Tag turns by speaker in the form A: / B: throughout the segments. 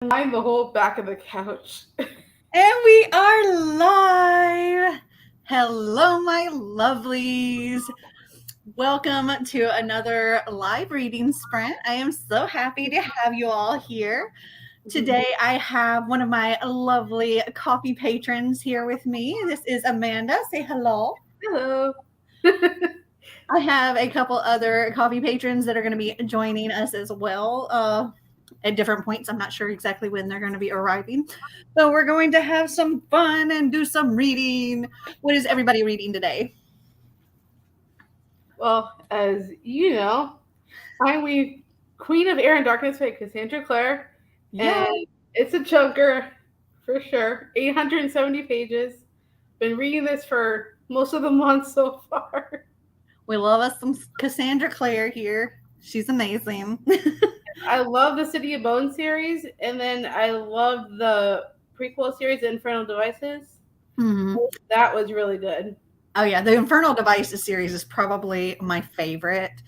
A: Line the whole back of the couch.
B: And we are live. Hello, my lovelies. Welcome to another live reading sprint. I am so happy to have you all here. Today, I have one of my lovely coffee patrons here with me. This is Amanda. Say hello.
A: Hello.
B: I have a couple other coffee patrons that are going to be joining us as well at different points. I'm not sure exactly when they're going to be arriving. So we're going to have some fun and do some reading. What is everybody reading today?
A: Well, as you know, I'm Queen of Air and Darkness by Cassandra Clare.
B: Yeah.
A: And it's a chunker for sure. 870 pages. Been reading this for most of the month so far.
B: We love us some Cassandra Clare here. She's amazing.
A: I love the City of Bones series, and then I love the prequel series, Infernal Devices.
B: Hmm.
A: That was really good.
B: Oh, yeah. The Infernal Devices series is probably my favorite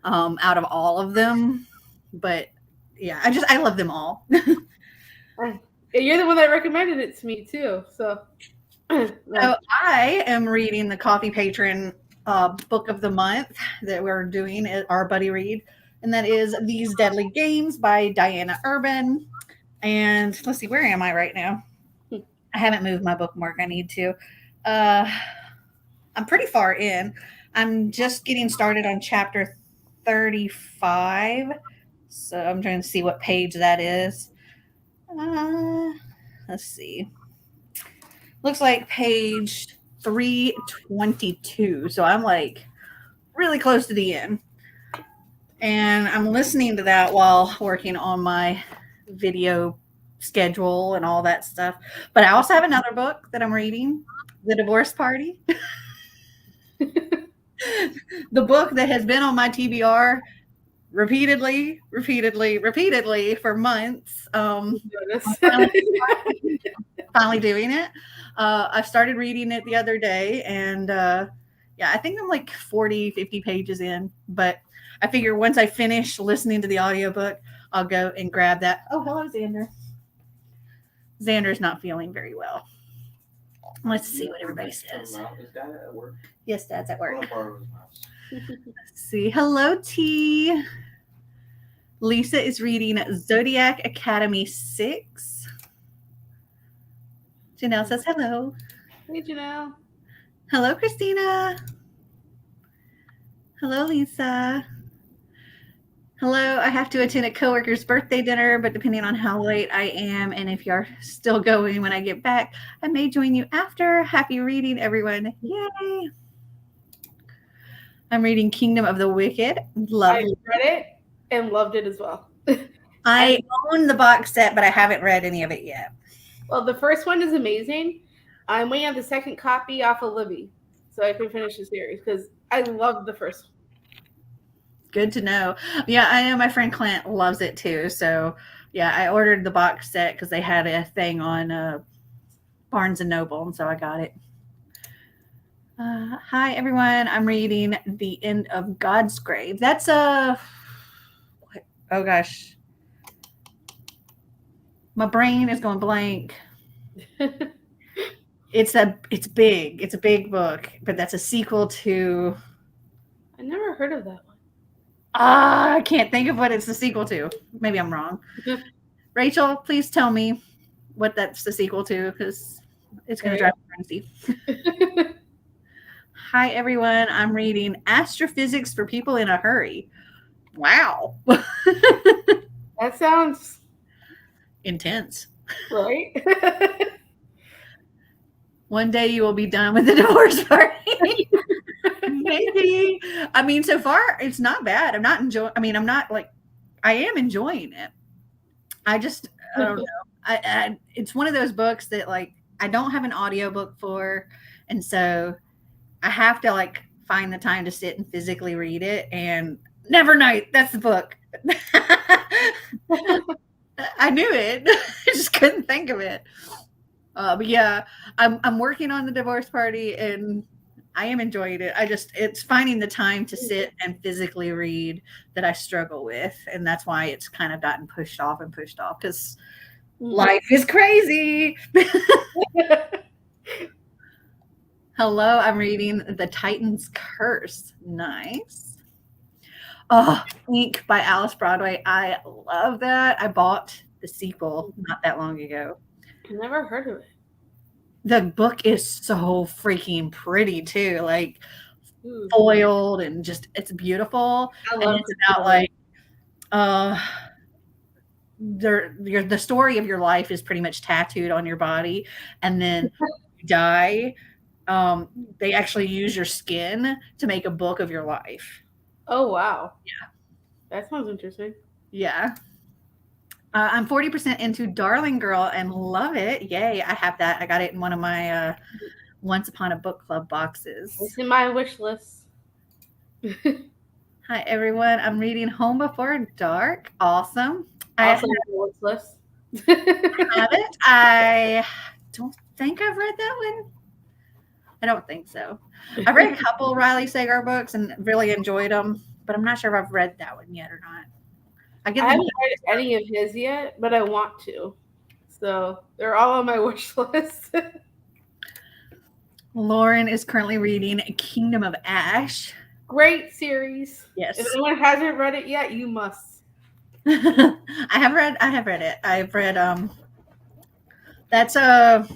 B: out of all of them. But yeah, I love them all.
A: You're the one that recommended it to me too. So
B: So I am reading the Coffee Patron book of the month that we're doing, our buddy read, and that is These Deadly Games by Diana Urban. And let's see, where am I right now? I haven't moved my bookmark. I need to. I'm pretty far in. I'm just getting started on chapter 35. So I'm trying to see what page that is. Let's see. Looks like page 322. So I'm like really close to the end. And I'm listening to that while working on my video schedule and all that stuff. But I also have another book that I'm reading, The Divorce Party. The book that has been on my TBR repeatedly for months. Finally doing it. I started reading it the other day, and yeah, I think I'm like 40, 50 pages in. But I figure once I finish listening to the audiobook, I'll go and grab that. Oh, hello, Xander. Xander's not feeling very well. Let's see what everybody says.
C: Is Dad at work?
B: Yes, Dad's at work.
C: I'll borrow his mouse.
B: Let's see. Hello, T. Lisa is reading Zodiac Academy 6. Janelle says hello.
A: Hey, Janelle.
B: Hello, Christina. Hello, Lisa. Hello, I have to attend a coworker's birthday dinner, but depending on how late I am and if you're still going when I get back, I may join you after. Happy reading, everyone. Yay. I'm reading Kingdom of the Wicked.
A: I read it and loved it as well.
B: I own the box set, but I haven't read any of it yet.
A: Well, the first one is amazing. I'm waiting on the second copy off of Libby so I can finish the series because I loved the first one.
B: Good to know. Yeah, I know my friend Clint loves it too. So yeah, I ordered the box set because they had a thing on Barnes and Noble, and so I got it. Hi everyone. I'm reading The End of God's Grave. That's oh gosh. My brain is going blank. It's big. It's a big book, but that's a sequel to.
A: I never heard of that one.
B: I can't think of what it's the sequel to. Maybe I'm wrong. Rachel, please tell me what that's the sequel to, because it's going to drive me crazy. Hi, everyone. I'm reading Astrophysics for People in a Hurry. Wow.
A: That sounds
B: intense.
A: Right?
B: One day you will be done with the divorce party. Maybe. I mean, so far it's not bad. I'm not enjoying. I mean, I'm not like. I am enjoying it. I don't know. It's one of those books that like I don't have an audiobook for, and so I have to like find the time to sit and physically read it. And Nevernight, that's the book. I knew it. I just couldn't think of it. But yeah, I'm working on the divorce party, and I am enjoying it. It's finding the time to sit and physically read that I struggle with. And that's why it's kind of gotten pushed off because life is crazy. Hello, I'm reading The Titan's Curse. Nice. Oh, Ink by Alice Broadway. I love that. I bought the sequel not that long ago.
A: I never heard of it.
B: The book is so freaking pretty too, like foiled and just it's beautiful. And it's about like the story of your life is pretty much tattooed on your body, and then you die. They actually use your skin to make a book of your life.
A: Oh wow!
B: Yeah,
A: that sounds interesting.
B: Yeah. I'm 40% into Darling Girl and love it. Yay. I have that. I got it in one of my Once Upon a Book Club boxes.
A: It's in my wish list.
B: Hi, everyone. I'm reading Home Before Dark. Awesome.
A: Also on my wish list.
B: Have it. I don't think I've read that one. I don't think so. I've read a couple Riley Sagar books and really enjoyed them, but I'm not sure if I've read that one yet or not.
A: I haven't read any of his yet, but I want to. So they're all on my wish list.
B: Lauren is currently reading Kingdom of Ash.
A: Great series.
B: Yes.
A: If anyone hasn't read it yet, you must.
B: I have read it. I've read that's let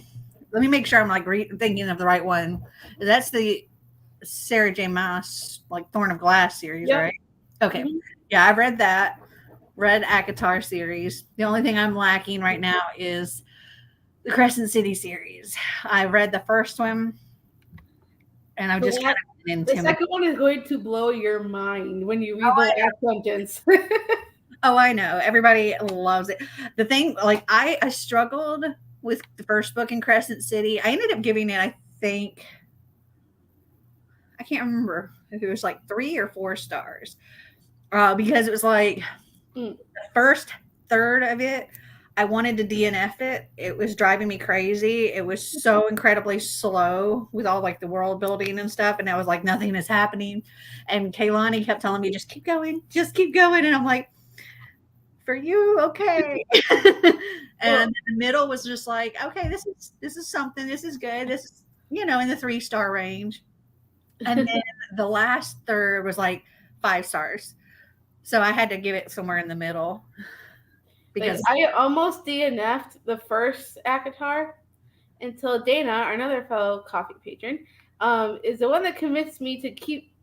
B: me make sure I'm like thinking of the right one. That's the Sarah J. Maas like Thorn of Glass series, yep. Right? Okay. Mm-hmm. Yeah, I've read that. Read ACOTAR series. The only thing I'm lacking right now is the Crescent City series. I read the first one, and I'm just kind of into
A: the second one is going to blow your mind when you read the last sentence.
B: Oh, I know. Everybody loves it. The thing, like, I struggled with the first book in Crescent City. I ended up giving it, I think, I can't remember if it was like 3 or 4 stars. Because it was like the first third of it, I wanted to DNF it. It was driving me crazy. It was so incredibly slow with all like the world building and stuff. And I was like, nothing is happening. And Kaylani kept telling me, just keep going. And I'm like, for you, okay. And the middle was just like, okay, this is something. This is good. This is, in the 3-star range. And then the last third was like 5 stars. So I had to give it somewhere in the middle.
A: Because I almost DNF'd the first ACOTAR until Dana, another fellow coffee patron, is the one that convinced me to keep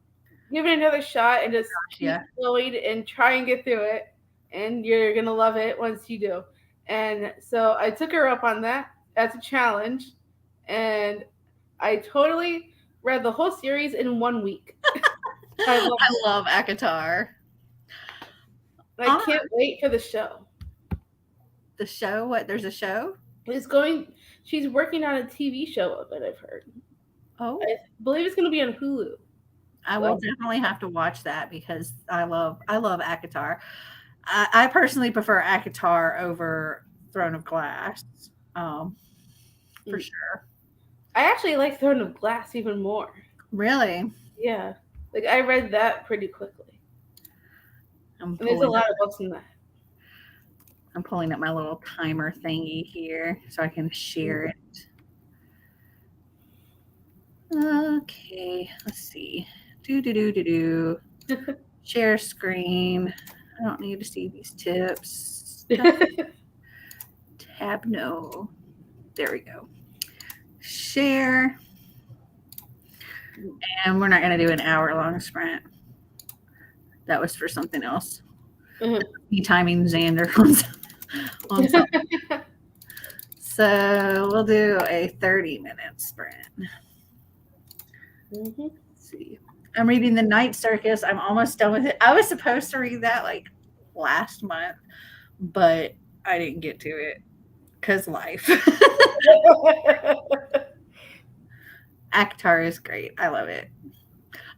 A: giving it another shot and just keep going and try and get through it. And you're going to love it once you do. And so I took her up on that as a challenge. And I totally read the whole series in 1 week.
B: I love ACOTAR.
A: I can't wait for the show.
B: The show? What? There's a show?
A: She's working on a TV show of it, I've heard.
B: Oh.
A: I believe it's going to be on Hulu.
B: I will definitely have to watch that because I love ACOTAR. I personally prefer ACOTAR over Throne of Glass, for sure.
A: I actually like Throne of Glass even more.
B: Really?
A: Yeah. Like, I read that pretty quickly. And there's a lot of books in that.
B: I'm pulling up my little timer thingy here so I can share it. Okay, let's see. Share screen. I don't need to see these tips. Tab no. There we go. Share. And we're not going to do an hour-long sprint. That was for something else. Me timing Xander on something. So we'll do a 30-minute sprint. Let's see. I'm reading The Night Circus. I'm almost done with it. I was supposed to read that like last month, but I didn't get to it because life. ACOTAR is great. I love it.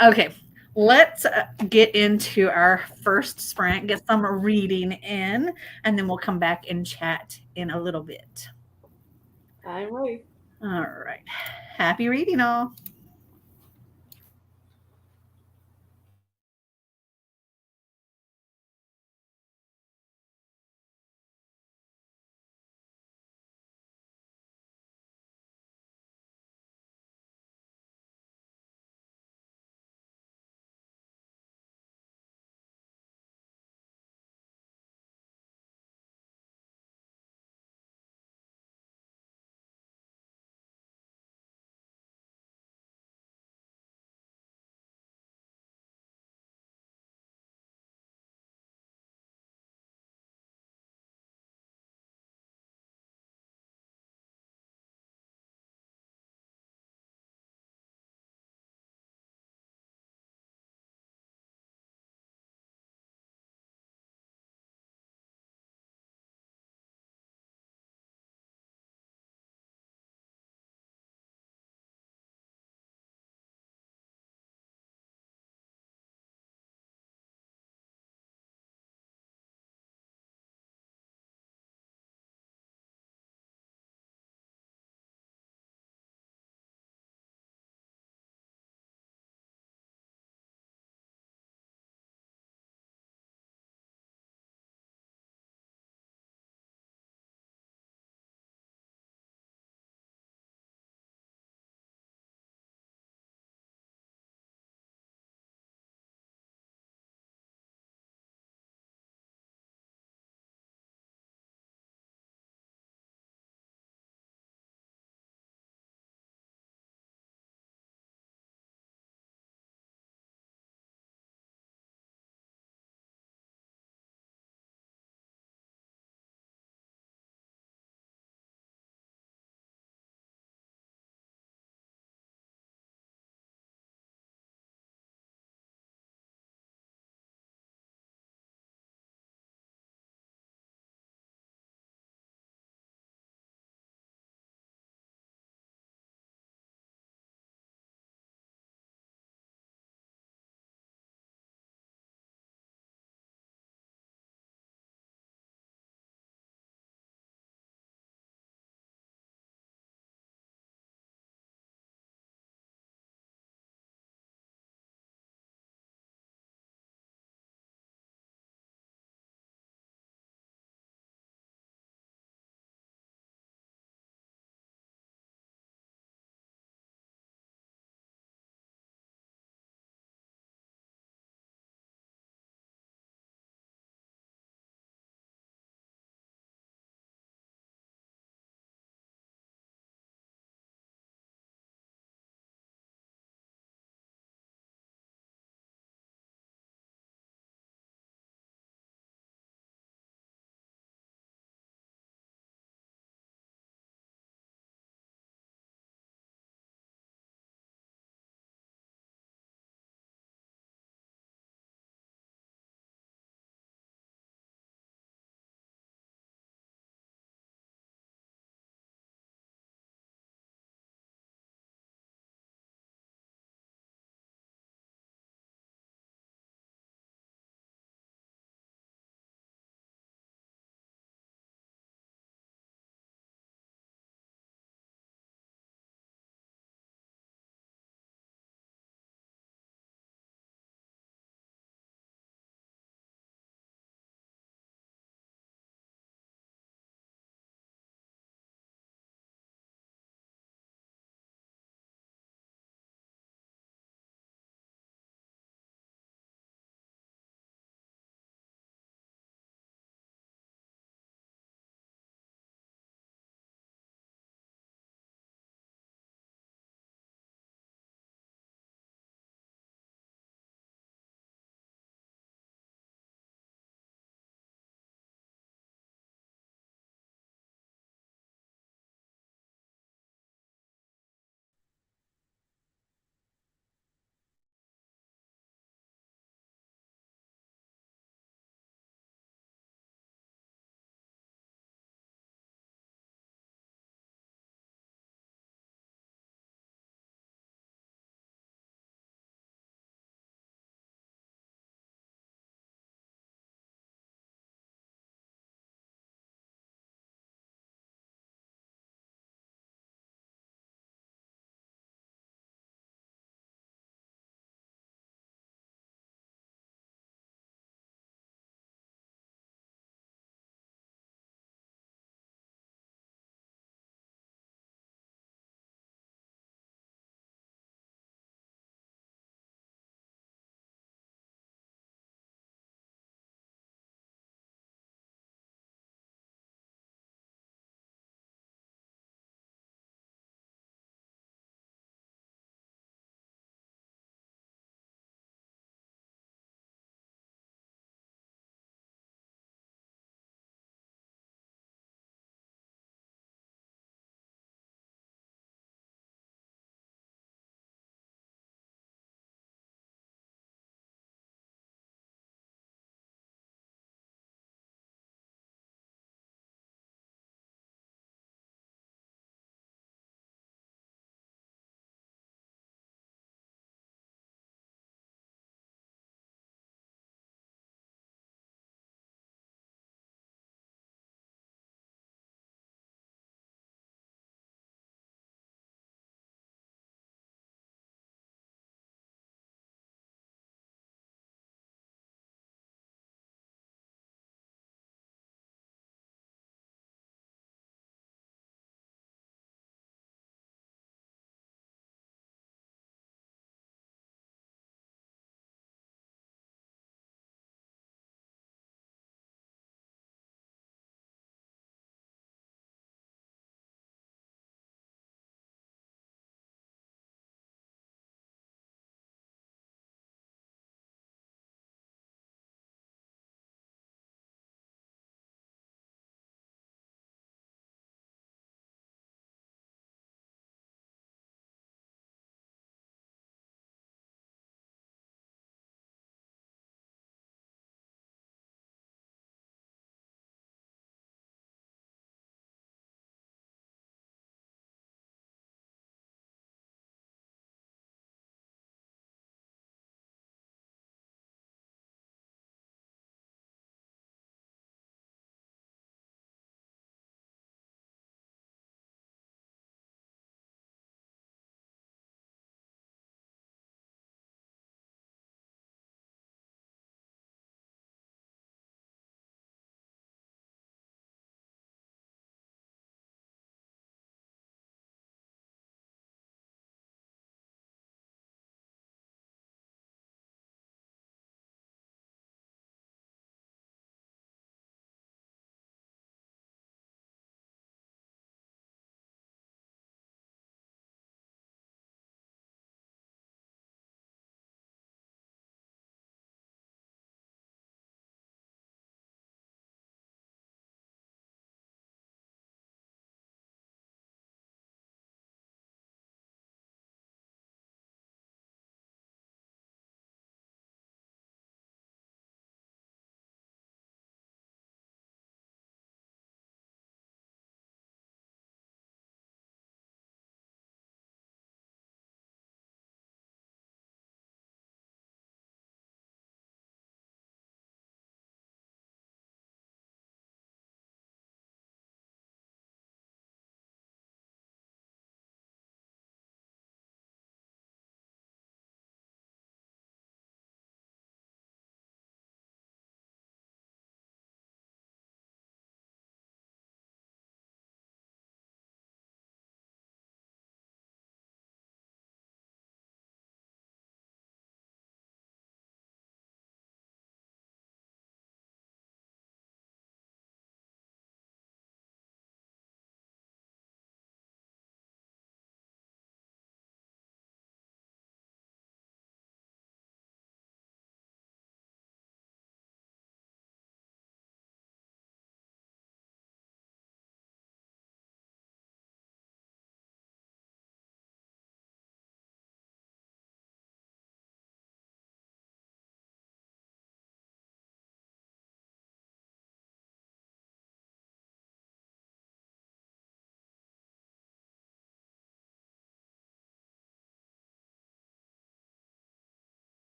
B: Okay, let's get into our first sprint, get some reading in, and then we'll come back and chat in a little bit.
A: I'm ready.
B: All right. Happy reading, all.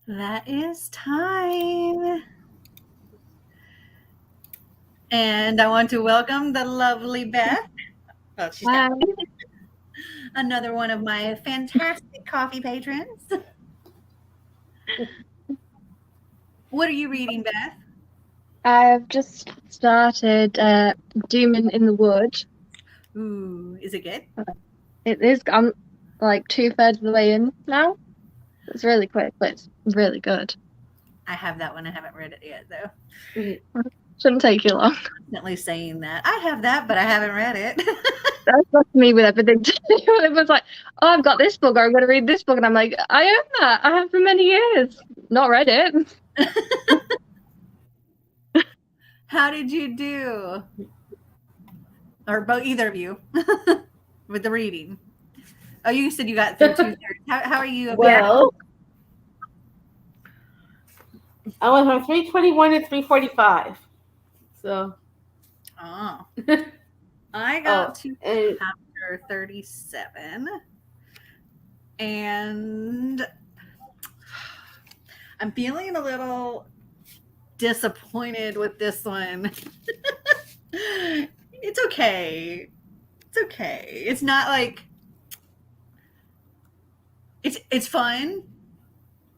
B: That is time. And I want to welcome the lovely Beth. Oh, she's got another one of my fantastic coffee patrons. What are you reading, Beth?
C: I've just started Doom in the Wood.
B: Ooh, is it good?
C: It is. I'm like 2/3 of the way in now. It's really quick, but it's really good.
B: I have that one. I haven't read it yet, though.
C: Shouldn't take you long.
B: Constantly saying that. I have that, but I haven't read it.
C: That's me with everything too. It was like, oh, I've got this book, or I'm going to read this book, and I'm like, I own that. I have for many years. Not read it.
B: How did you do? Or both, either of you, with the reading? Oh, you said you got through 2/3. How are you?
A: Well, I went from 321 to 345. So.
B: Oh. I got to chapter 37. And I'm feeling a little disappointed with this one. It's okay. It's okay. It's not like it's fun.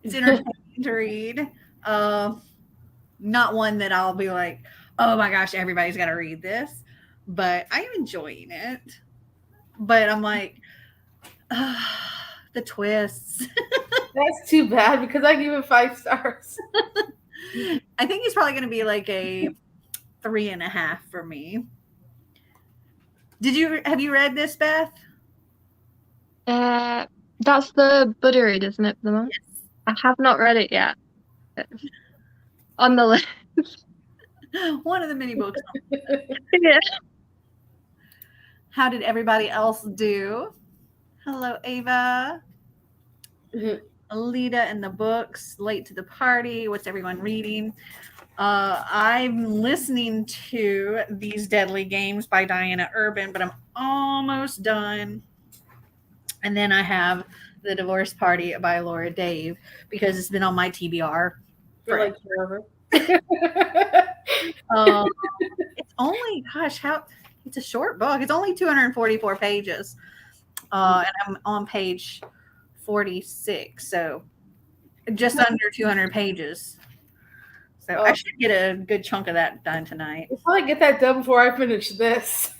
B: It's entertaining to read. Not one that I'll be like, oh my gosh, everybody's got to read this. But I'm enjoying it. But I'm like, the twists.
A: That's too bad because I give it 5 stars.
B: I think it's probably going to be like a 3.5 for me. Have you read this, Beth?
C: That's the Buddy read, isn't it? Yes. I have not read it yet. It's on the list.
B: One of the mini books.
C: Yeah.
B: How did everybody else do? Hello, Ava. Alita in the books. Late to the party. What's everyone reading? I'm listening to These Deadly Games by Diana Urban, but I'm almost done. And then I have The Divorce Party by Laura Dave because it's been on my TBR
A: for like forever.
B: It's only, it's a short book. It's only 244 pages. And I'm on page 46, so just under 200 pages. So I should get a good chunk of that done tonight.
A: I'll probably get that done before I finish this.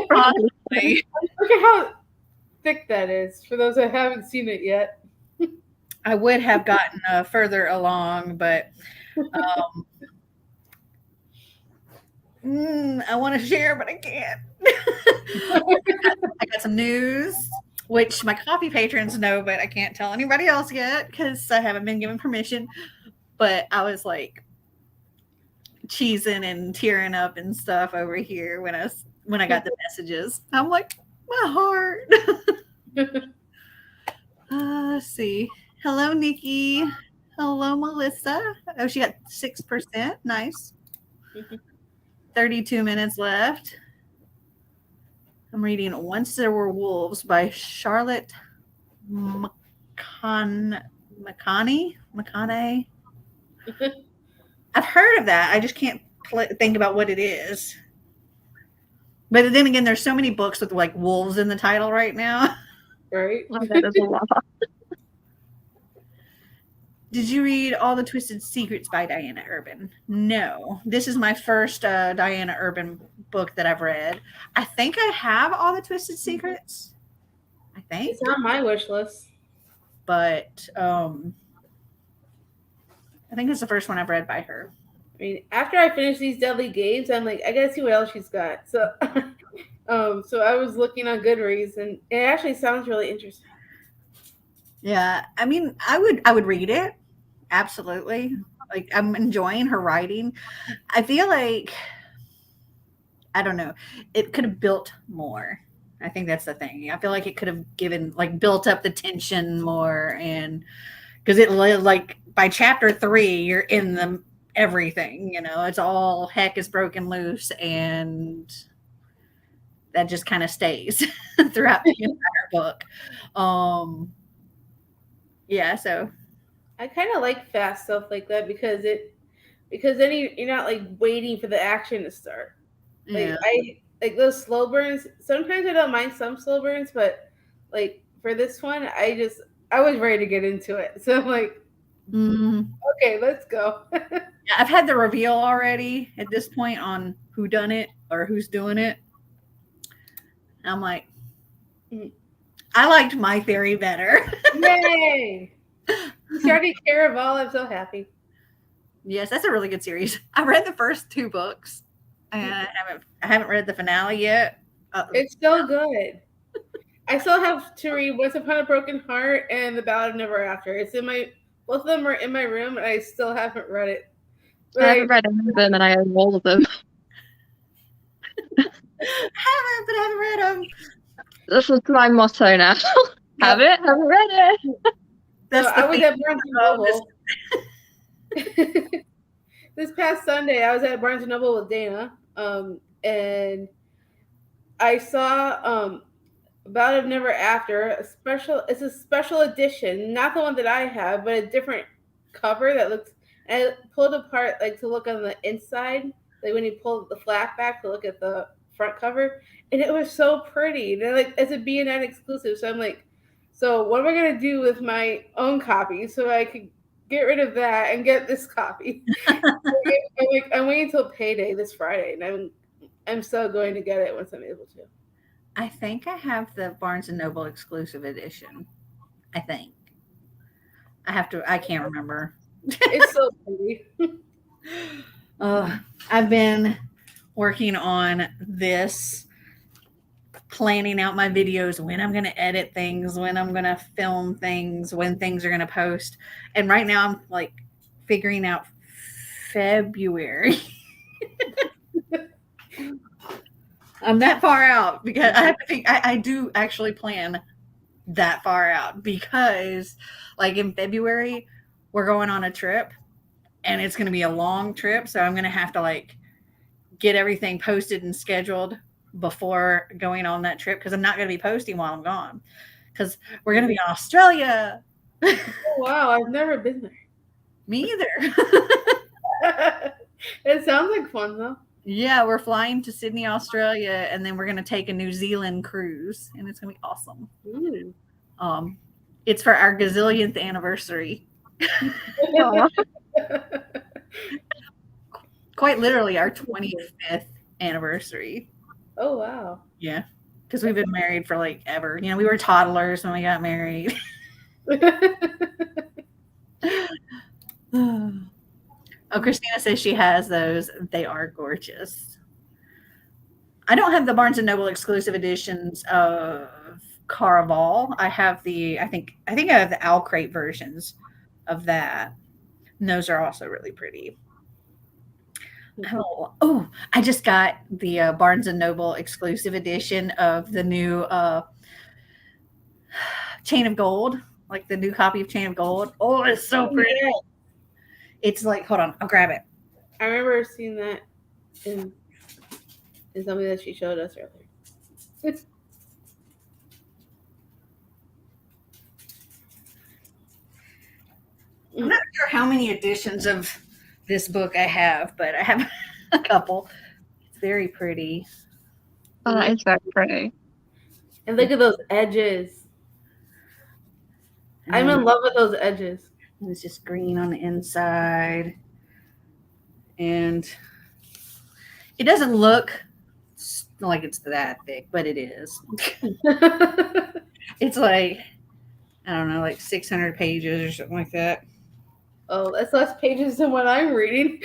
A: Probably. Look at how thick that is for those that haven't seen it yet.
B: I would have gotten further along, but I want to share, but I can't. I got some news, which my coffee patrons know, but I can't tell anybody else yet because I haven't been given permission. But I was like cheesing and tearing up and stuff over here when I got the messages. I'm like, my heart. Let's see. Hello, Nikki. Hello, Melissa. Oh, she got 6%. Nice. 32 minutes left. I'm reading Once There Were Wolves by Charlotte McConney. I've heard of that. I just can't think about what it is. But then again, there's so many books with like wolves in the title right now.
A: Right?
C: There's a lot.
B: Did you read All the Twisted Secrets by Diana Urban? No. This is my first Diana Urban book that I've read. I think I have All the Twisted Secrets. I think.
A: It's on my wish list.
B: But I think it's the first one I've read by her.
A: I mean, after I finish These Deadly Games, I'm like, I gotta see what else she's got. So so I was looking on Goodreads, and it actually sounds really interesting.
B: Yeah, I mean, I would read it. Absolutely. Like, I'm enjoying her writing. I feel like, I don't know, it could have built more. I think that's the thing. I feel like it could have built up the tension more, and because it like by chapter 3, you're in everything, it's all heck is broken loose, and that just kind of stays throughout the entire book. Yeah, so
A: I kind of like fast stuff like that because then you're not like waiting for the action to start.
B: yeah.
A: Like I like those slow burns. Sometimes I don't mind some slow burns, but like for this one, I was ready to get into it. So I'm like,
B: Mm,
A: okay, let's go.
B: yeah, I've had the reveal already at this point on who done it or who's doing it. I'm like, I liked my theory better.
A: Yay! You started Caraval. I'm so happy.
B: Yes, that's a really good series. I read the first 2 books, and I haven't read the finale yet.
A: It's so good. I still have to read Once Upon a Broken Heart and The Ballad of Never After. It's in my both of them are in my room, and I still haven't read it. But
C: I haven't read any of them, and I own all of them.
B: I haven't read them.
C: This is my motto now. Haven't read it.
A: So I was at Barnes and Noble. This past Sunday, I was at Barnes and Noble with Dana, and I saw Ballad of Never After, it's a special edition, not the one that I have, but a different cover that looks. And I pulled apart like to look on the inside, like when you pull the flap back to look at the front cover, and it was so pretty. And like it's a B&N exclusive, so I'm like, so what am I gonna do with my own copy so I could get rid of that and get this copy? I'm waiting until payday this Friday, and I'm still going to get it once I'm able to.
B: I think I have the Barnes and Noble exclusive edition. I think. I can't remember.
A: It's so pretty.
B: I've been working on this, planning out my videos, when I'm going to edit things, when I'm going to film things, when things are going to post. And right now I'm like figuring out February. I'm that far out because I have to think. I do actually plan that far out because, like in February, we're going on a trip, and it's going to be a long trip. So I'm going to have to like get everything posted and scheduled before going on that trip because I'm not going to be posting while I'm gone because we're going to be in Australia.
A: Oh, wow, I've never been there.
B: Me either.
A: It sounds like fun though.
B: Yeah, we're flying to Sydney, Australia, and then we're going to take a New Zealand cruise, and it's going to be awesome.
A: Ooh.
B: It's for our gazillionth anniversary. Quite literally our 25th anniversary.
A: Oh, wow.
B: Yeah, because we've been married for like ever. You know, we were toddlers when we got married. Oh, Christina says she has those. They are gorgeous. I don't have the Barnes and Noble exclusive editions of Caraval. I have I think I have the Owl Crate versions of that. And those are also really pretty. Oh, I just got the Barnes and Noble exclusive edition of the new Chain of Gold, like the new copy of Chain of Gold. Oh, it's so pretty. Yeah. It's like, hold on, I'll grab it.
A: I remember seeing that in something that she showed us earlier.
B: I'm not sure how many editions of this book I have, but I have a couple. It's very pretty.
C: Oh, that is very pretty.
A: And look at those edges. I'm in love with those edges.
B: It's just green on the inside. And it doesn't look like it's that thick, but it is. It's like, I don't know, like 600 pages or something like that.
A: Oh, that's less pages than what I'm reading.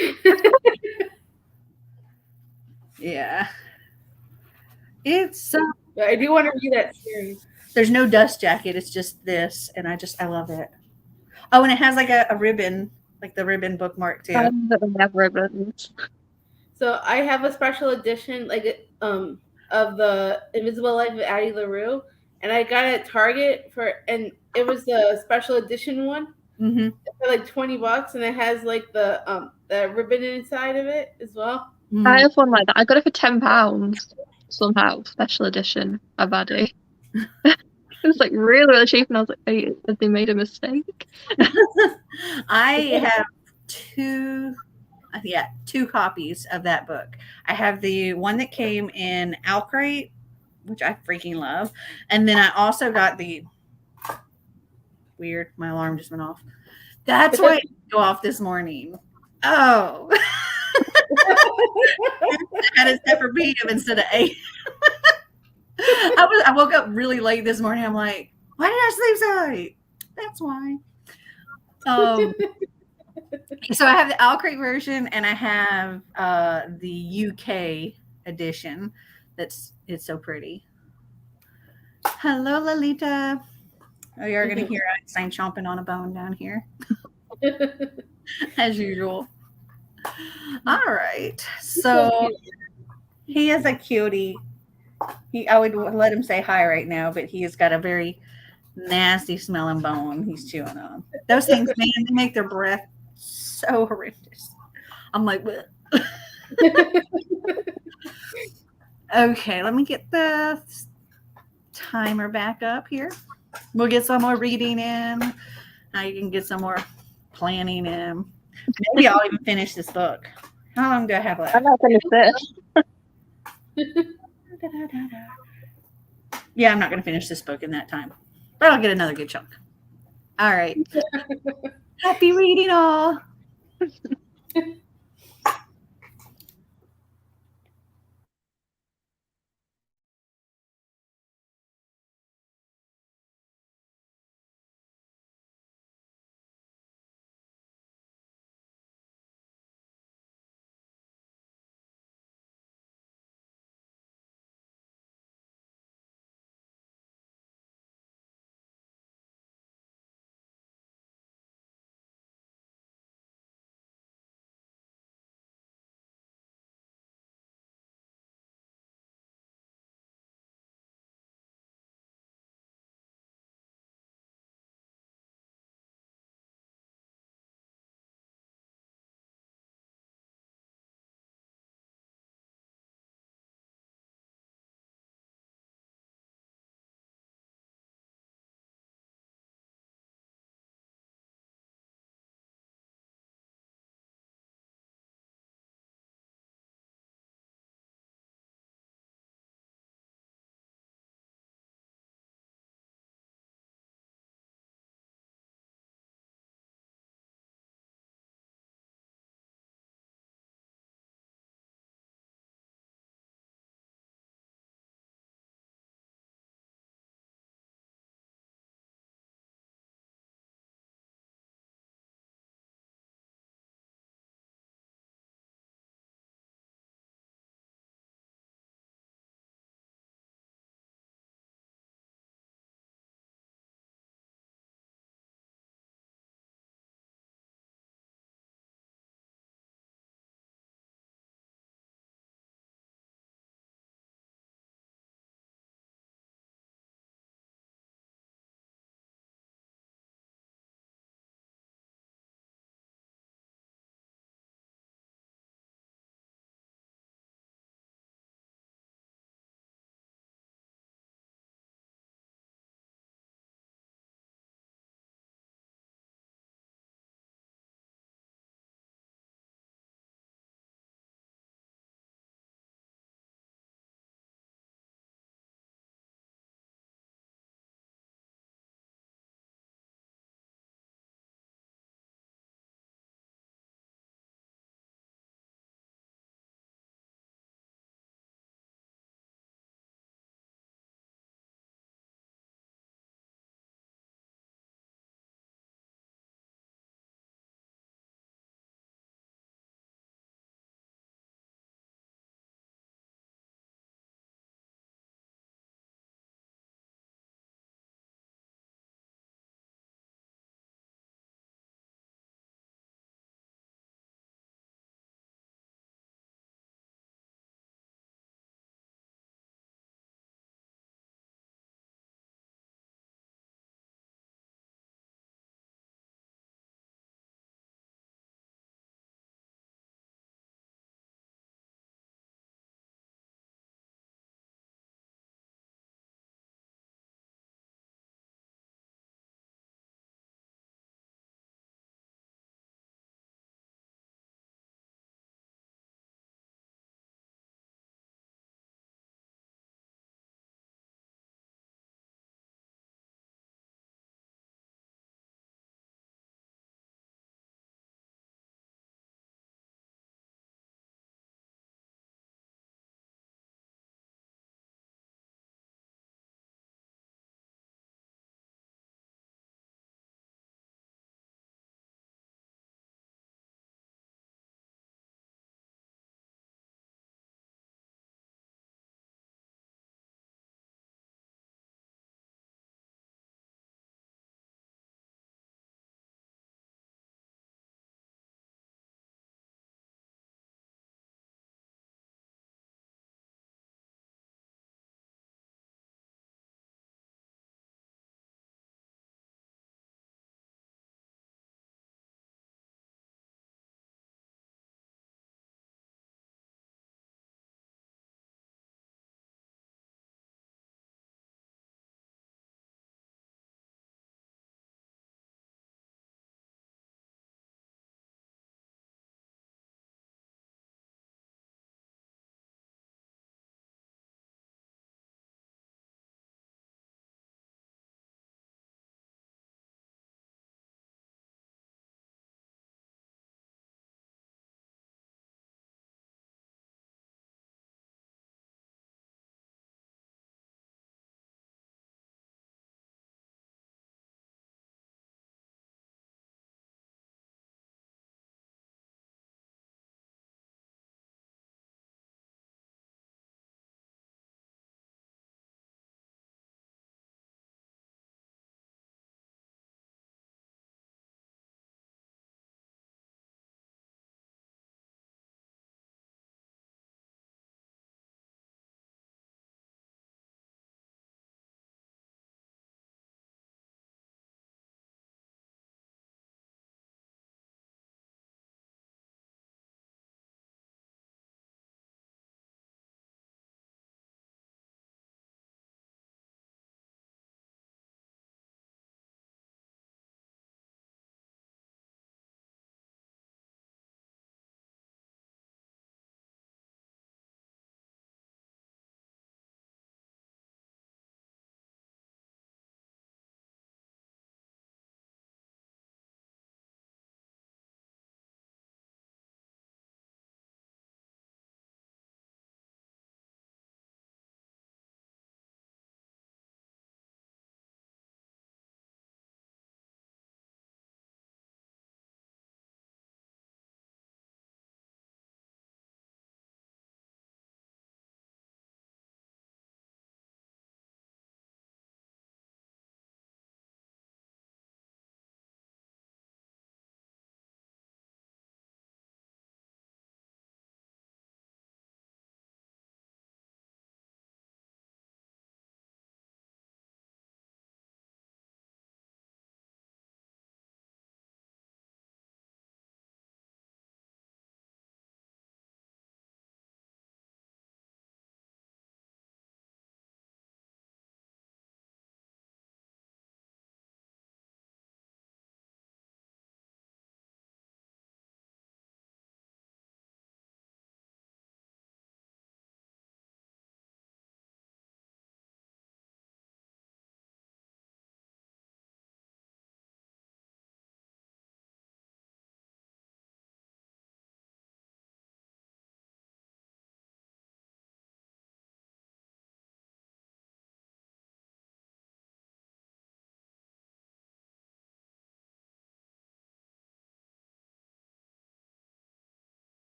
B: Yeah. It's
A: I do want to read that series.
B: There's no dust jacket. It's just this, and I love it. Oh, and it has like a ribbon, like the ribbon bookmark too.
C: They have ribbons.
A: So I have a special edition, like of the Invisible Life of Addie LaRue, and I got it at Target and it was the special edition one for like $20, and it has like the ribbon inside of it as well.
C: I have one like that. I got it for £10 somehow. Special edition of Addie. It was like really, really cheap, and I was like, have they made a mistake?
B: I have two copies of that book. I have the one that came in Alcrate, which I freaking love, and then I also got the weird. My alarm just went off. That's why it didn't go off this morning. Oh, I had a separate medium instead of 8. I woke up really late this morning. I'm like, why did I sleep so late? That's why. So I have the Alcrate version and I have the UK edition. It's so pretty. Hello, Lolita. Oh, you're gonna hear Einstein chomping on a bone down here, as usual. All right. So he is a cutie. I would let him say hi right now, but he has got a very nasty smelling bone he's chewing on. Those things, man, they make their breath so horrendous. I'm like, okay, let me get the timer back up here. We'll get some more reading in. Now you can get some more planning in. Maybe I'll even finish this book. How long do I have left?
C: I'm not finished this.
B: Yeah, I'm not going to finish this book in that time, but I'll get another good chunk. All right. Happy reading, all.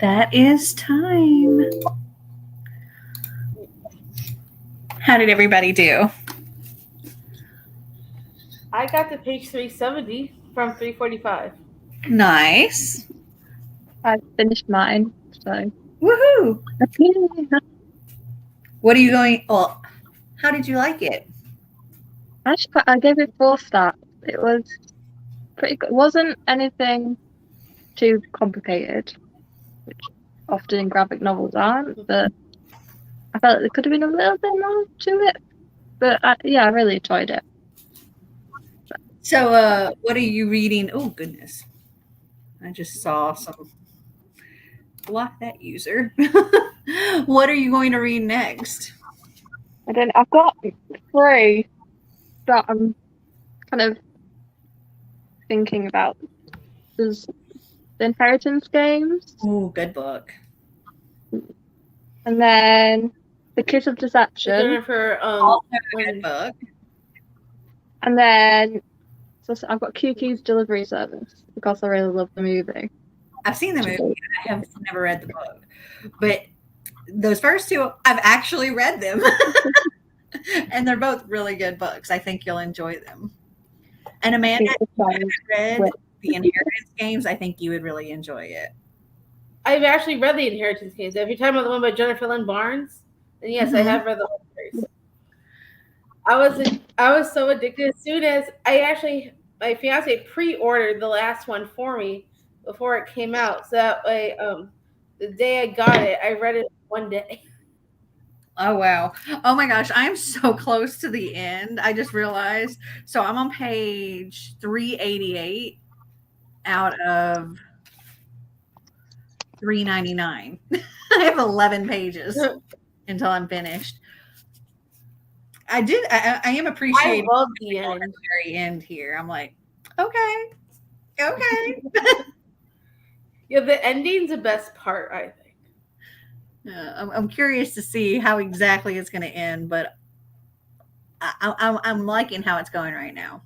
B: That is time. How did everybody do?
A: I got to page 370 from 345.
B: Nice.
C: I finished mine, so.
B: Woohoo! What are you going? Well, how did you like it?
C: Actually, I gave it 4 stars. It was pretty good. It wasn't anything too complicated, which often in graphic novels aren't, but I felt there could have been a little bit more to it. But yeah, I really enjoyed it.
B: So, what are you reading? Oh, goodness. I just saw some. Block that user. What are you going to read next?
C: I've got 3 that I'm kind of thinking about. There's the Inheritance Games.
B: Oh, good book.
C: And then The Kiss of Deception.
A: Jennifer,
B: Also a good book.
C: And then so I've got Kiki's Delivery Service because I really love the movie.
B: I've seen the movie. I have never read the book. But those first 2, I've actually read them. And they're both really good books. I think you'll enjoy them. And Amanda, if you haven't read The Inheritance Games, I think you would really enjoy it.
A: I've actually read The Inheritance Games. If you're talking about the one by Jennifer Lynn Barnes, then yes, I have read the whole series. I was so addicted. As soon as my fiance pre-ordered the last one for me before it came out, so that way, the day I got it, I read it one day.
B: Oh, wow. Oh, my gosh. I'm so close to the end. I just realized. So I'm on page 388 out of 399. I have 11 pages until I'm finished. I am appreciating
A: I love the end.
B: At the very end here. I'm like, okay.
A: Yeah, the ending's the best part, I think.
B: I'm curious to see how exactly it's going to end, but I'm liking how it's going right now.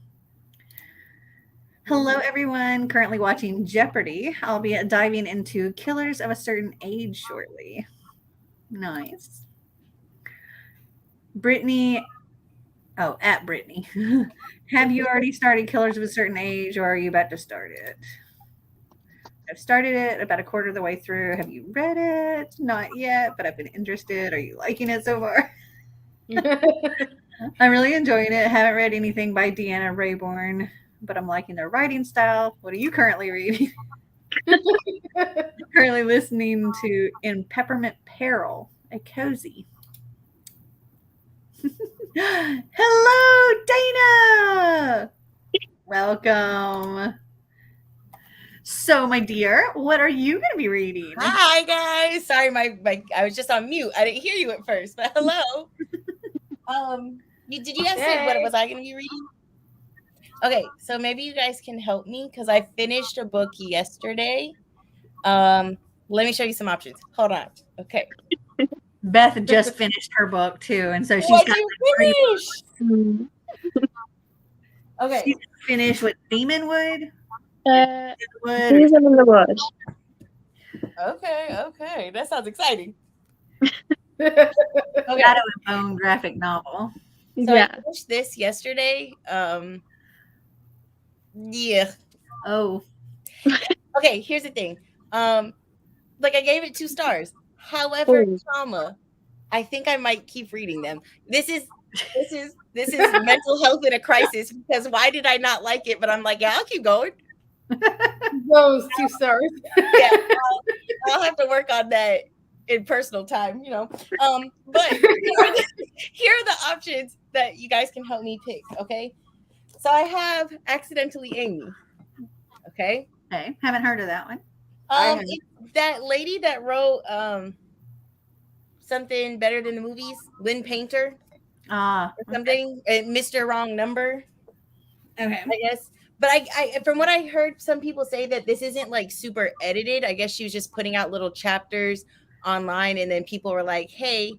B: Hello, everyone. Currently watching Jeopardy. I'll be diving into Killers of a Certain Age shortly. Nice. Brittany. Oh, at Brittany. Have you already started Killers of a Certain Age, or are you about to start it? I've started it about a quarter of the way through. Have you read it? Not yet, but I've been interested. Are you liking it so far? I'm really enjoying it. Haven't read anything by Deanna Raybourn, but I'm liking their writing style. What are you currently reading? Currently listening to In Peppermint Peril, a cozy. Hello, Dana. Welcome. So, my dear, what are you going to be reading?
D: Hi, guys. Sorry, I was just on mute. I didn't hear you at first, but hello. Did you guys say what was I going to be reading? Okay, so maybe you guys can help me because I finished a book yesterday. Let me show you some options. Hold on. Okay.
B: Beth just finished her book too, and so she's
D: What
B: got
D: did you finish? Okay.
B: She's finished with Demonwood.
C: Season in the Wood.
D: Okay. That sounds exciting.
B: Okay. Shadow and Bone graphic novel.
D: So I finished this yesterday. Yeah.
B: Oh.
D: Okay, here's the thing. Like I gave it 2 stars. However, trauma, I think I might keep reading them. This is mental health in a crisis because why did I not like it? But I'm like, yeah, I'll keep going.
A: Those 2 stars.
D: Yeah, I'll have to work on that in personal time, But here are the options that you guys can help me pick. Okay, so I have Accidentally Amy. Okay,
B: haven't heard of that one.
D: It's that lady that wrote Something Better Than the Movies, Lynn Painter, or something. Mr. Wrong Number.
B: Okay,
D: I guess. But I from what I heard, some people say that this isn't like super edited. I guess she was just putting out little chapters online, and then people were like, "Hey,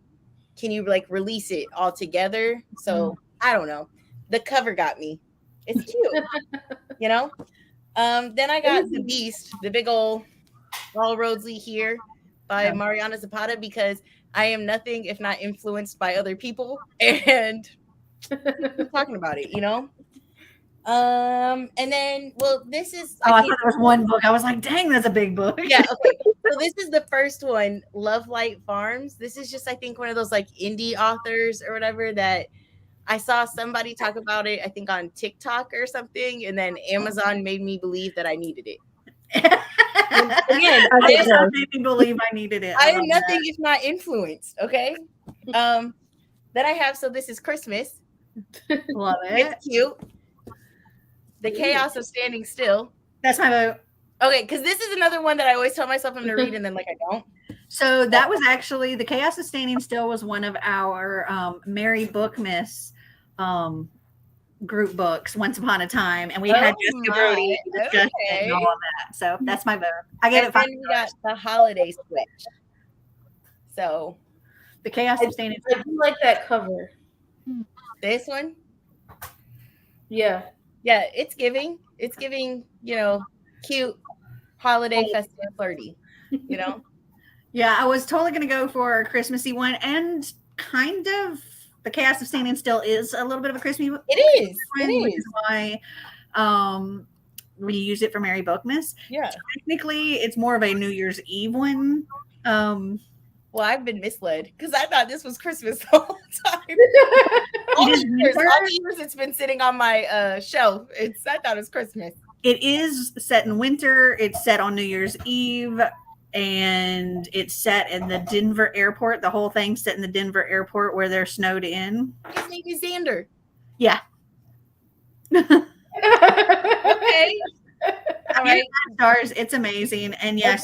D: can you like release it all together?" So I don't know. The cover got me. It's cute, Then I got The Beast, the big old All Roads Lead Here by Mariana Zapata, because I am nothing if not influenced by other people and talking about it, you know? And then, well, this is.
B: I thought there was one book. I was like, dang, that's a big book.
D: Yeah, okay. So this is the first one, Love Light Farms. This is just, I think, one of those like indie authors or whatever that I saw somebody talk about it, I think on TikTok or something, and then Amazon made me believe that I needed it.
B: Again, Amazon made me believe I needed it.
D: I am nothing if not influenced, okay? Then I have, so this is Christmas.
B: Love it.
D: It's cute. The Chaos of Standing Still.
B: That's my vote.
D: Okay, because this is another one that I always tell myself I'm going to read and then like I don't.
B: So that was actually, The Chaos of Standing Still was one of our Mary Bookmas group books once upon a time, and we had Jessica Brody discuss it and all of that. So that's my vote. I gave it 5
D: stars. We got The Holiday Switch. So
B: The Chaos of Standing Still.
A: I do like that cover.
D: This one?
A: Yeah.
D: Yeah, it's giving, you know, cute, holiday, festive, flirty, you know?
B: Yeah, I was totally going to go for a Christmassy one, and kind of The Chaos of Standing Still is a little bit of a Christmassy one.
D: It is.
B: Which is why we use it for Mary Bookmas.
D: Yeah.
B: Technically, it's more of a New Year's Eve one.
D: Well, I've been misled because I thought this was Christmas the whole time. all the years it's been sitting on my shelf. I thought it was Christmas.
B: It is set in winter. It's set on New Year's Eve, and it's set in the Denver airport. The whole thing's set in the Denver airport where they're snowed in.
D: His name is Xander.
B: Yeah.
D: Okay.
B: All right. Stars. It's amazing. And yes,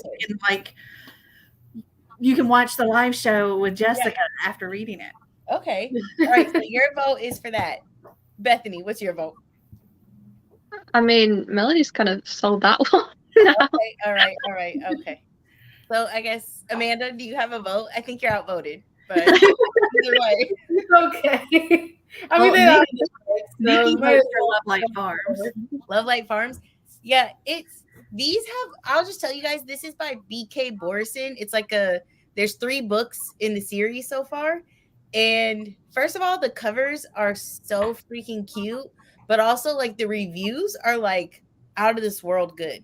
B: you can watch the live show with Jessica after reading it.
D: Okay. All right. So your vote is for that. Bethany, what's your vote?
C: I mean, Melanie's kind of sold that one.
D: Okay. All right. Okay. So I guess, Amanda, do you have a vote? I think you're outvoted, but either way.
A: Okay. I mean, they are.
B: Love Light Farms.
D: Love Light Farms. Yeah, I'll just tell you guys, this is by B.K. Borison. It's like there's 3 books in the series so far. And first of all, the covers are so freaking cute, but also like the reviews are like out of this world good.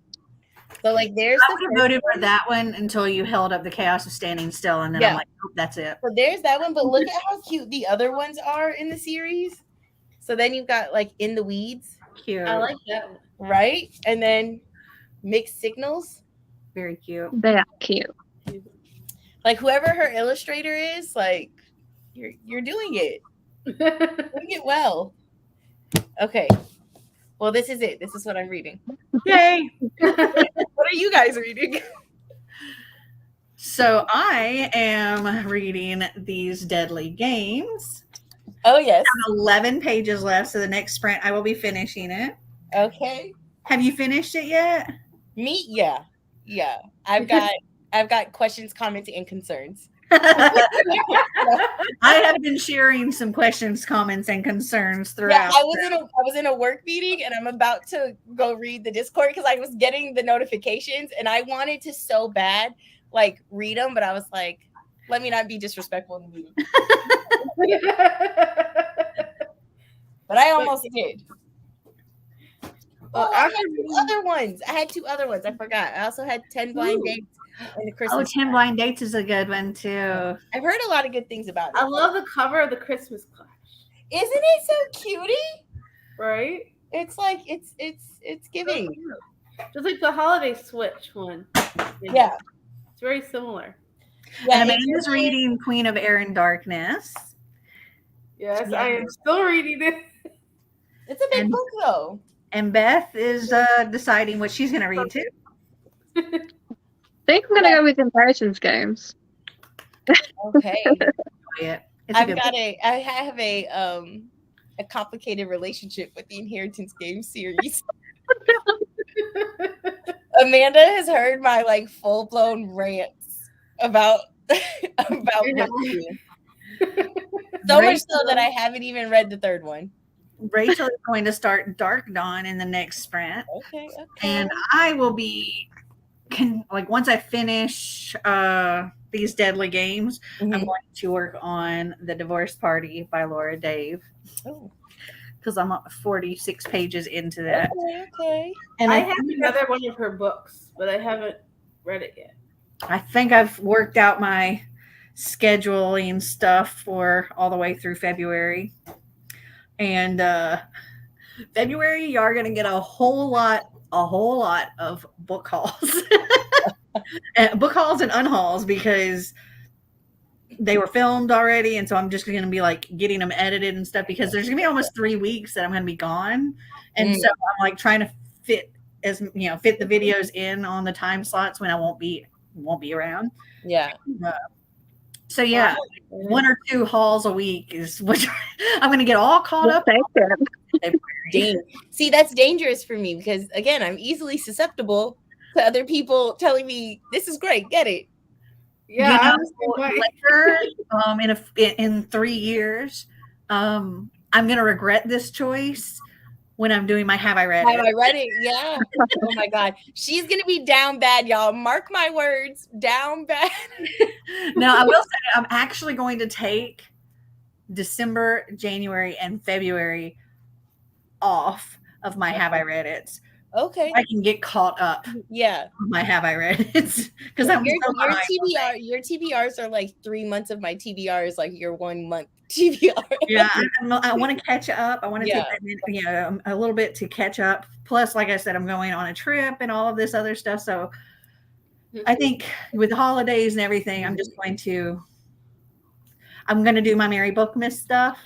D: So like there's
B: I would have voted for that one until you held up The Chaos of Standing Still, and then I'm like, oh, that's it.
D: So there's that one, but look at how cute the other ones are in the series. So then you've got like In the Weeds.
B: Cute.
A: I like that one.
D: Right? And then Mixed Signals.
B: Very cute.
C: They are cute.
D: Like whoever her illustrator is, like you're doing it. Doing it well. Okay. Well, this is it. This is what I'm reading.
B: Yay.
D: What are you guys reading?
B: So I am reading These Deadly Games.
D: Oh, yes.
B: I have 11 pages left, so the next sprint I will be finishing it.
D: Okay.
B: Have you finished it yet?
D: Me? Yeah. I've got questions, comments, and concerns.
B: I have been sharing some questions, comments, and concerns throughout.
D: Yeah, I was in a work meeting, and I'm about to go read the Discord because I was getting the notifications, and I wanted to so bad like read them, but I was like, let me not be disrespectful in the meeting. But I almost did. I had 2 other ones. I forgot. I also had 10 Blind Dates and the Christmas.
B: 10 Blind Dates is a good one too.
D: I've heard a lot of good things about it.
A: I love the cover of the Christmas Clash.
D: Isn't it so cutie?
A: Right?
D: It's like it's giving.
A: Just like the Holiday Switch one.
D: Yeah.
A: It's very similar.
B: Yeah, and Amanda's reading Queen of Air and Darkness.
A: Yes, I am still reading it.
D: It's a big book though.
B: And Beth is deciding what she's going to read too.
C: I think I'm going to go with Inheritance Games.
D: Okay.
B: I
D: have a complicated relationship with the Inheritance Games series. Amanda has heard my like full blown rants about so much so that I haven't even read the 3rd one.
B: Rachel is going to start Dark Dawn in the next sprint.
D: Okay.
B: And I will be once I finish these Deadly Games, I'm going to work on The Divorce Party by Laura Dave.
D: Oh.
B: Because I'm 46 pages into that.
D: Okay.
A: And I have another one of her books, but I haven't read it yet.
B: I think I've worked out my scheduling stuff for all the way through February. And February, you are going to get a whole lot of book hauls. Book hauls and unhauls, because they were filmed already, and so I'm just going to be like getting them edited and stuff, because there's going to be almost 3 weeks that I'm going to be gone, and so I'm like trying to fit the videos in on the time slots when I won't be around.
D: Yeah.
B: So yeah, 1 or 2 hauls a week is what I'm going to get all caught up.
D: Dang. See, that's dangerous for me, because again, I'm easily susceptible to other people telling me this is great, get it.
A: Yeah,
B: in 3 years, I'm gonna regret this choice when I'm doing my Have I Read
D: It? Yeah. Oh my God, she's gonna be down bad, y'all. Mark my words, down bad.
B: Now, I will say I'm actually going to take December, January, and February off of my Have I Read It.
D: Okay.
B: I can get caught up.
D: Yeah.
B: My Have I Read It, because I'm
D: your TBRs are like 3 months of my TBR is like your 1 month TBR.
B: Yeah, I want to catch up. I want to take a little bit to catch up. Plus, like I said, I'm going on a trip and all of this other stuff. So I think with the holidays and everything, I'm going to do my Mary Bookmas stuff.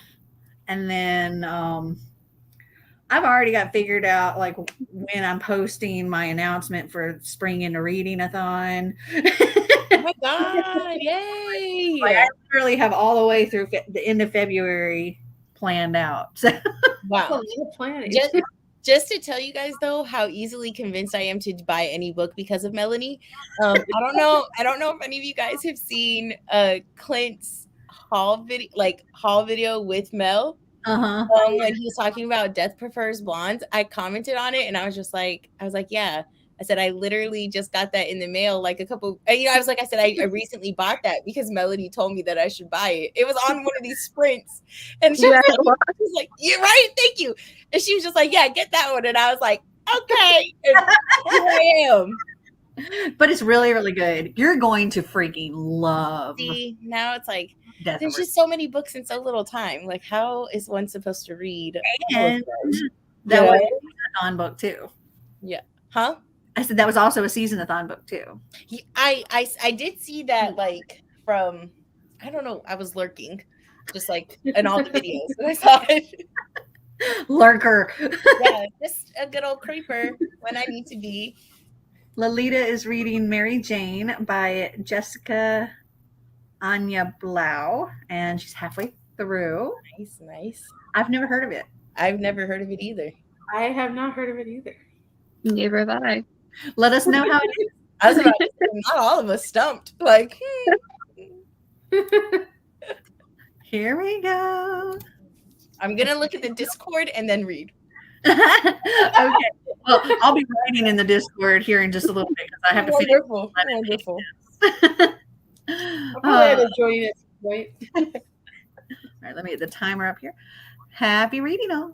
B: And then I've already got figured out like when I'm posting my announcement for Spring Into Reading-a-thon.
D: Oh my God, yay!
B: Like, I literally have all the way through the end of February planned out. So
D: wow. Just to tell you guys though how easily convinced I am to buy any book because of Melanie. I don't know if any of you guys have seen Clint's haul video with Mel. When he was talking about Death Prefers Blondes, I commented on it and I was like, yeah. I said, I literally just got that in the mail like a couple, I was like, I said, I recently bought that because Melanie told me that I should buy it. It was on one of these sprints. And she was like, you're right, thank you. And she was just like, yeah, get that one. And I was like, okay. And here I am.
B: But it's really, really good. You're going to freaking love.
D: See, now it's like, there's just so many books in so little time. Like, how is one supposed to read?
B: And that was a season-a-thon book too.
D: Yeah. Huh?
B: I said that was also a season-a-thon book too.
D: I did see that like from, I don't know, I was lurking just like in all the videos and I saw it.
B: Lurker.
D: Yeah, just a good old creeper when I need to be.
B: Lolita is reading Mary Jane by Jessica Anya Blau, and she's halfway through.
D: Nice.
B: I've never heard of it.
D: I've never heard of it either.
A: I have not heard of it either.
C: Neither have I.
B: Let us know how it is.
D: I was about to say, not all of us stumped. Like,
B: Here we go.
D: I'm gonna look at the Discord and then read.
B: Okay. Well, I'll be writing in the Discord here in just a little bit because I have to finish.
D: Wonderful.
A: I'll probably join it. Right.
B: All right, let me get the timer up here. Happy reading all.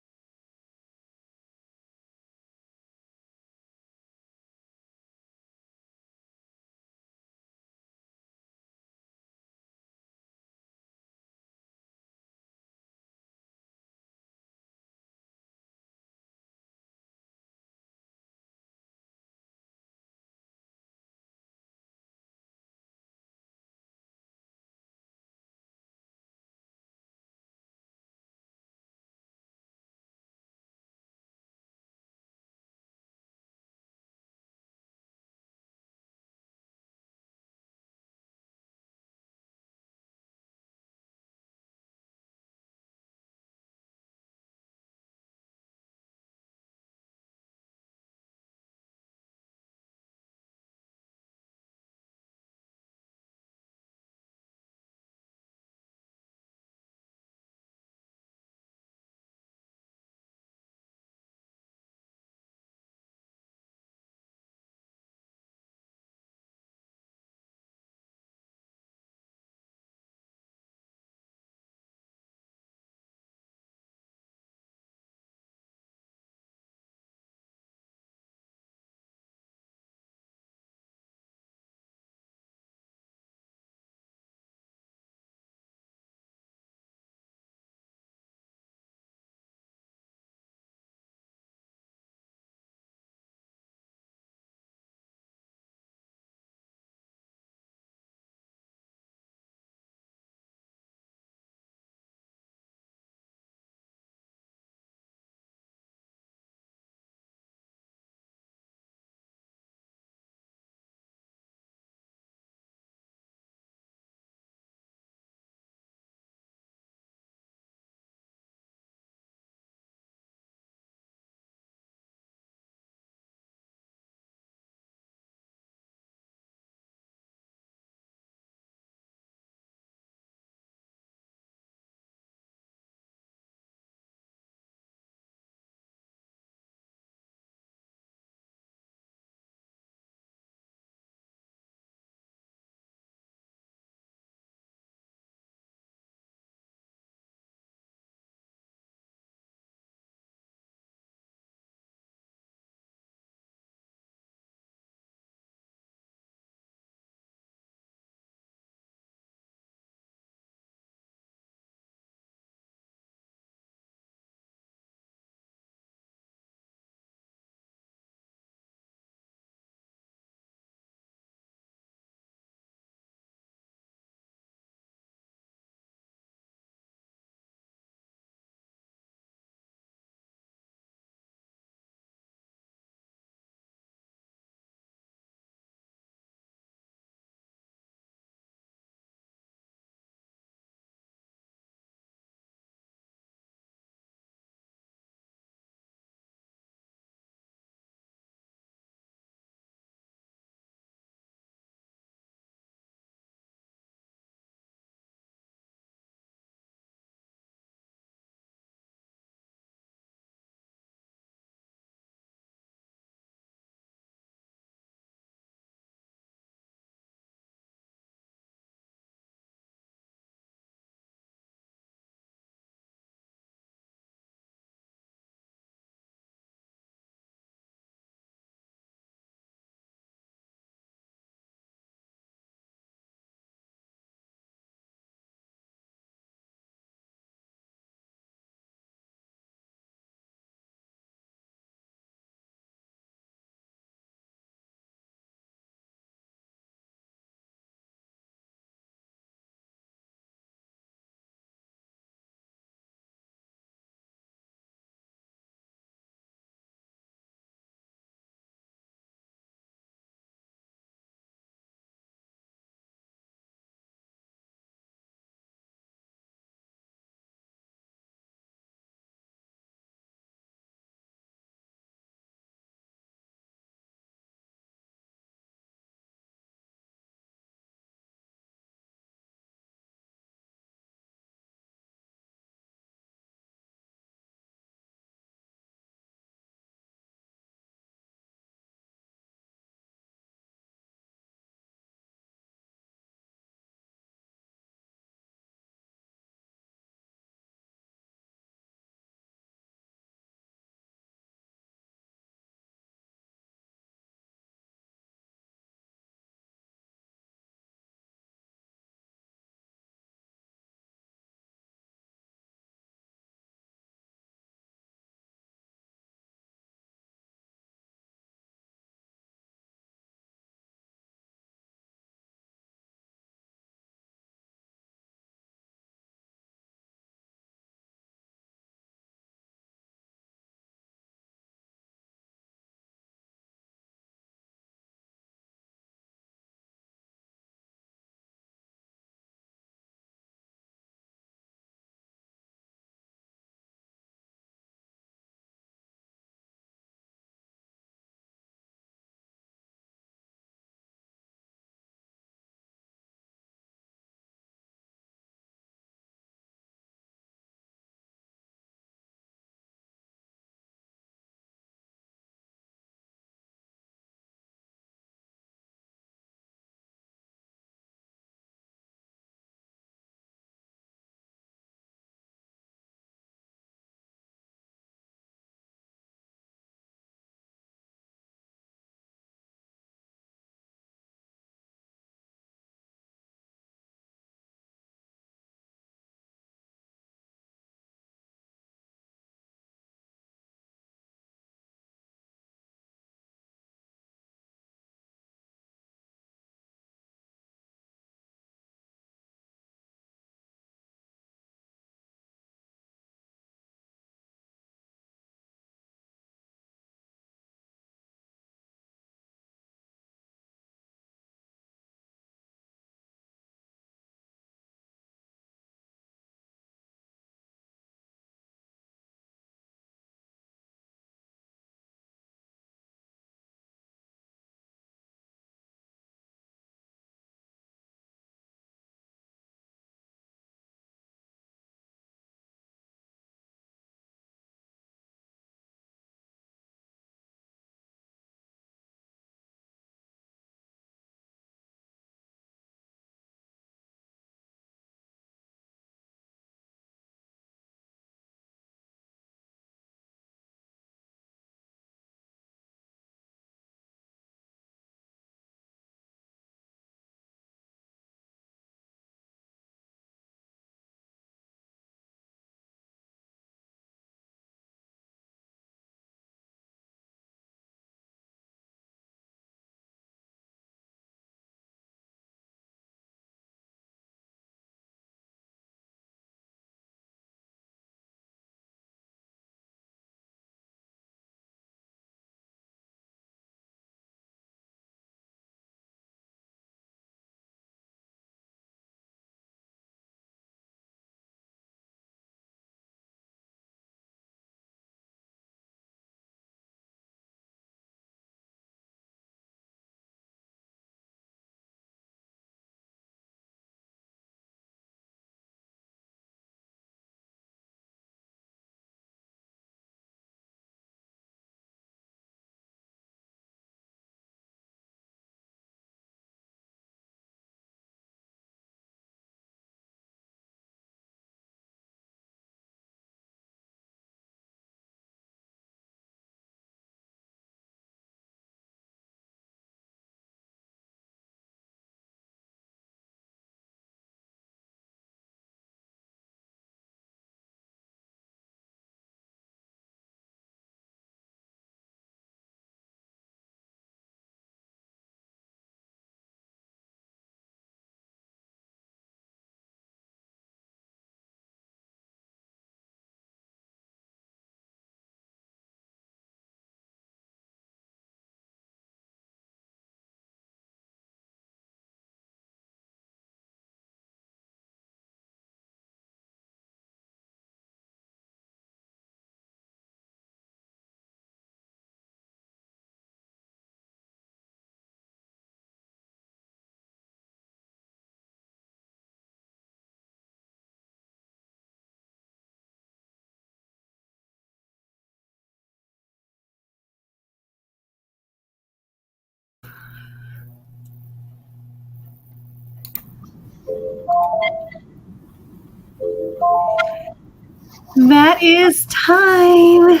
B: That is time.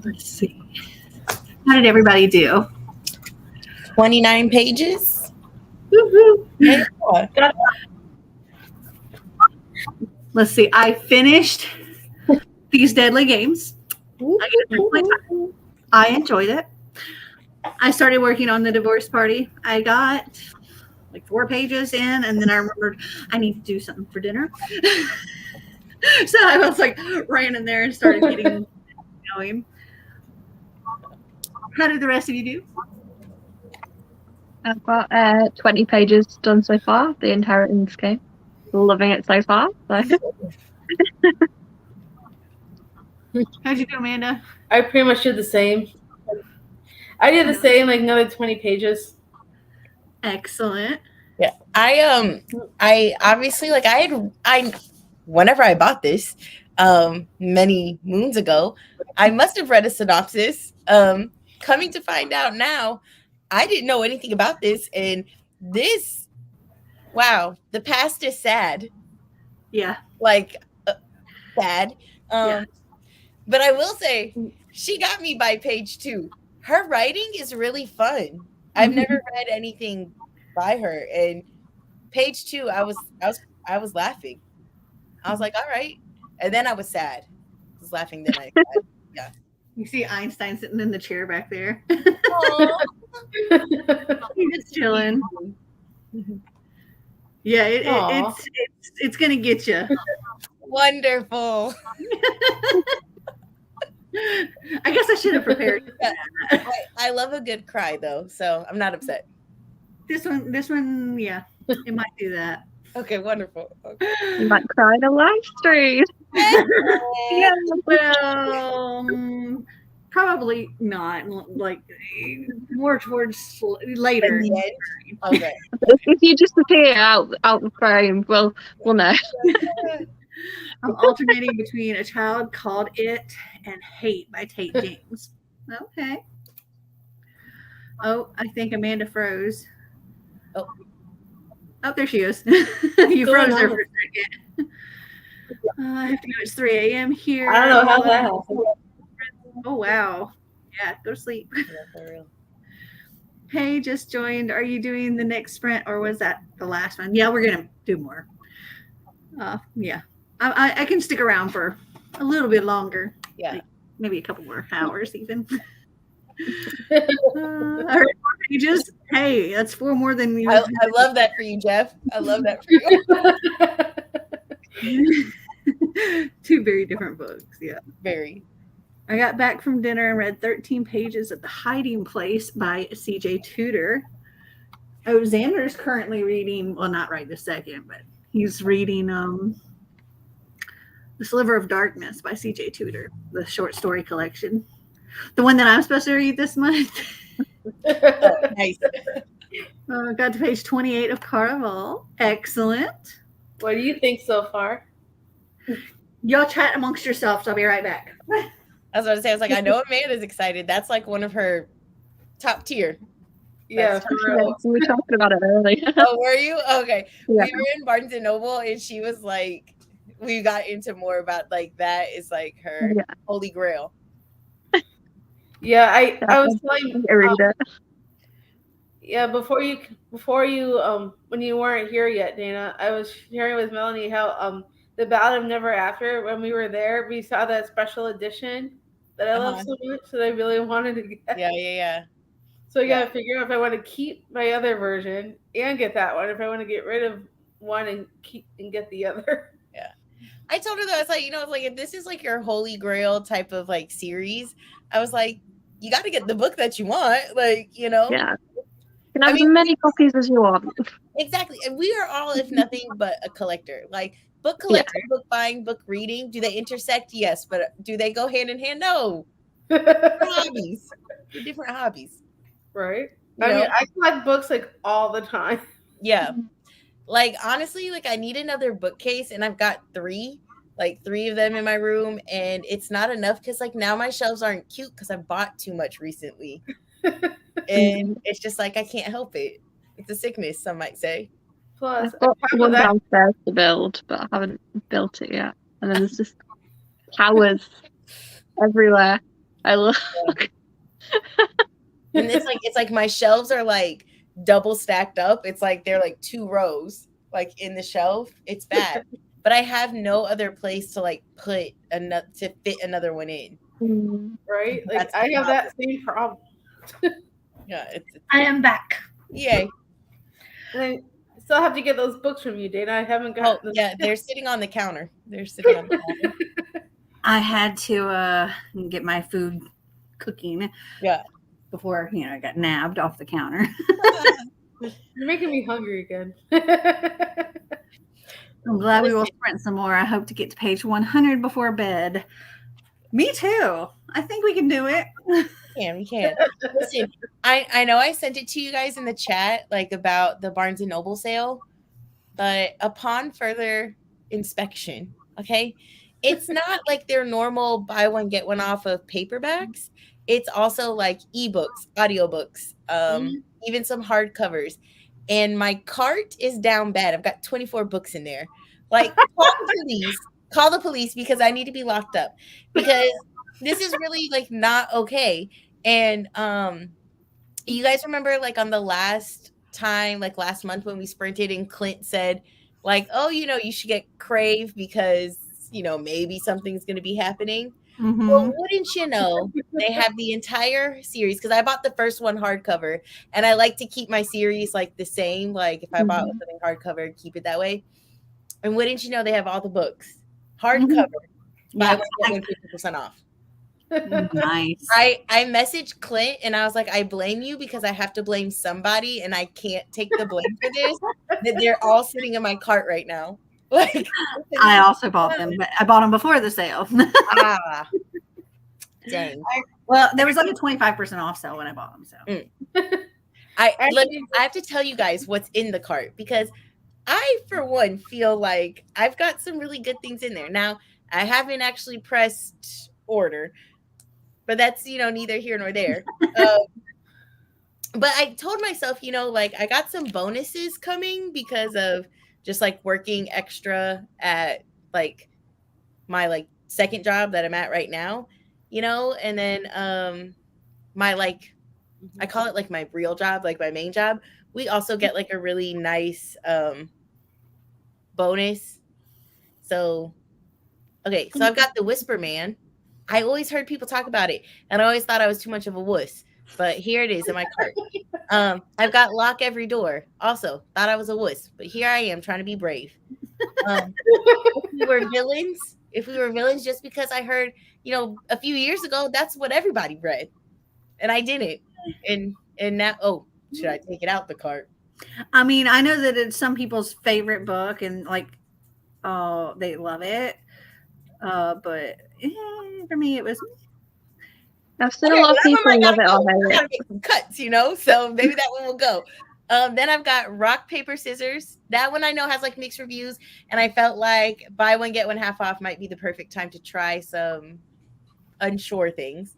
B: Let's see. How did everybody do?
D: 29 pages.
B: Woo-hoo.
D: Yeah.
B: Let's see. I finished These Deadly Games. I enjoyed it. I started working on The Divorce Party. I got like 4 pages in, and then I remembered I need to do something for dinner. So I was like, ran in there and started getting going. How did the rest of you do?
C: I've got 20 pages done so far. The Inheritance game. Loving it so far. So.
B: How'd you do, Amanda?
A: I pretty much did the same. I did the same, like another 20 pages.
B: Excellent.
D: Yeah. I obviously like I whenever I bought this many moons ago, I must have read a synopsis. Coming to find out now, I didn't know anything about this, and this, wow, the past is sad.
B: Yeah.
D: Like sad.
B: Yeah.
D: But I will say, she got me by page 2. Her writing is really fun. I've never read anything by her, and page 2, I was laughing. I was like, all right, and then I was sad. I was laughing. Then I cried. Yeah.
B: You see Einstein sitting in the chair back there.
D: Aww.
B: He's just chilling. Yeah, it's gonna get you.
D: Wonderful.
B: I guess I should have prepared.
D: I love a good cry though, so I'm not upset.
B: This one, yeah, it might do that.
D: Okay, wonderful. Okay.
C: You might cry in a live stream.
B: Yeah, well, probably not. Like more towards later.
D: Okay.
C: If you just appear out the frame, we'll know.
B: I'm alternating between A Child Called It and Hate by Tate James. Okay. Oh, I think Amanda froze. Oh, there she is. You froze there for a second. I have to go. It's 3 a.m. here.
A: I don't know how that happened.
B: Oh, wow. Yeah, go to sleep.
D: Yeah, for real.
B: Hey, just joined. Are you doing the next sprint, or was that the last one? Yeah, we're going to do more. Yeah. I can stick around for a little bit longer.
D: Yeah.
B: Like maybe a couple more hours even. All right, 4 pages. Hey, that's 4 more than you.
D: I love that for you, Jeff. I love that for you.
B: 2 very different books. Yeah.
D: Very.
B: I got back from dinner and read 13 pages of The Hiding Place by C.J. Tudor. Oh, Xander's currently reading, well, not right this second, but he's reading The Sliver of Darkness by C.J. Tudor, the short story collection. The one that I'm supposed to read this month.
D: Oh, nice.
B: Got to page 28 of Caraval. Excellent.
A: What do you think so far?
B: Y'all chat amongst yourselves. I'll be right back.
D: I was about to say, I was like, I know Amanda's excited. That's like one of her top tier.
A: Yeah, for real.
C: We were talking about it earlier.
D: Oh, were you? Okay.
C: Yeah.
D: We were in Barnes and Noble, and she was like, we got into more about like that is like her holy grail.
A: Yeah, I was telling
C: read it.
A: yeah, before you when you weren't here yet, Dana, I was sharing with Melanie how the Ballad of Never After, when we were there, we saw that special edition that I love so much that I really wanted to get.
D: Yeah.
A: So I gotta figure out if I want to keep my other version and get that one, if I want to get rid of one and get the other.
D: Yeah. I told her that, I was like, if this is like your holy grail type of like series, I was like, you got to get the book that you want, like,
C: Yeah. You can have as many copies as you want.
D: Exactly. And we are all, if nothing but a collector. Like book collector, book buying, book reading. Do they intersect? Yes. But do they go hand in hand? No. Different hobbies. They're different hobbies.
A: Right. I mean, I collect books like all the time.
D: Yeah. Like, honestly, like I need another bookcase, and I've got 3 of them in my room, and it's not enough because like now my shelves aren't cute because I bought too much recently. And it's just like I can't help it. It's a sickness, some might say.
A: Plus,
C: I've got
A: on top of
C: one
A: that,
C: downstairs to build, but I haven't built it yet. And then there's just towers everywhere. I look.
D: And it's like my shelves are like double stacked up. It's like they're like 2 rows like in the shelf. It's bad. But I have no other place to like put another to fit another one in.
A: right? Like
D: That's
A: I
D: the
A: have that same problem.
D: Yeah, it's
B: I am back.
D: yay.
A: And I still have to get those books from you, Dana. I haven't
D: Oh
A: gotten them.
D: yeah, they're sitting on the counter. They're sitting on the counter.
B: I had to get my food cooking.
D: Yeah.
B: Before I got nabbed off the counter.
A: You're making me hungry again.
B: I'm glad we will sprint some more. I hope to get to page 100 before bed. Me too. I think we can do it.
D: We can. Listen, I know I sent it to you guys in the chat, like about the Barnes and Noble sale, but upon further inspection, okay, it's not like their normal buy one get one off of paperbacks. It's also like ebooks, audiobooks, even some hardcovers. And my cart is down bad. I've got 24 books in there. Like, call the police because I need to be locked up because this is really like not okay. And you guys remember like on the last time, like last month when we sprinted and Clint said like, oh, you should get Crave because maybe something's going to be happening.
B: Mm-hmm.
D: Well, wouldn't you know, they have the entire series because I bought the first one hardcover and I like to keep my series like the same. Like if I bought something hardcover, keep it that way. And wouldn't you know, they have all the books hardcover. Buy one, get 50% off.
B: Nice.
D: I messaged Clint and I was like, I blame you because I have to blame somebody and I can't take the blame for this. That they're all sitting in my cart right now. Like
B: I also bought them, but I bought them before the sale.
D: Dang.
B: Well, there was like a 25% off sale when I bought them. So
D: I have to tell you guys what's in the cart because I, for one, feel like I've got some really good things in there. Now, I haven't actually pressed order, but that's, neither here nor there. But I told myself, like I got some bonuses coming because of just like working extra at like my like second job that I'm at right now, and then my like, I call it like my real job, like my main job. We also get like a really nice bonus. So, okay, so I've got the Whisper Man. I always heard people talk about it and I always thought I was too much of a wuss, but here it is in my cart. I've got Lock Every Door. Also thought I was a wuss, but here I am trying to be brave. If we were villains, just because I heard, a few years ago, that's what everybody read and I didn't. And now, should I take it out the cart?
B: I mean, I know that it's some people's favorite book and like, they love it. But for me, it was.
C: I've seen a lot of people love it on
D: there. Gotta make some cuts, so maybe that one will go. Then I've got Rock, Paper, Scissors. That one I know has like mixed reviews, and I felt like buy one, get one half off might be the perfect time to try some unsure things.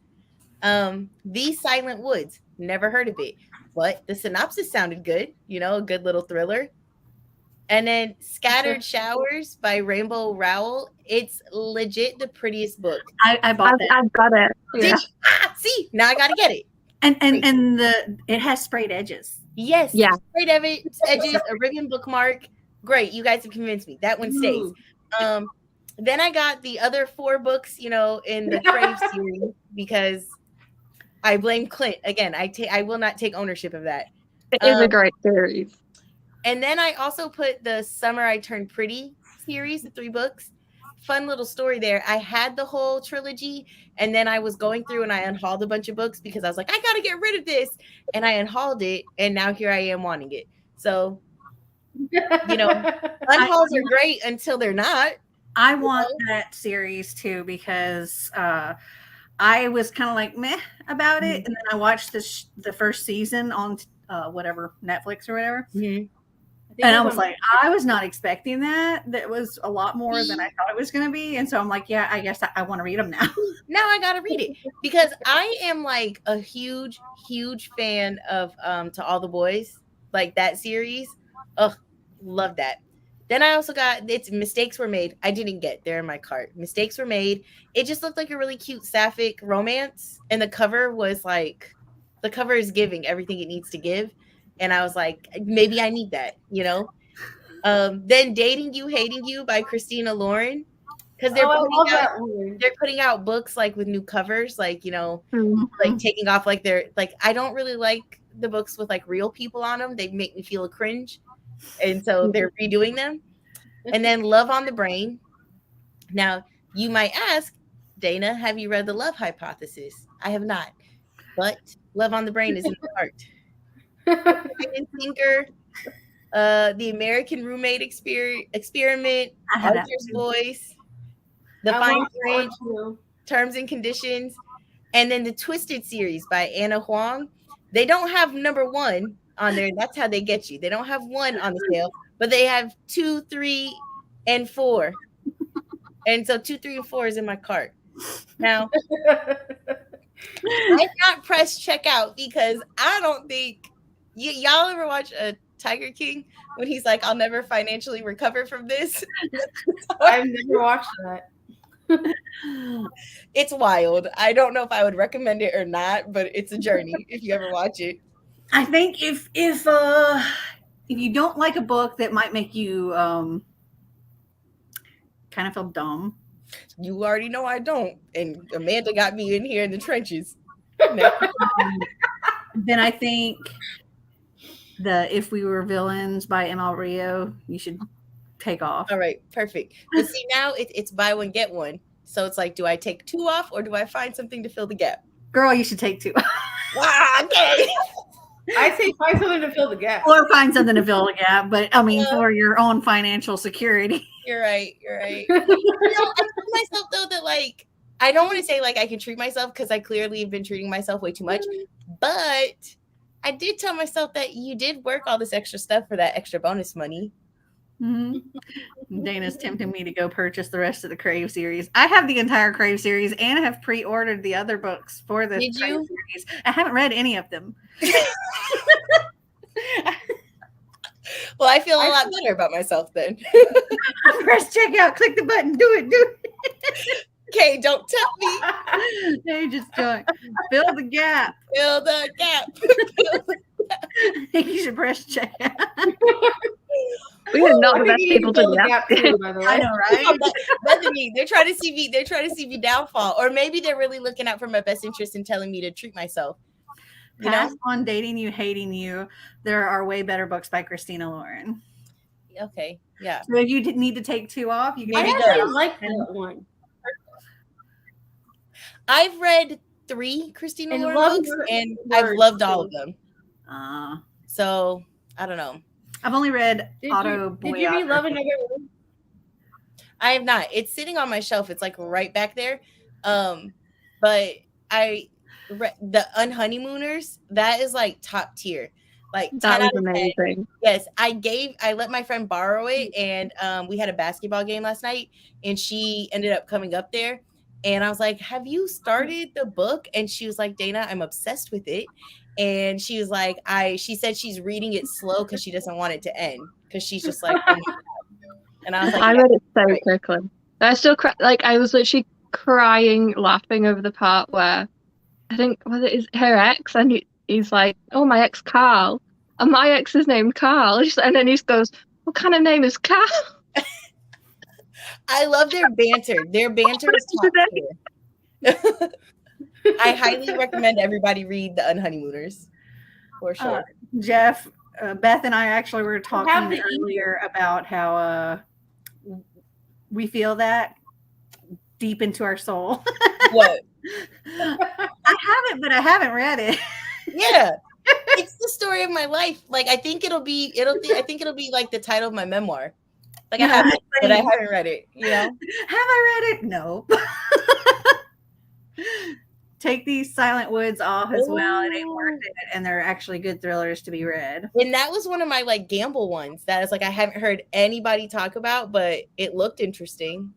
D: These Silent Woods, never heard of it, but the synopsis sounded good, a good little thriller. And then Scattered Showers by Rainbow Rowell. It's legit the prettiest book.
B: I bought that.
C: I've got it. Yeah.
D: See, now I gotta get it.
B: And it has sprayed edges.
D: Yes.
C: Yeah.
D: Sprayed edges, a ribbon bookmark. Great. You guys have convinced me. That one stays. Then I got the other 4 books, in the Crave series because I blame Clint. Again, I will not take ownership of that.
C: It is a great series.
D: And then I also put the Summer I Turned Pretty series, the 3 books. Fun little story there. I had the whole trilogy, and then I was going through and I unhauled a bunch of books because I was like, I got to get rid of this. And I unhauled it, and now here I am wanting it. So, unhauls are great until they're not.
B: I want that series too because I was kind of like meh about it. And then I watched the first season on whatever, Netflix or whatever.
D: Mm-hmm.
B: And I was like, I was not expecting that. That was a lot more than I thought it was going to be. And so I'm like, yeah, I guess I want to read them now.
D: Now I got to read it because I am like a huge, huge fan of To All the Boys. like that series. Oh, love that. Then I also got it's Mistakes Were Made. I didn't get there in my cart. Mistakes Were Made. It just looked like a really cute sapphic romance, and the cover was like, the cover is giving everything it needs to give, and I was like, maybe I need that, you know. Then Dating You, Hating You by Christina Lauren, because they're putting out books like with new covers, like, you know, like taking off like they're like, I don't really like the books with like real people on them. They make me feel a cringe. And so they're redoing them. And then Love on the Brain. Now, you might ask, Dana, have you read The Love Hypothesis? I have not. But Love on the Brain is in the heart. Thinker, The American Roommate Experiment, Archer's Voice, The Fine Print, Terms and Conditions, and then the Twisted series by Anna Huang. They don't have number 1 on there. That's how they get you. They don't have 1 on the sale, but they have 2, 3, and 4. And so 2, 3, and 4 is in my cart. Now, I not press checkout because I don't think y'all ever watch a Tiger King when he's like, I'll never financially recover from this.
A: I've never watched that.
D: It's wild. I don't know if I would recommend it or not, but it's a journey if you ever watch it.
B: I think if you don't like a book that might make you kind of feel dumb,
D: you already know I don't, and Amanda got me in here in the trenches.
B: Then I think the If We Were Villains by ML Rio, you should take off.
D: All right, perfect. But see, now it's buy one get one, so it's like, do I take 2 off or do I find something to fill the gap?
B: Girl, you should take 2.
D: Okay.
A: I say find something to fill the gap.
B: Or find something to fill the gap, but I mean, for your own financial security.
D: You're right. You know, I tell myself though that like, I don't want to say like I can treat myself because I clearly have been treating myself way too much, but I did tell myself that you did work all this extra stuff for that extra bonus money.
B: Mm-hmm. Dana's tempting me to go purchase the rest of the Crave series. I have the entire Crave series and I have pre-ordered the other books for the Crave series. I haven't read any of them.
D: Well, I feel a lot better about myself then.
B: Press checkout, click the button, do it.
D: Okay, don't tell me.
B: They just don't. Fill the gap.
D: Fill the gap.
B: I think you should press checkout.
C: We are not the best people to do that.
B: I know, right?
D: Bethany, they're trying to see me downfall, or maybe they're really looking out for my best interest and telling me to treat myself. You
B: Pass
D: know?
B: on Dating You, Hating You. There are way better books by Christina Lauren.
D: Okay, yeah.
B: So if you need to take 2 off, you can.
A: I actually like that one.
D: I've read 3 Christina Lauren books, and I've loved all of them. So I don't know.
B: I've only read
A: Did you read Love Another One?
D: I have not. It's sitting on my shelf. It's like right back there. But I read the Unhoneymooners. That is like top tier. Like
C: that was amazing.
D: Yes, I let my friend borrow it, and we had a basketball game last night, and she ended up coming up there. And I was like, have you started the book? And she was like, Dana, I'm obsessed with it. And she was like, she said she's reading it slow because she doesn't want it to end. Because she's just like, oh my God. And I was like,
C: I read it so quickly. I still like I was literally crying, laughing over the part where I think is her ex, and he's like, oh, my ex Carl. And my ex is named Carl. And then he just goes, what kind of name is Carl?
D: I love their banter. Their banter is top tier. I highly recommend everybody read the Unhoneymooners for sure.
B: Jeff, Beth and I actually were talking earlier about how we feel that deep into our soul.
D: What?
B: I haven't, but I haven't read it.
D: Yeah. It's the story of my life. Like I think it'll be like the title of my memoir. Like I haven't, but I haven't read it. You know? Have
B: I read it? No. Take these Silent Woods off as well. It ain't worth it, and they're actually good thrillers to be read.
D: And that was one of my like gamble ones that is like I haven't heard anybody talk about, but it looked interesting.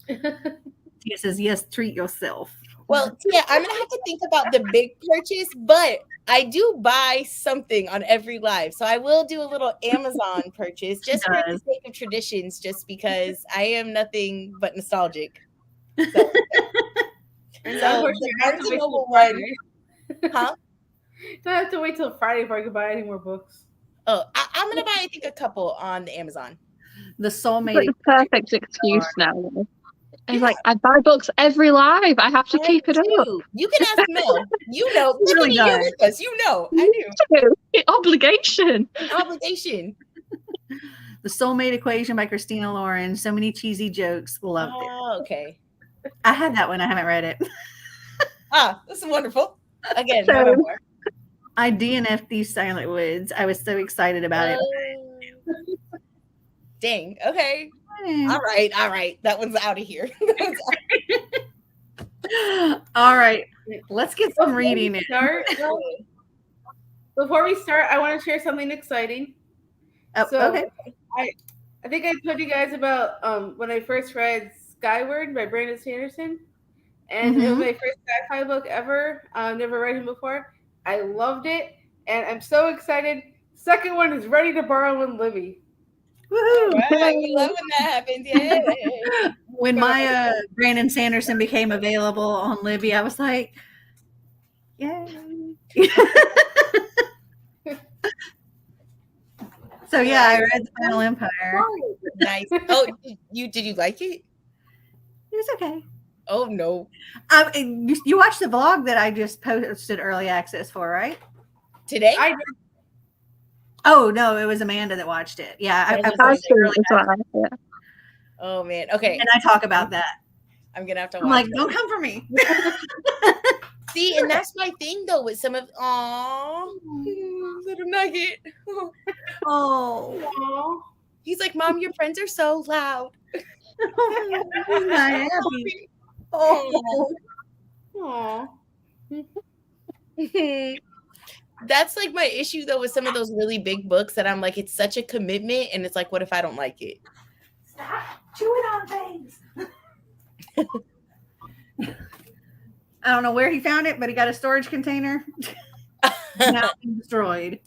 B: Tia says, "Yes, treat yourself."
D: Well, yeah, I'm gonna have to think about the big purchase, but I do buy something on every live. So I will do a little Amazon purchase just for the sake of traditions, just because I am nothing but nostalgic. So,
A: And
D: so
A: unfortunately,
D: the
A: I have
D: Barnes
A: to
D: and
A: wait till
D: Noble one,
A: Friday.
D: huh?
A: So I have to wait till Friday before I can buy any more books.
D: Oh, I'm gonna buy I think a couple on the Amazon.
B: The soulmate.
C: Like the perfect excuse now. It's like I buy books every live. I have to keep it up.
D: You can ask Mel. You know,
B: Really
D: Tiffany, you're with us. You know, I do.
C: Obligation.
D: An obligation.
B: The Soulmate Equation by Christina Lauren. So many cheesy jokes. Loved it.
D: Oh, okay.
B: I had that one. I haven't read it.
D: This is wonderful. Again,
C: So-
D: my memoir.
B: I DNF'd these Silent Woods. I was so excited about it.
D: Dang. Okay. All right. That one's out of here.
B: All right. Let's get some reading in.
A: Before we start, I want to share something exciting.
B: Oh,
A: So,
B: okay.
A: I think I told you guys about when I first read Skyward by Brandon Sanderson. And it was my first sci-fi book ever. Never read him before. I loved it. And I'm so excited. Second one is ready to borrow in Libby.
B: Woohoo!
D: Right. We love when that happens. Yeah.
B: When my Brandon Sanderson became available on Libby, I was like, yay. So yeah, I read The Final Empire.
D: Nice. Oh, did you like it?
B: It was okay.
D: Oh no.
B: You watched the vlog that I just posted early access for, right?
D: Today?
A: I did.
B: Oh no, it was Amanda that watched it. Yeah, I posted early access.
C: Yeah.
D: Oh man. Okay.
B: And I talk about that.
D: I'm gonna have to watch.
B: I'm like,
D: that.
B: don't come for me.
D: See, and that's my thing though with some of little nugget.
B: Oh.
D: He's like, Mom, your friends are so loud.
B: He's not happy. Oh.
D: That's like my issue though with some of those really big books that I'm like, it's such a commitment, and it's like, what if I don't like it?
B: Stop chewing on things. I don't know where he found it, but he got a storage container. Now destroyed.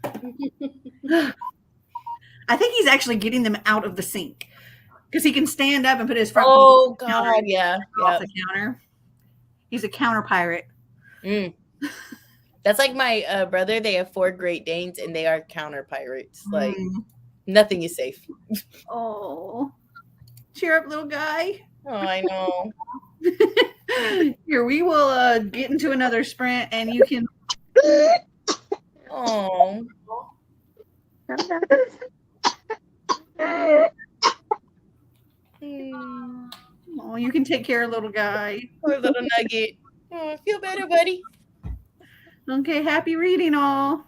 B: I think he's actually getting them out of the sink because he can stand up and put his front.
D: Oh God, yeah,
B: off the counter. He's a counter pirate.
D: That's like my brother. They have 4 Great Danes, and they are counter pirates. Like nothing is safe.
B: Oh, cheer up, little guy.
D: Oh, I know.
B: Here, we will get into another sprint, and you can.
D: Oh.
B: Oh, you can take care of little guy.
D: Poor little nugget. Oh, feel better, buddy.
B: Okay, happy reading all.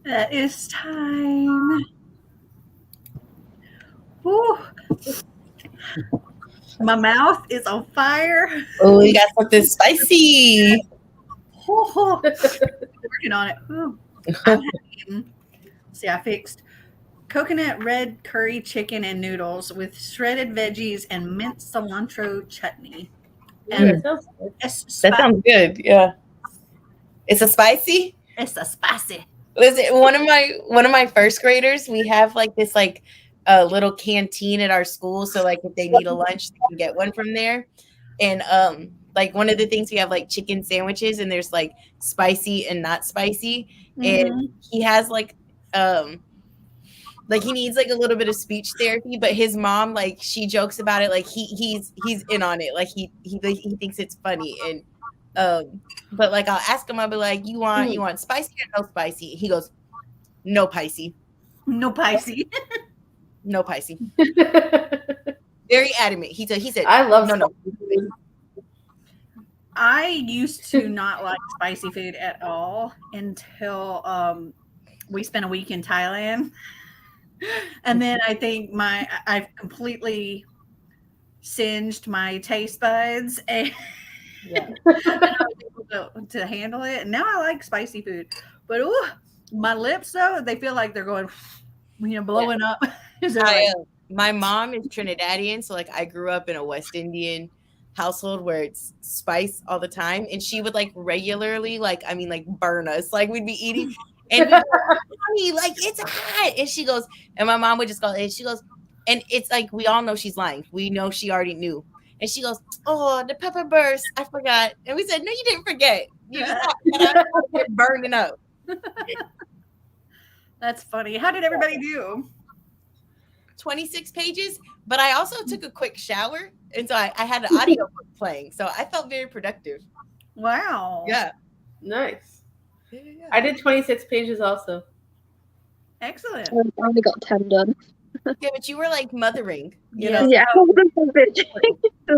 B: That is time. Whew. My mouth is on fire.
D: Oh, you got something spicy.
B: Working on it. Ooh. I'm having, see, I fixed coconut red curry chicken and noodles with shredded veggies and minced cilantro chutney. And
A: That sounds good.
D: That sounds good. Yeah. It's a spicy?
B: It's a spicy.
D: Listen, one of my first graders, we have like this like a little canteen at our school. So like if they need a lunch, they can get one from there. And like one of the things we have like chicken sandwiches and there's like spicy and not spicy. And he has like he needs like a little bit of speech therapy, but his mom, like she jokes about it, like he's in on it, like he thinks it's funny. And but like I'll ask him, I'll be like, you want spicy or no spicy? He goes, no spicy.
B: No spicy.
D: No spicy. Very adamant. He said
A: I love
D: no.
B: I used to not like spicy food at all until we spent a week in Thailand. And then I think I've completely singed my taste buds and, and I was able to handle it. And now I like spicy food. But my lips though, they feel like they're going, blowing up.
D: My mom is Trinidadian, so like I grew up in a West Indian household where it's spice all the time, and she would like regularly burn us. Like we'd be eating and we'd go, like it's hot, and she goes, and my mom would just go, and she goes, and it's like we all know she's lying. We know she already knew, and she goes, oh, the pepper burst, I forgot. And we said, no, you didn't forget. You just burning up.
B: That's funny. How did everybody do?
D: 26 pages, but I also took a quick shower, and so I had an audio book playing, so I felt very productive.
B: Wow.
D: Yeah.
A: Nice.
D: Yeah.
A: I did 26 pages also.
B: Excellent.
C: I only got 10 done.
D: Yeah, but you were like mothering, you
B: Yes.
D: know?
C: Yeah.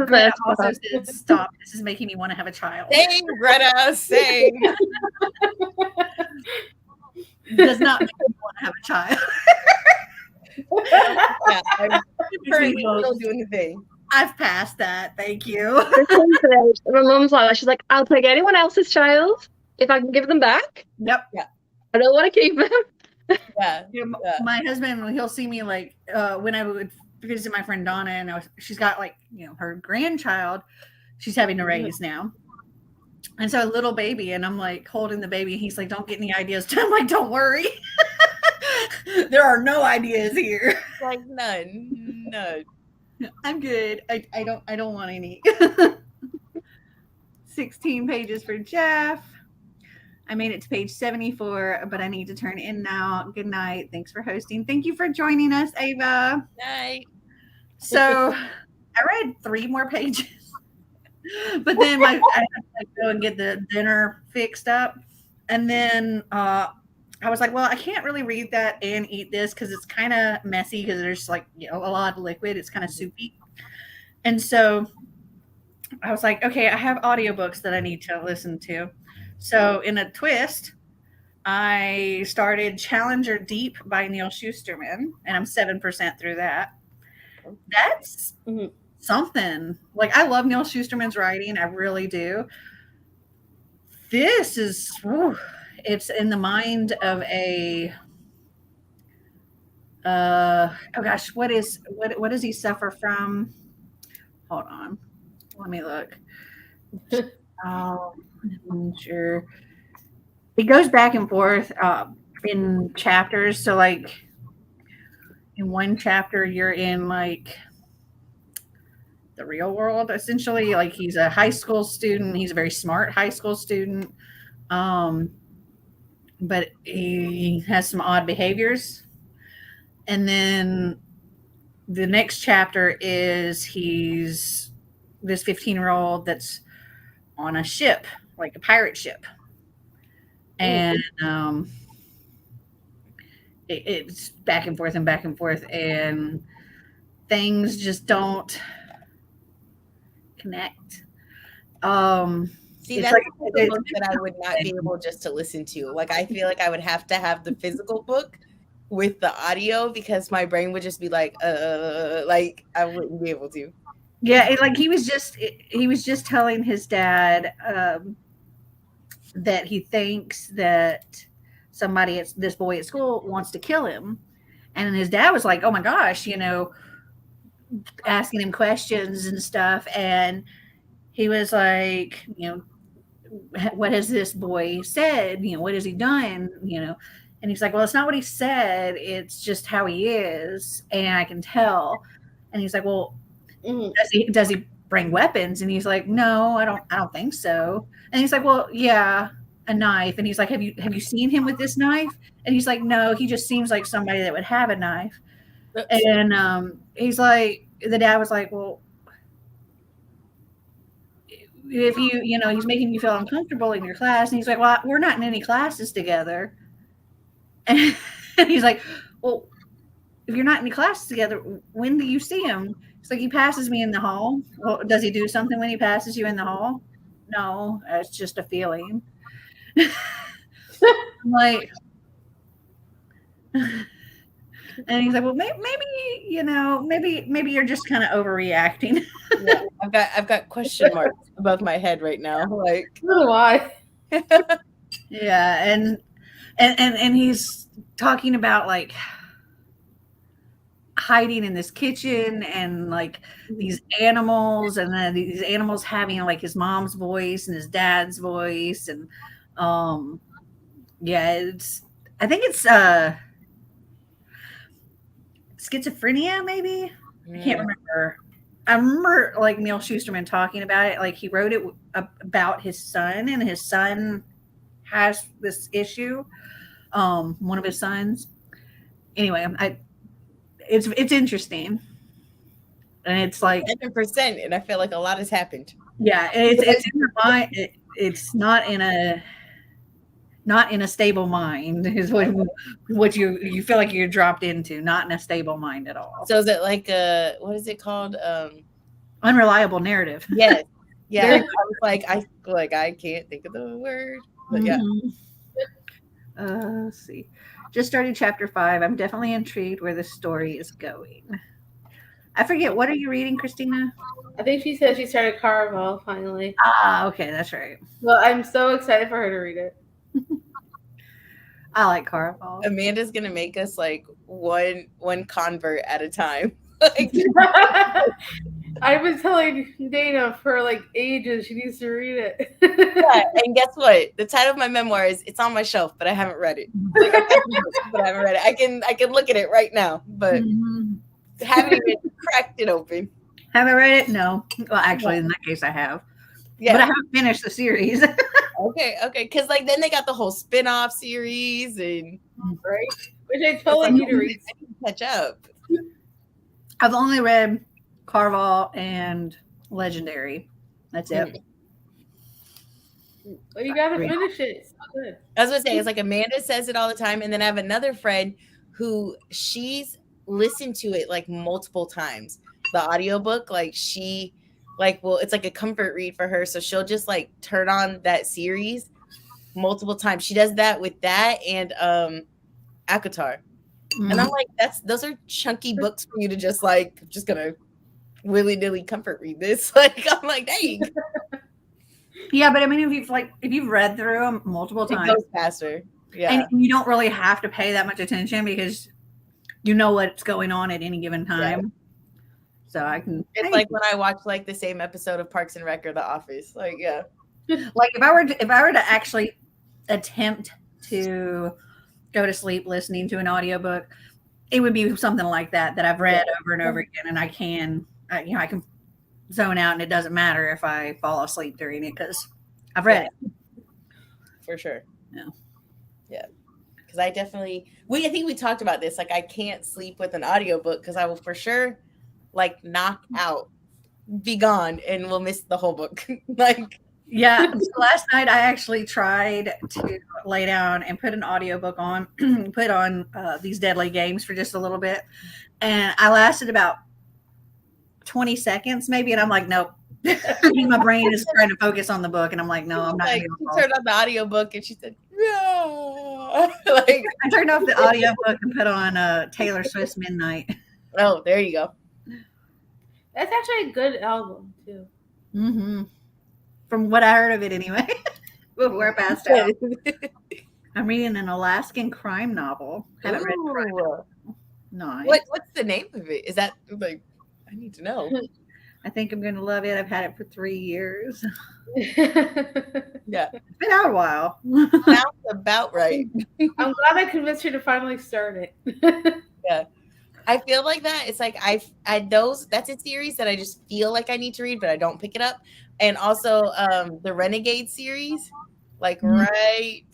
B: Greta also said, stop. This is making me want to have a child.
D: Same, Greta, same.
B: Does not make me want to have a child.
D: Yeah, I'm currently still doing the thing.
B: I've passed that. Thank you.
C: My mom's like, she's like, I'll take anyone else's child if I can give them back.
B: Yep.
D: Yeah.
C: I don't want to keep them.
D: Yeah.
B: My husband, he'll see me like when I would visit my friend Donna, and she's got like her grandchild. She's having to raise now. And so a little baby, and I'm like holding the baby, and he's like, don't get any ideas. I'm like, don't worry. There are no ideas here.
D: Like none.
B: I'm good. I don't want any. 16 pages for Jeff. I made it to page 74, but I need to turn in now. Good night. Thanks for hosting. Thank you for joining us, Ava.
D: Night.
B: So I read 3 more pages. But then I had to go and get the dinner fixed up. And then I was like, well, I can't really read that and eat this because it's kind of messy because there's like, a lot of liquid. It's kind of soupy. And so I was like, okay, I have audiobooks that I need to listen to. So in a twist, I started Challenger Deep by Neil Shusterman, and I'm 7% through that. That's something. Like, I love Neil Shusterman's writing. I really do. This is, it's in the mind of a, oh gosh, what does he suffer from? Hold on. Let me look. I'm sure. It goes back and forth in chapters. So like in one chapter, you're in like the real world, essentially. Like he's a high school student. He's a very smart high school student. But he has some odd behaviors. And then the next chapter is he's this 15-year-old that's on a ship, like a pirate ship. And it's back and forth, and things just don't connect.
D: See,
B: It's
D: that's
B: like
D: the book that I would not be able just to listen to. Like, I feel like I would have to have the physical book with the audio because my brain would just be like I wouldn't be able to.
B: Yeah, like he was just telling his dad that he thinks that this boy at school wants to kill him, and his dad was like, "Oh my gosh," asking him questions and stuff, and he was like, what has this boy said? What has he done? And he's like, well, it's not what he said. It's just how he is. And I can tell. And he's like, well, does he bring weapons? And he's like, no, I don't think so. And he's like, well, yeah, a knife. And he's like, have you seen him with this knife? And he's like, no, he just seems like somebody that would have a knife. And he's like, the dad was like, well, if he's making you feel uncomfortable in your class. And he's like, well, we're not in any classes together. And he's like, well, if you're not in any classes together, when do you see him? It's like, he passes me in the hall. Well, does he do something when he passes you in the hall? No, it's just a feeling. I'm like, and he's like, well, maybe you're just kind of overreacting.
D: Yeah, I've got question marks above my head right now. Like,
A: so do I.
B: Yeah, and he's talking about like hiding in this kitchen and like these animals, and then these animals having like his mom's voice and his dad's voice, and yeah, I think it's schizophrenia, maybe. I can't remember. I remember like Neil Schusterman talking about it. Like, he wrote it about his son, and his son has this issue. One of his sons. Anyway, it's interesting, and it's like
D: 7%, and I feel like a lot has happened.
B: Yeah, it's in your mind. It's not in a stable mind. Is what you feel like you're dropped into. Not in a stable mind at all.
D: So is it like what is it called?
B: Unreliable narrative.
D: Yes. Yeah. I was like, I can't think of the word. But yeah.
B: Let's see. Just started chapter 5. I'm definitely intrigued where the story is going. I forget. What are you reading, Christina?
A: I think she said she started Caraval finally.
B: Ah, okay, that's right.
A: Well, I'm so excited for her to read it.
B: I like Caraval.
D: Amanda's gonna make us like one convert at a time.
A: I've been telling Dana for like ages she needs to read it.
D: Yeah, and guess what? The title of my memoir is "It's on my shelf, but I haven't read it." Like, but I haven't read it. I can look at it right now, but haven't even cracked it open.
B: Have I read it? No. Well, actually, in that case, I have.
D: Yeah,
B: but I haven't finished the series.
D: Okay, because like then they got the whole spin-off series and
A: right, which I totally need to read.
D: I need to catch up.
B: I've only read Caraval and Legendary. That's it.
A: Well, you gotta finish it. It's so good.
D: I was gonna say, it's like Amanda says it all the time, and then I have another friend who she's listened to it like multiple times. The audiobook, well, it's like a comfort read for her, so she'll just like turn on that series multiple times. She does that with that and Akatar. And I'm like, those are chunky books for you to just like, I'm just gonna willy-nilly comfort read this. Like, I'm like, dang.
B: Yeah, but I mean, if you've read through them multiple times,
D: it goes faster. Yeah,
B: and you don't really have to pay that much attention because you know what's going on at any given time. Yeah. So I can.
D: It's like when I watch like the same episode of Parks and Rec or The Office. Like, yeah.
B: Like if I were to actually attempt to go to sleep listening to an audiobook, it would be something like that I've read over and over again, and I can zone out, and it doesn't matter if I fall asleep during it because I've read it.
D: For sure.
B: Yeah.
D: Because I think we talked about this. Like, I can't sleep with an audiobook because I will for sure like knock out, be gone, and we'll miss the whole book. Like,
B: yeah. So last night I actually tried to lay down and put an audiobook on, put on These Deadly Games for just a little bit. And I lasted about 20 seconds maybe. And I'm like, nope, My brain is trying to focus on the book, and I'm like, no, I'm not.
D: Like, she turned on the audiobook and she said, "Yeah." Like,
B: I turned off the audiobook and put on Taylor Swift's Midnight.
D: oh, there you go.
A: That's actually a good album too.
B: Mm-hmm. From what I heard of it, anyway. Before I passed out. I'm reading an Alaskan crime novel. Haven't read the crime novel. Nice.
D: What's the name of it? Is that like? I need to know.
B: I think I'm going to love it. I've had it for 3 years.
D: Yeah.
B: It's been out a while.
D: Sounds about right.
A: I'm glad I convinced you to finally start it.
D: Yeah. I feel like that. It's like that's a series that I just feel like I need to read, but I don't pick it up. And also the Renegade series, like right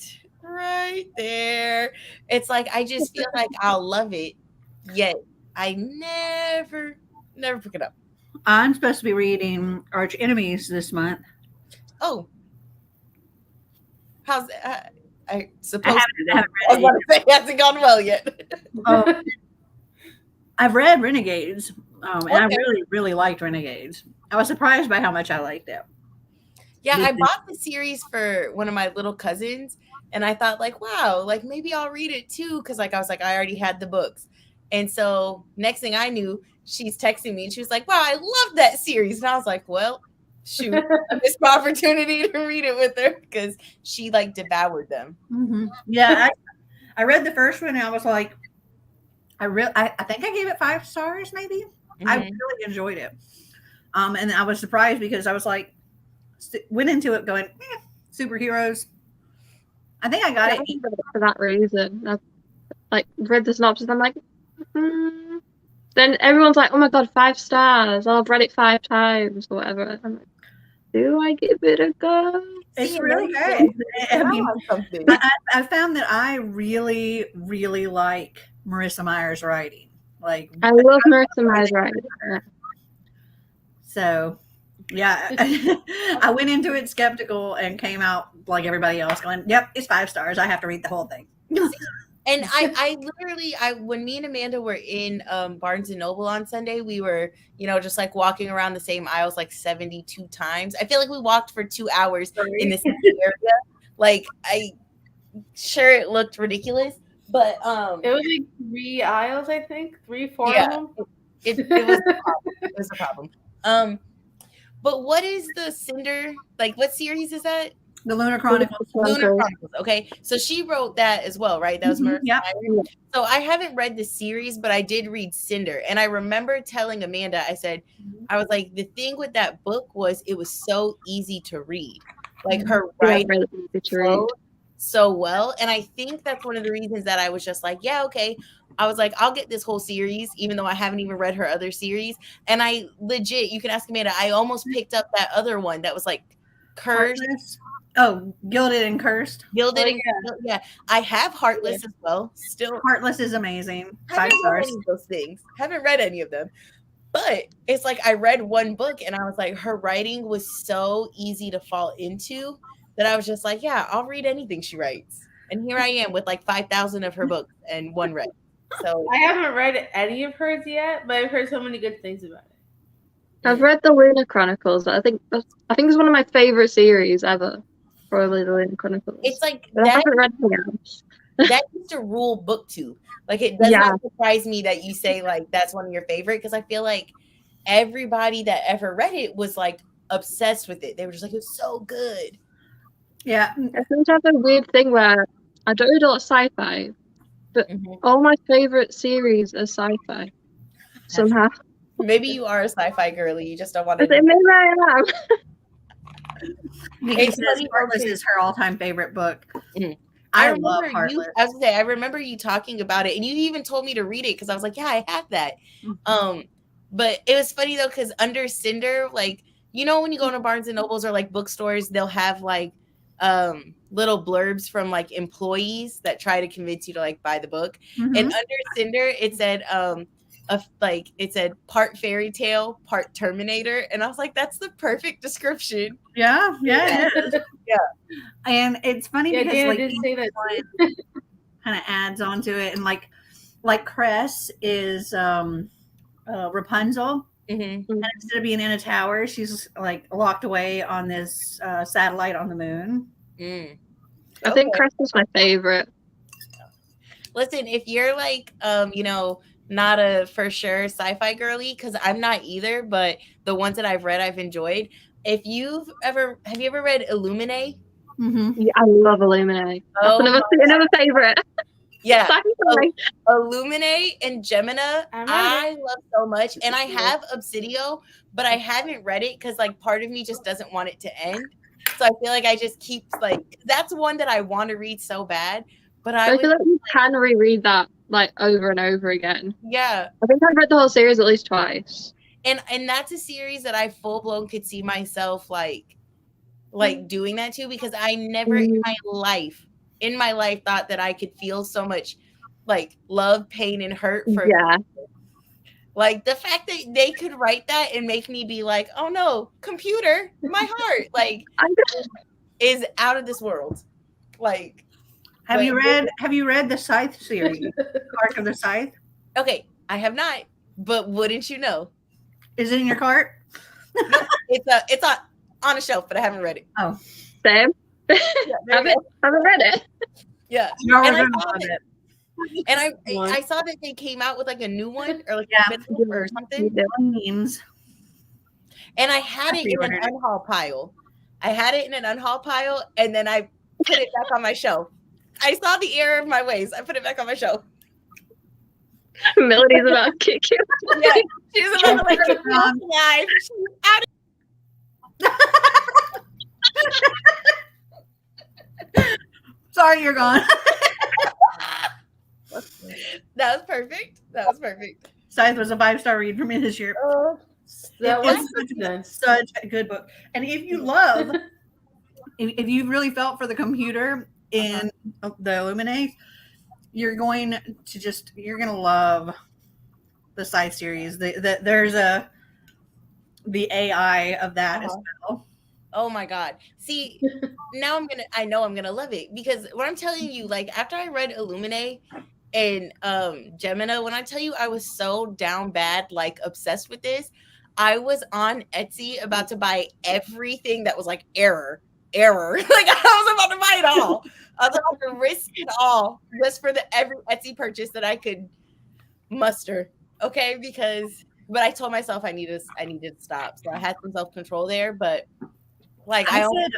D: there. It's like I just feel like I'll love it, yet I never pick it up.
B: I'm supposed to be reading Arch Enemies this month.
D: Oh, how's that? I suppose
B: I haven't read it.
D: It hasn't gone well yet.
B: Oh, I've read Renegades, and I really liked Renegades. I was surprised by how much I liked it.
D: Yeah, I bought the series for one of my little cousins, and I thought, like, wow, like maybe I'll read it too, because like I was like, I already had the books. And so next thing I knew, she's texting me and she was like, wow, I love that series. And I was like, well, shoot, I missed my opportunity to read it with her because she like devoured them.
B: Mm-hmm. Yeah, I read the first one and I was like, I think I gave it 5 stars, maybe. Mm-hmm. I really enjoyed it. And I was surprised because I was like, went into it going, superheroes. I think I got it
C: for that reason. I've like read the synopsis. I'm like, Then everyone's like, oh my god, 5 stars. I've read it 5 times or whatever. I'm like, do I give it a go?
B: It's really good. I found that I really, really like Marissa Meyer's writing. Like,
C: I love Marissa Meyer's writing.
B: So, yeah, I went into it skeptical and came out like everybody else going, yep, it's 5 stars. I have to read the whole thing.
D: And I literally, when me and Amanda were in Barnes and Noble on Sunday, we were, just like walking around the same aisles like 72 times. I feel like we walked for 2 hours in the same area. Like, sure it looked ridiculous, but
A: it was like 3 aisles, I think, 3, 4
D: yeah,
A: of them.
D: It was a problem. It was a problem. But what is the Cinder? Like, what series is that?
B: The Lunar Chronicles.
D: Lunar Chronicles. Okay, so she wrote that as well, right? That was Marissa Meyer. So I haven't read the series, but I did read Cinder, and I remember telling Amanda, I was like, the thing with that book was it was so easy to read, like her writing flowed so well, and I think that's one of the reasons that I was just like, yeah, okay. I was like, I'll get this whole series, even though I haven't even read her other series, and I legit, you can ask Amanda, I almost picked up that other one that was like cursed.
B: Oh, Gilded and Cursed.
D: Gilded and yeah. I have Heartless as well. Still,
B: Heartless is amazing. 5 stars.
D: Those things. Haven't read any of them, but it's like I read one book and I was like, her writing was so easy to fall into that I was just like, yeah, I'll read anything she writes. And here I am with like 5,000 of her books and one read. So
A: I haven't read any of hers yet, but I've heard so many good things about it.
C: I've read the Lunar Chronicles. I think it's one of my favorite series ever. Probably the Lunar Chronicles.
D: It's like
C: I haven't read anything else.
D: That used to rule BookTube. Like, it does not surprise me that you say like that's one of your favorite, because I feel like everybody that ever read it was like obsessed with it. They were just like, it was so good.
B: Yeah,
C: I seem to have a weird thing where I don't read a lot of sci-fi, but all my favorite series are sci-fi somehow.
D: Maybe you are a sci-fi girly. You just don't want to.
C: Maybe I am.
B: Nikki says Heartless is her all-time favorite book. I love Heartless.
D: I was gonna say, I remember you talking about it, and you even told me to read it because I was like, yeah, I have that. But it was funny though, because under Cinder, like, when you go to Barnes and Nobles or like bookstores, they'll have like little blurbs from like employees that try to convince you to like buy the book. And under Cinder, it said it said part fairy tale, part Terminator, and I was like, that's the perfect description.
B: Yeah, it is.
D: Yeah,
B: and it's funny because
A: Dan
B: like
A: did say that
B: kind of adds onto it, and like Cress is Rapunzel,
D: Mm-hmm.
B: And instead of being in a tower, she's like locked away on this satellite on the moon.
D: Mm.
C: I think Chris is my favorite.
D: Listen, if you're like, not a for sure sci-fi girly, because I'm not either, but the ones that I've read, I've enjoyed. Have you ever read Illuminae?
B: Mm-hmm.
C: Yeah, I love Illuminae. That's another favorite.
D: Yeah.
C: Sci-fi.
D: Illuminae and Gemina, I
A: it.
D: love so much. And I have Obsidio, but I haven't read it because like part of me just doesn't want it to end. So I feel like I just keep like, that's one that I want to read so bad. But
C: I feel like you can reread that like over and over again.
D: Yeah.
C: I think I've read the whole series at least twice.
D: And that's a series that I full blown could see myself like doing that too, because I never in my life thought that I could feel so much like love, pain, and hurt for like the fact that they could write that and make me be like, oh no, computer, my heart like is out of this world. Like,
B: have you read the Scythe series, Arc of the Scythe?
D: Okay, I have not, but wouldn't you know?
B: Is it in your cart?
D: No, it's on a shelf, but I haven't read it.
C: Oh, same. Haven't read it.
D: Yeah, and I saw that they came out with like a new one or like a or something.
B: Means.
D: And I had it in an unhaul pile. And then I put it back on my shelf. I saw the error of my ways. I put it back on my shelf.
C: Melody's about to kick you.
D: Yeah, she's about to like kick me off the live. She's out of
B: Sorry, you're gone.
D: That was perfect.
B: Scythe was a 5-star read for me this year.
A: That was
B: such a good book. And if you love, if you really felt for the computer in the Illuminae, you're going to love the Scythe series. There's the AI of that as well.
D: Oh my God. See, now I know I'm gonna love it, because what I'm telling you, like after I read Illuminae and Gemina, when I tell you I was so down bad, like obsessed with this, I was on Etsy about to buy everything that was like error. Like I was about to buy it all. I was about to risk it all just for every Etsy purchase that I could muster. Okay, but I told myself I needed to stop. So I had some self-control there, but like
B: I said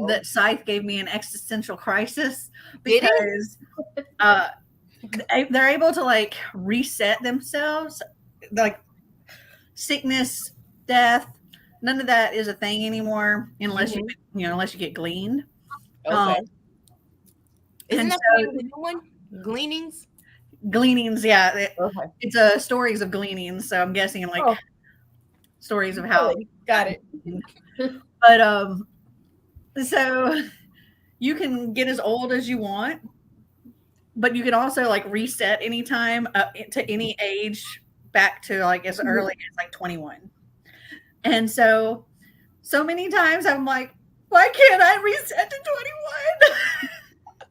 B: that Scythe gave me an existential crisis because they're able to like reset themselves, like sickness, death, none of that is a thing anymore unless you get gleaned.
D: Okay. Isn't that the new one? Gleanings?
B: Gleanings, yeah. It's stories of gleanings, so I'm guessing like stories of how.
D: Got it.
B: But so you can get as old as you want, but you can also like reset anytime to any age back to like as early as like 21. And so many times I'm like, why can't I reset to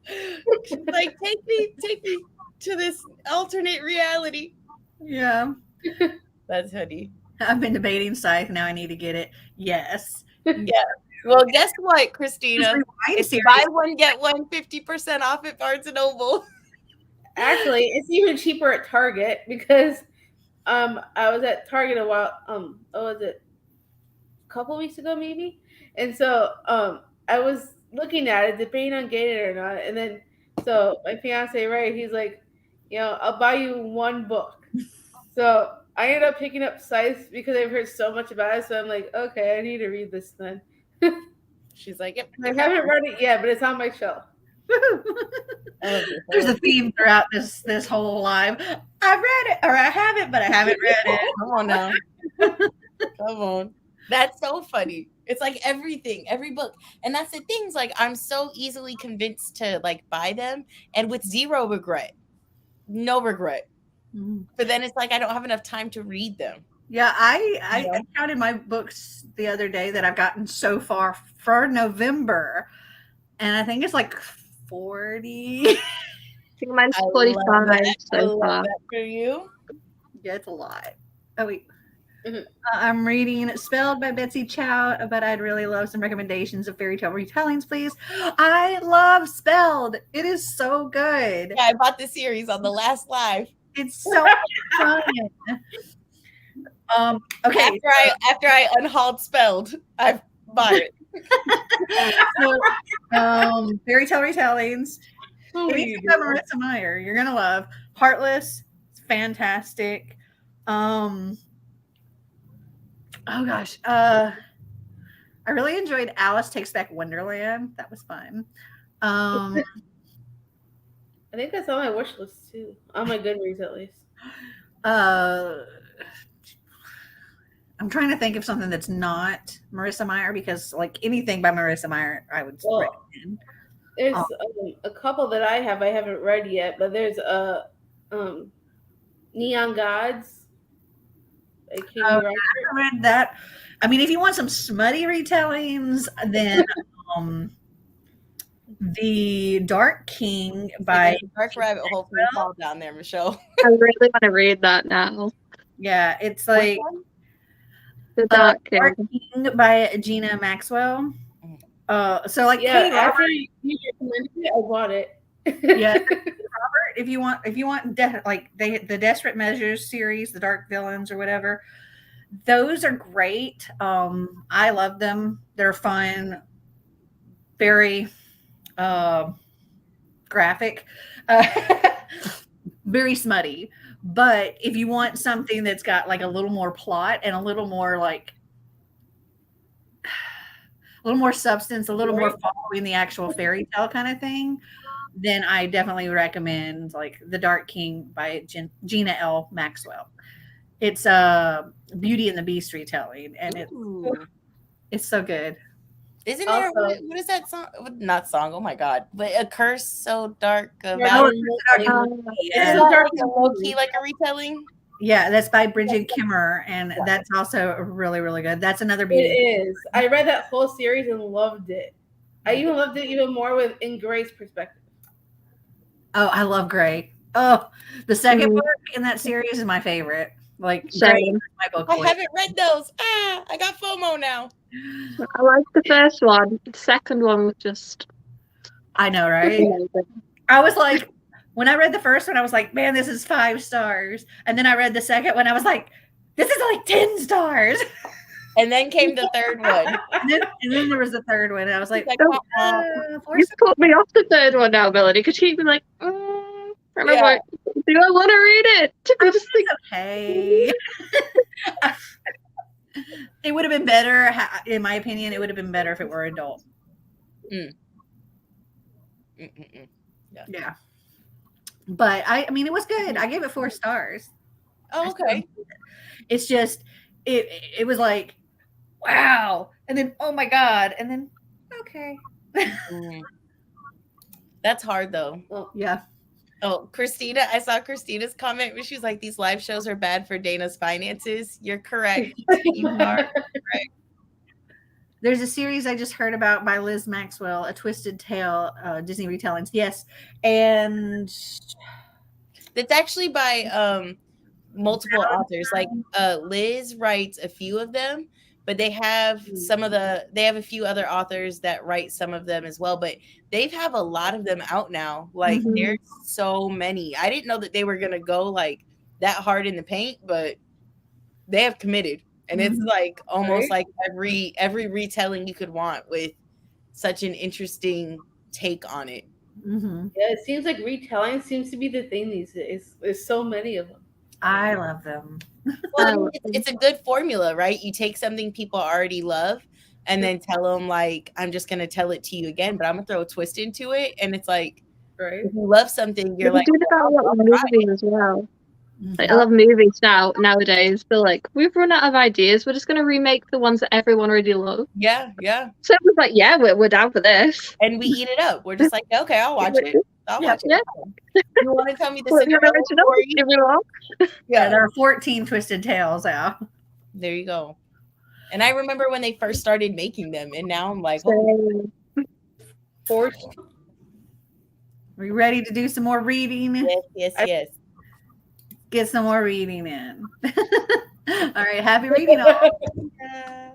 D: 21? Like take me to this alternate reality.
B: Yeah.
D: That's funny.
B: I've been debating Scythe. Now I need to get it. Yes.
D: Yeah. Well, guess what, Christina? It's buy one, get one, 50% off at Barnes & Noble.
A: Actually, it's even cheaper at Target because I was at Target a while. Was it a couple weeks ago maybe? And so I was looking at it, debating on getting it or not. And then so my fiance, right, he's like, I'll buy you one book. So I ended up picking up Scythe because I've heard so much about it. So I'm like, okay, I need to read this then.
D: She's like, yep.
A: I haven't read it yet, but it's on my shelf.
B: There's a theme throughout this whole live. I've read it, or I haven't, but I haven't read it.
D: Come on now. Come on. That's so funny. It's like everything, every book. And that's the things, like I'm so easily convinced to like buy them and with zero regret. No regret. But then it's like I don't have enough time to read them.
B: Yeah, I counted my books the other day that I've gotten so far for November, and I think it's like 40.
C: I think mine's 45 so far.
D: That for you?
B: Yeah, it's a lot. Oh wait, I'm reading Spelled by Betsy Chow, but I'd really love some recommendations of fairy tale retellings, please. I love Spelled. It is so good.
D: Yeah, I bought the series on the last live.
B: It's so fun. Okay.
D: After I unhauled Spelled, I bought it.
B: So, fairy tale retellings. Anything by Marissa Meyer, you're gonna love. Heartless, it's fantastic. Oh gosh, I really enjoyed Alice Takes Back Wonderland. That was fun.
A: I think that's on my wish list too. On my Goodreads, at least.
B: I'm trying to think of something that's not Marissa Meyer, because like anything by Marissa Meyer, I would recommend.
A: There's a couple that I haven't read yet, but there's Neon Gods.
B: I read that. I mean, if you want some smutty retellings, then The Dark King by
D: Dark Rabbit Hole fall down there, Michelle.
C: I really want to read that now.
B: Yeah, it's like
C: The Dark
B: King by Gina Maxwell. So like Kate
A: after you recommended it, I bought it.
B: Yeah, Robert, if you want the Desperate Measures series, the Dark Villains or whatever, those are great. I love them. They're fun, very graphic, very smutty. But if you want something that's got like a little more plot and a little more like a little more substance, a little more following the actual fairy tale kind of thing, then I definitely recommend like The Dark King by Gina L. Maxwell. It's a Beauty and the Beast retelling, and it's so good.
D: Isn't there what is that song? Not song. Oh my god! But A Curse So Dark.
B: It's
D: so dark and low key, like a retelling.
B: Yeah, that's by Bridget Kimmer, and that's also really, really good. That's another beauty.
A: It is. I read that whole series and loved it. I even loved it even more in Gray's perspective.
B: Oh, I love Gray. Oh, the second book in that series is my favorite. Like, Gray is my book.
D: I haven't read those. I got FOMO now.
C: I liked the first one. The second one was just...
B: I know, right? I was like... When I read the first one, I was like, man, this is 5 stars. And then I read the second one, I was like, this is like 10 stars.
D: And then came the third one.
B: and then there was the third one. And I was like,
C: you put me off the third one now, Melanie, because she'd be like, and I'm like, do I want to read it?
B: I just think, okay. It would have been better, in my opinion, it would have been better if it were adult. Yeah. But I mean, it was good. I gave it 4 stars.
D: Oh, okay.
B: It's just, it was like, wow. And then, oh my God. And then, okay.
D: That's hard though.
B: Well, yeah.
D: Oh, Christina, I saw Christina's comment where she was like, these live shows are bad for Dana's finances. You're correct. You are correct.
B: There's a series I just heard about by Liz Maxwell, A Twisted Tale, Disney retellings. Yes. And
D: it's actually by multiple authors. Like Liz writes a few of them, but they have a few other authors that write some of them as well. But they have a lot of them out now. Like there's so many. I didn't know that they were gonna go like that hard in the paint, but they have committed. And it's like almost like every retelling you could want with such an interesting take on it.
A: Yeah, it seems like retelling seems to be the thing these days. There's so many of them.
B: I love them.
D: Well, it's a good formula, right? You take something people already love and then tell them like, I'm just going to tell it to you again, but I'm going to throw a twist into it. And it's like, if you love something, you're like,
C: do that a lot of movies as well. Like, I love movies nowadays. They're like, we've run out of ideas. We're just going to remake the ones that everyone already loves.
D: Yeah.
C: So it was like, yeah, we're down for this.
D: And we eat it up. We're just like, okay, I'll watch it. Watch it. You want to tell me the Cinderella story?
B: Yeah, there are 14 Twisted Tales out.
D: There you go. And I remember when they first started making them, and now I'm like,
B: Are we ready to do some more reading?
D: Yes.
B: Get some more reading in. All right. Happy reading all.
D: Uh,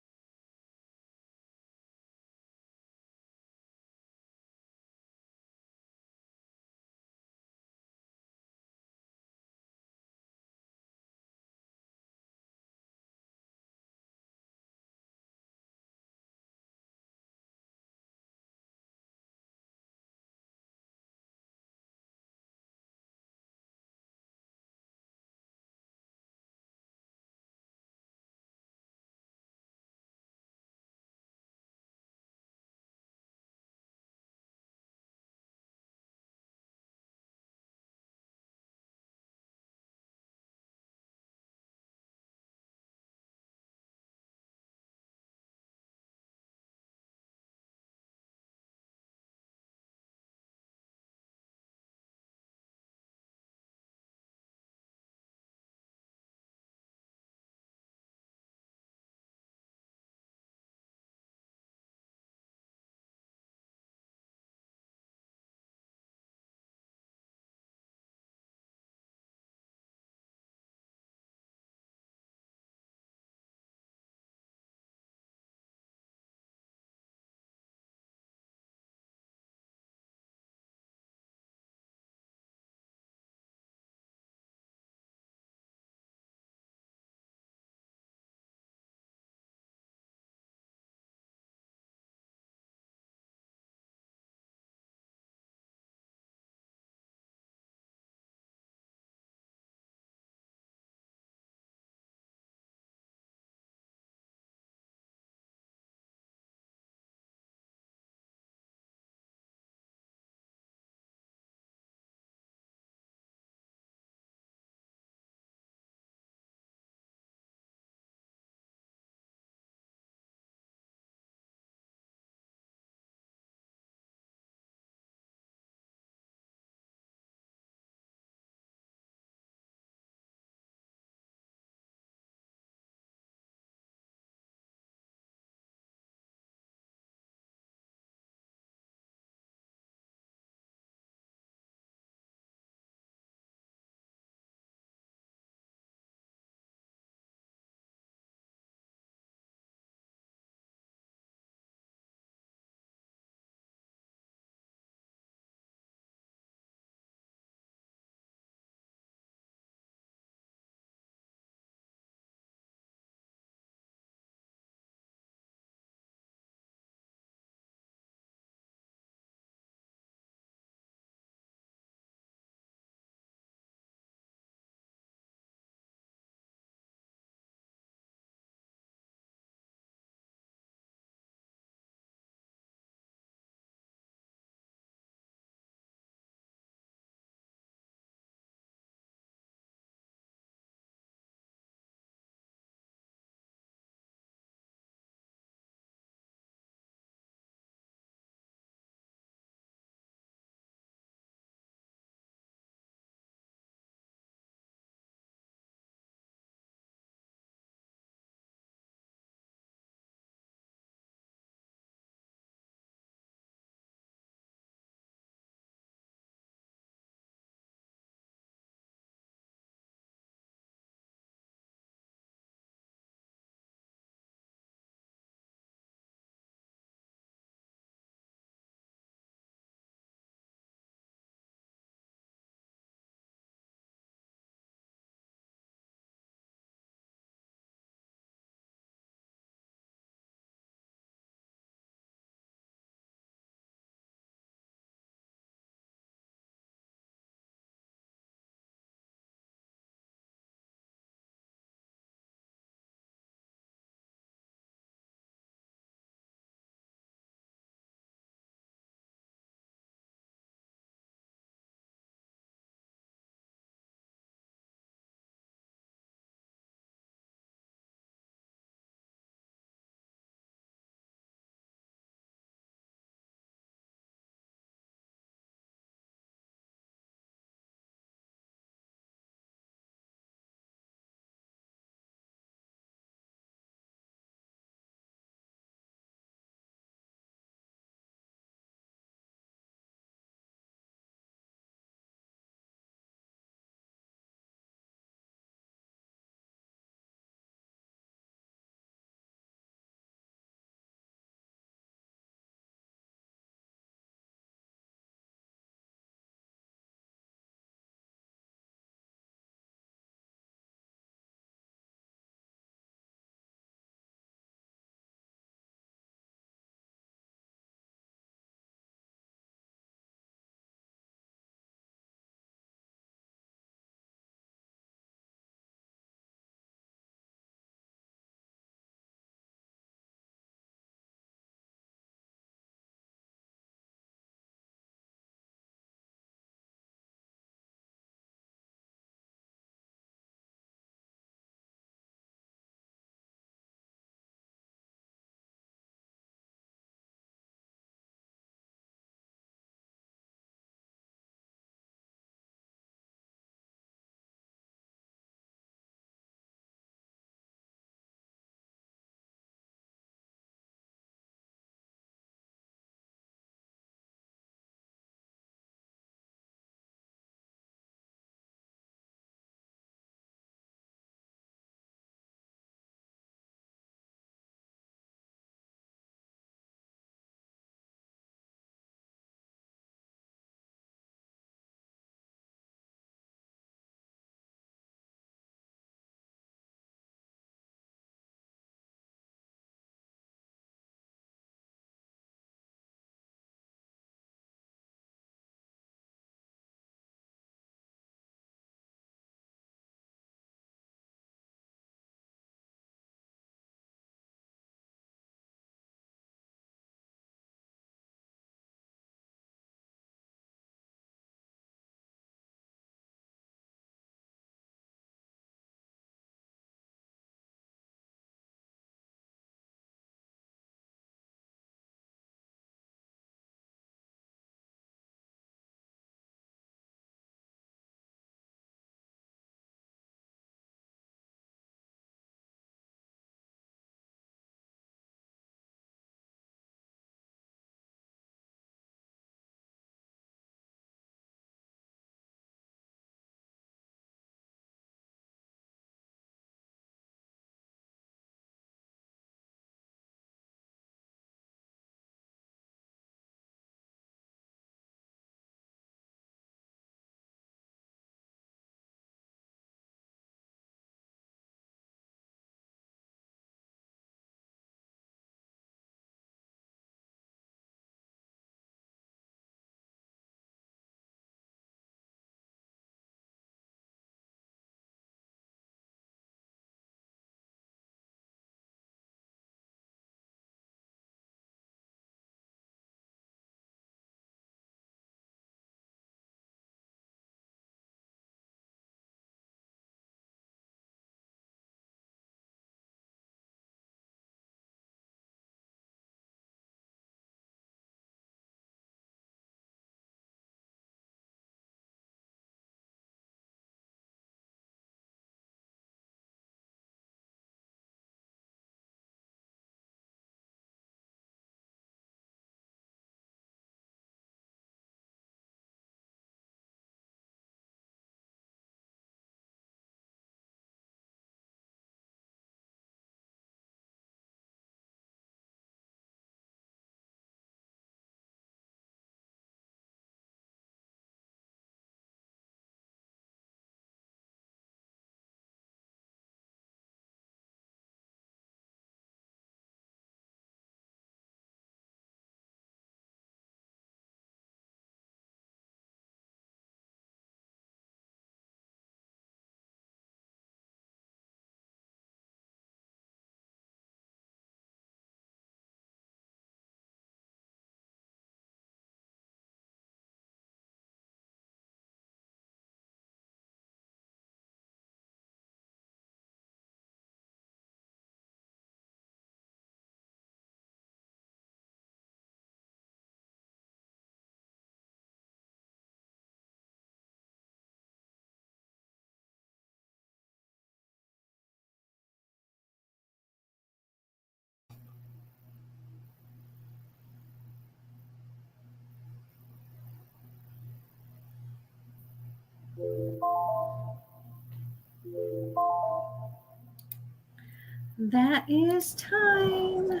B: That is time.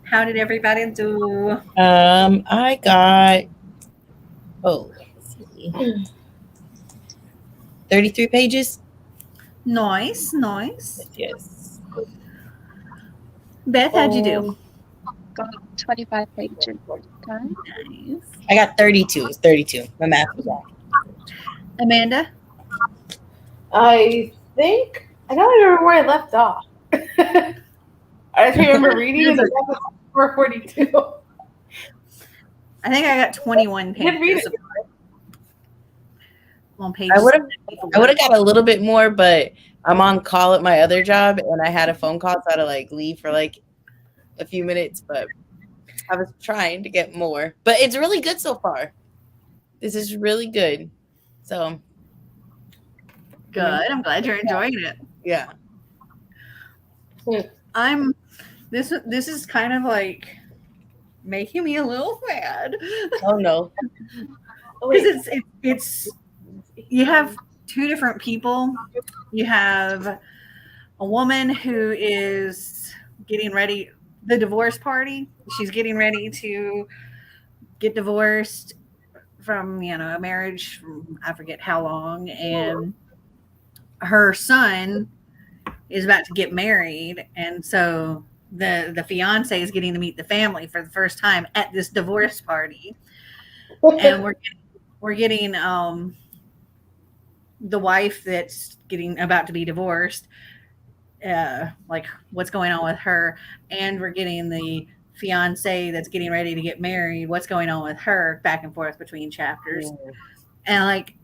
B: How did everybody do?
D: I got let's see, 33 pages.
B: Nice, nice.
D: Yes.
B: Beth, how'd you do?
C: Got 25 pages this time.
B: Nice.
D: I got 32. It's 32. My math was off.
B: Amanda?
A: I think I don't remember where I left off. I just remember reading and 442.
B: I think I got 21
A: Did read
B: pages.
A: it.
B: On pages.
D: I would have got a little bit more, but I'm on call at my other job and I had a phone call, so I had to like leave for like a few minutes, but I was trying to get more. But it's really good so far. This is really good. So
B: Good. I'm glad you're enjoying it.
D: yeah.
B: This is kind of like making me a little sad.
D: Oh no.
B: Because it's you have two different people. You have a woman who is getting ready, the divorce party. She's getting ready to get divorced from, a marriage from I forget how long, and her son is about to get married, and so the fiance is getting to meet the family for the first time at this divorce party, and we're getting the wife that's about to be divorced, like what's going on with her, and we're getting the fiance that's getting ready to get married, what's going on with her, back and forth between chapters. And like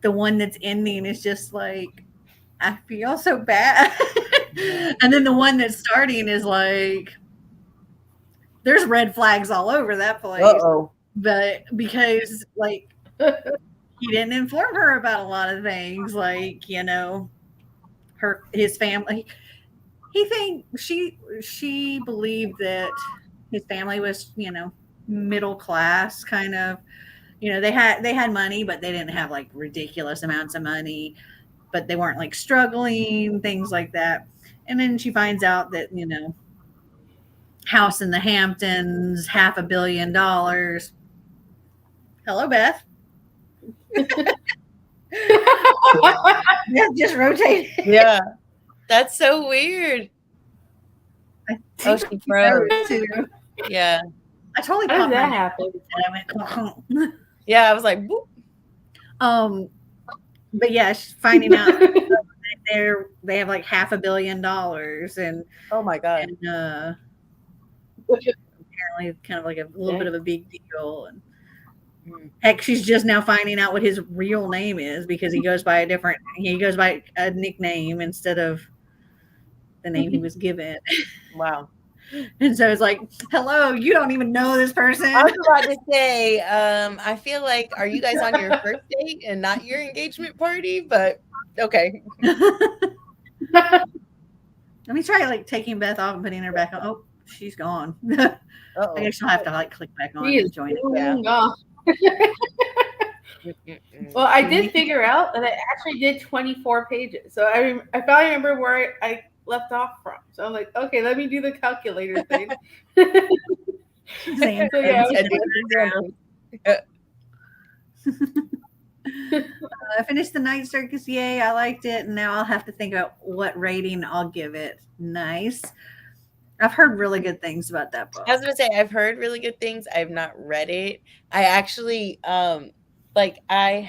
B: the one that's ending is just like, I feel so bad. And then the one that's starting is like, there's red flags all over that place.
D: Uh-oh.
B: But because like he didn't inform her about a lot of things, like, his family. She believed that his family was, middle class kind of. They had money, but they didn't have like ridiculous amounts of money, but they weren't like struggling, things like that. And then she finds out that, house in the Hamptons, $500 million. Hello, Beth. Yeah, just rotate.
D: Yeah. That's so weird. Oh, she froze. Yeah.
B: I totally
A: How
B: popped
A: did that
B: my
A: happen?
B: and I went,
D: Yeah, I was like, boop.
B: But yeah, she's finding out they have like $500 million, and
D: Oh my god.
B: and apparently kind of like a little bit of a big deal. And heck, she's just now finding out what his real name is, because he goes by a nickname instead of the name he was given.
D: Wow.
B: And so it's like, hello, you don't even know this person.
D: I was about to say, I feel like, are you guys on your first date and not your engagement party? But okay.
B: Let me try like taking Beth off and putting her back on. Oh, she's gone. I guess she'll have to like click back on and join it.
D: Yeah.
A: Well, I did figure out that I actually did 24 pages. So I finally remember where I left off from. So I'm like, okay, let me do the calculator thing.
B: So, yeah, I finished the Night Circus. Yay, I liked it. And now I'll have to think about what rating I'll give it. Nice. I've heard really good things about that book.
D: I was gonna say, I've heard really good things. I've not read it. I actually I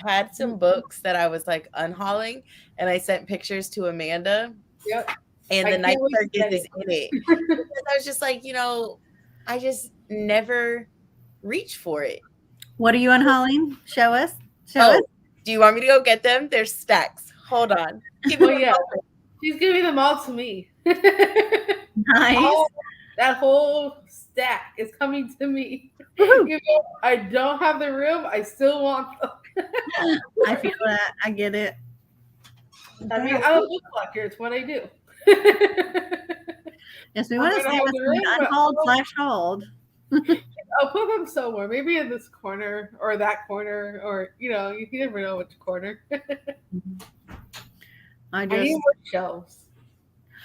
D: had some books that I was like unhauling, and I sent pictures to Amanda.
A: Yep.
D: And the Night Circus is in it. Because I was just like, I just never reach for it.
B: What are you unhauling? Show us. Show us.
D: Do you want me to go get them? There's stacks. Hold on.
A: Yeah. She's giving them all to me.
B: Nice.
A: That whole stack is coming to me. I don't have the room. I still want them.
B: I feel that. I get it.
A: I mean, I'm a book collector. It's what I do.
B: Yes, we want to see what's unhauled /hauled.
A: I'll put them somewhere. Maybe in this corner or that corner, or you never know which corner.
B: I
A: I need
B: just,
A: more shelves.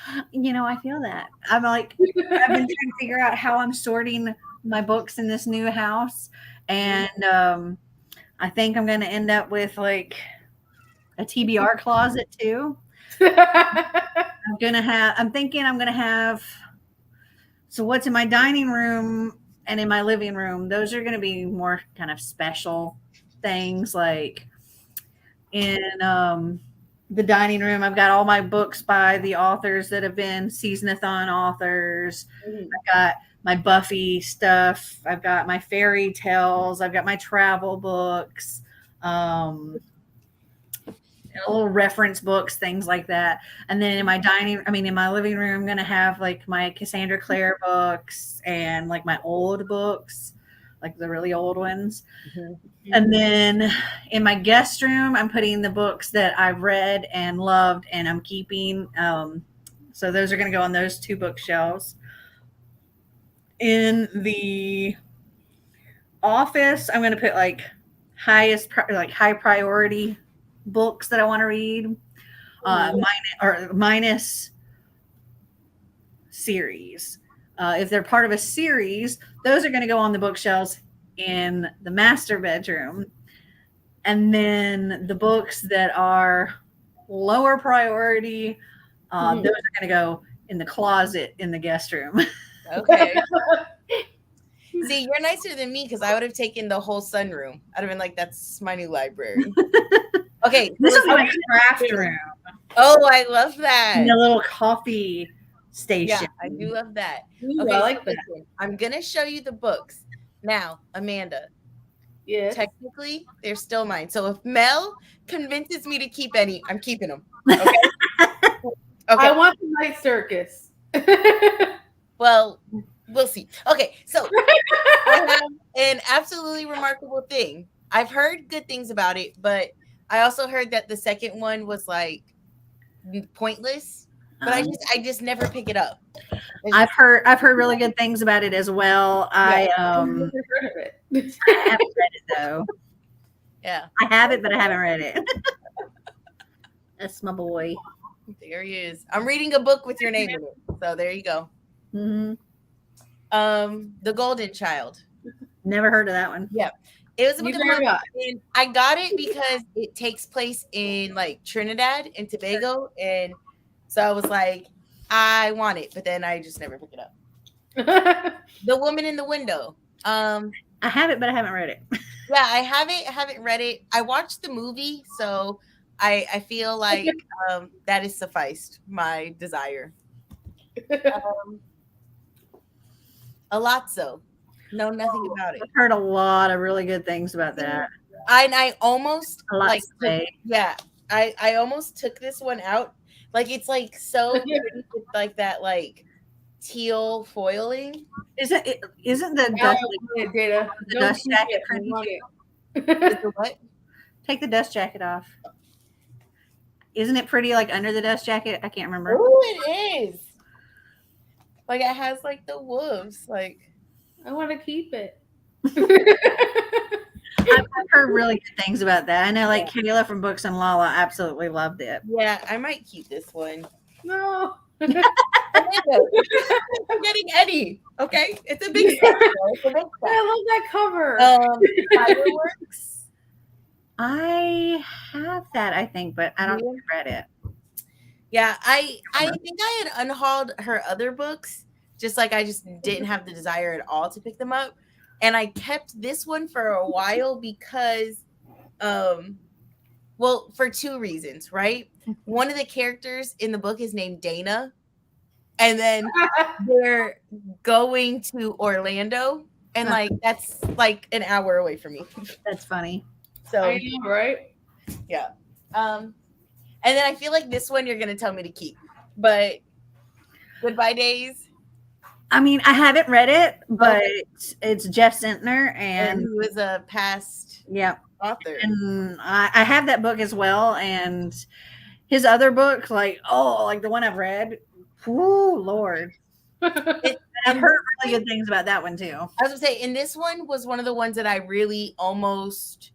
B: I feel that. I'm like, I've been trying to figure out how I'm sorting my books in this new house. And I think I'm going to end up with like a TBR closet too. I'm thinking I'm going to have, so what's in my dining room and in my living room, those are going to be more kind of special things. Like in the dining room, I've got all my books by the authors that have been season-a-thon authors. I've got my Buffy stuff. I've got my fairy tales. I've got my travel books, little reference books, things like that. And then in my living room, I'm going to have like my Cassandra Clare books and like my old books, like the really old ones. And then in my guest room, I'm putting the books that I've read and loved and I'm keeping. So those are going to go on those 2 bookshelves. In the office, I'm going to put like high priority books that I want to read, minus series. If they're part of a series, those are going to go on the bookshelves in the master bedroom. And then the books that are lower priority, those are going to go in the closet in the guest room.
D: Okay. See, you're nicer than me because I would have taken the whole sunroom. I'd have been like, that's my new library. Okay.
B: This is my craft room.
D: Oh, I love that.
B: And a little coffee station.
D: Yeah, I do love that.
A: Ooh,
D: Okay,
A: I like that.
D: listen, I'm going to show you the books. Now, Amanda, technically, they're still mine. So if Mel convinces me to keep any, I'm keeping them. Okay?
A: I want the night circus.
D: Well, we'll see. Okay, so I have an absolutely remarkable thing. I've heard good things about it, but I also heard that the second one was like pointless. But I just never pick it up.
B: I've heard really good things about it as well. I
A: I've never heard of it.
B: I haven't read it though.
D: Yeah,
B: I have it, but I haven't read it. That's my boy.
D: There he is. I'm reading a book with your name in it. So there you go.
B: Mm-hmm.
D: The Golden Child.
B: Never heard of that one.
D: Yeah. It was a book and I got it because it takes place in like Trinidad and Tobago. And so I was like, I want it, but then I just never pick it up. The Woman in the Window.
B: I have it, but I haven't read it.
D: Yeah, I haven't read it. I watched the movie, so I feel like that has sufficed my desire. Alazzo. Know nothing about it.
B: I've heard a lot of really good things about that.
D: I almost I almost took this one out. Like it's like so pretty with like that like teal foiling.
B: Isn't the dust jacket pretty?
D: What?
B: Take the dust jacket off. Isn't it pretty like under the dust jacket? I can't remember.
D: Oh, it is. Like it has like the wolves. Like
A: I want to keep it.
B: I've heard really good things about that. I know like Kayla from Books and Lala absolutely loved it.
D: Yeah, I might keep this one.
A: No.
D: I'm getting Eddie. Okay, it's a big set.
A: I love that cover.
D: Fireworks.
B: I have that, I think, but I don't think I read it.
D: Yeah, I think I had unhauled her other books, just like I just didn't have the desire at all to pick them up. And I kept this one for a while because, well, for 2 reasons, right? One of the characters in the book is named Dana. And then they're going to Orlando. And like, that's like an hour away from me.
B: That's funny.
D: So,
A: I know, right?
D: Yeah. And then I feel like this one you're going to tell me to keep. But Goodbye Days.
B: I mean, I haven't read it, but it's Jeff Sentner and
D: who is a past author.
B: And I have that book as well. And his other book, like the one I've read, whoo, Lord.
D: It's
B: I've heard really good things about that one too.
D: I was gonna say, and this one was one of the ones that I really almost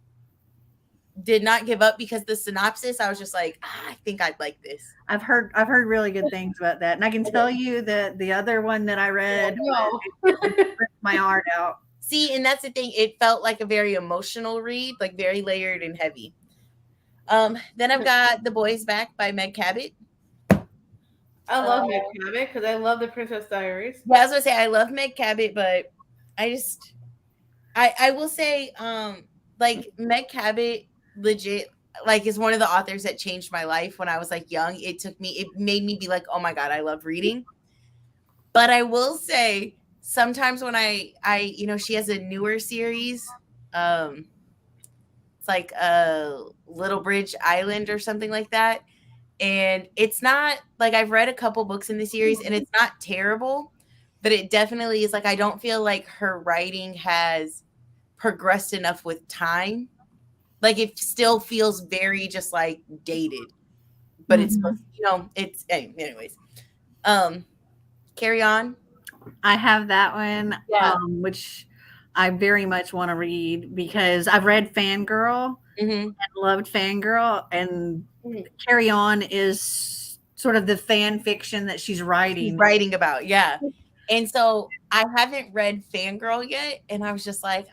D: did not give up because the synopsis, I was just like, I think I'd like this.
B: I've heard really good things about that, and I can tell you that the other one that I read, ripped my heart out.
D: See, and that's the thing; it felt like a very emotional read, like very layered and heavy. Then I've got The Boys Back by Meg Cabot.
A: I love Meg Cabot because I love The Princess Diaries.
D: Yeah, I was gonna say I love Meg Cabot, but I will say, like Meg Cabot legit like is one of the authors that changed my life when I was like young. It made me be like, oh my God, I love reading. But I will say sometimes when I she has a newer series, it's like a Little Bridge Island or something like that. And it's not like I've read a couple books in the series and it's not terrible, but it definitely is like I don't feel like her writing has progressed enough with time. Like it still feels very just like dated, but it's it's anyways. Carry On.
B: I have that one, which I very much want to read because I've read Fangirl and loved Fangirl, and Carry On is sort of the fan fiction that she's writing
D: about, yeah. And so I haven't read Fangirl yet, and I was just like,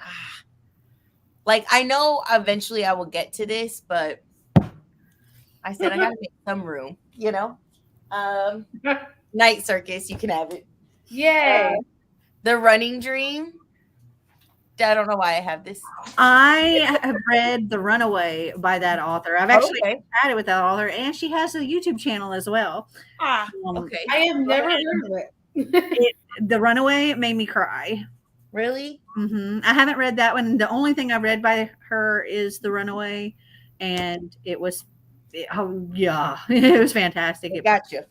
D: like I know eventually I will get to this, but I said I gotta make some room, Night Circus, you can have it.
A: Yay.
D: The Running Dream. I don't know why I have this.
B: I have read The Runaway by that author. I've actually chatted with that author, and she has a YouTube channel as well.
D: Okay.
A: I have never heard of it.
B: The Runaway made me cry.
D: Really?
B: I haven't read that one. The only thing I've read by her is The Runaway, and it was, it was fantastic.
D: Gotcha.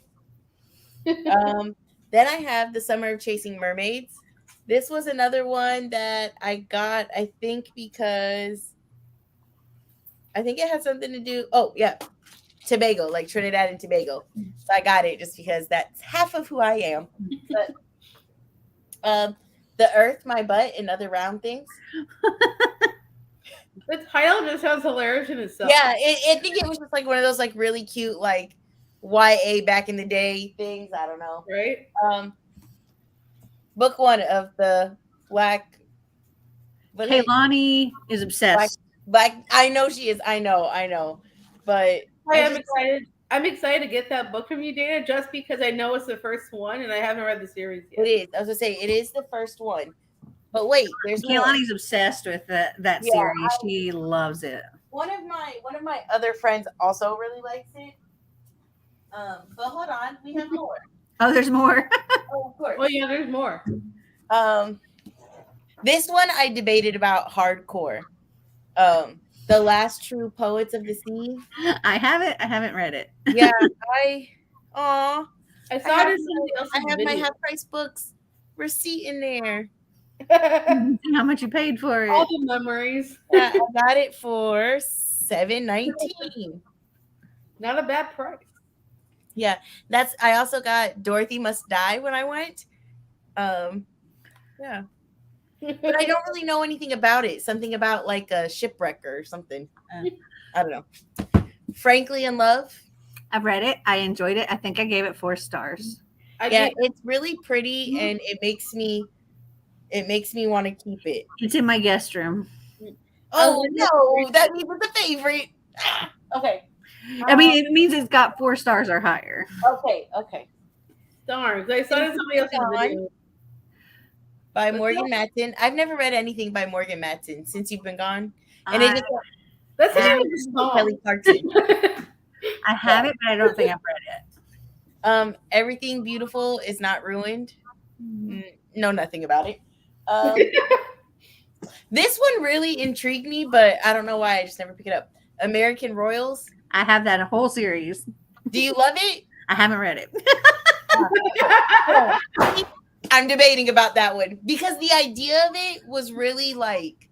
D: Then I have The Summer of Chasing Mermaids. This was another one that I got, I think, because I think it had something to do. Oh, yeah. Tobago, like Trinidad and Tobago. So I got it just because that's half of who I am. But The Earth, My Butt, and Other Round Things.
A: The title just sounds hilarious in itself.
D: Yeah, I think it was just like one of those like really cute like YA back in the day things. I don't know.
A: Right.
D: Book one of the Black.
B: Kaylani is obsessed.
D: Black. I know she is. I know. But
A: I'm excited. I'm excited to get that book from you, Dana, just because I know it's the first one and I haven't read the series yet.
D: It is. I was gonna say it is the first one. But wait, there's
B: Kaylani's obsessed with that series. She loves it.
D: One of my other friends also really likes it. But hold on, we have more.
B: Oh, there's more.
D: Oh, of course.
A: Oh yeah, there's more.
D: This one I debated about hardcore. The Last True Poets of the Sea.
B: I haven't read it.
D: Yeah,
A: I saw it in somebody else's
D: I have
A: video.
D: my Half Price Books receipt in there.
B: See how much you paid for it.
A: All the memories.
D: Yeah, I got it for $7.19.
A: Not a bad price.
D: Yeah, I also got Dorothy Must Die when I went. Yeah. But I don't really know anything about it. Something about like a shipwreck or something. I don't know. Frankly in Love.
B: I've read it. I enjoyed it. I think I gave it 4 stars.
D: It's really pretty and it makes me want to keep it.
B: It's in my guest room.
D: Oh no, that means it's a favorite. Okay.
B: I mean, it means it's got 4 stars or higher.
D: Okay.
A: Darn, I saw it in somebody else's video.
D: By Morgan Matson. I've never read anything by Morgan Matson since you've been gone. And
A: that's
D: Kelly Clarkson.
B: I have it, but I don't think I've read it.
D: Everything Beautiful is Not Ruined. Know nothing about it. This one really intrigued me, but I don't know why. I just never pick it up. American Royals.
B: I have that whole series.
D: Do you love it?
B: I haven't read it.
D: I'm debating about that one because the idea of it was really like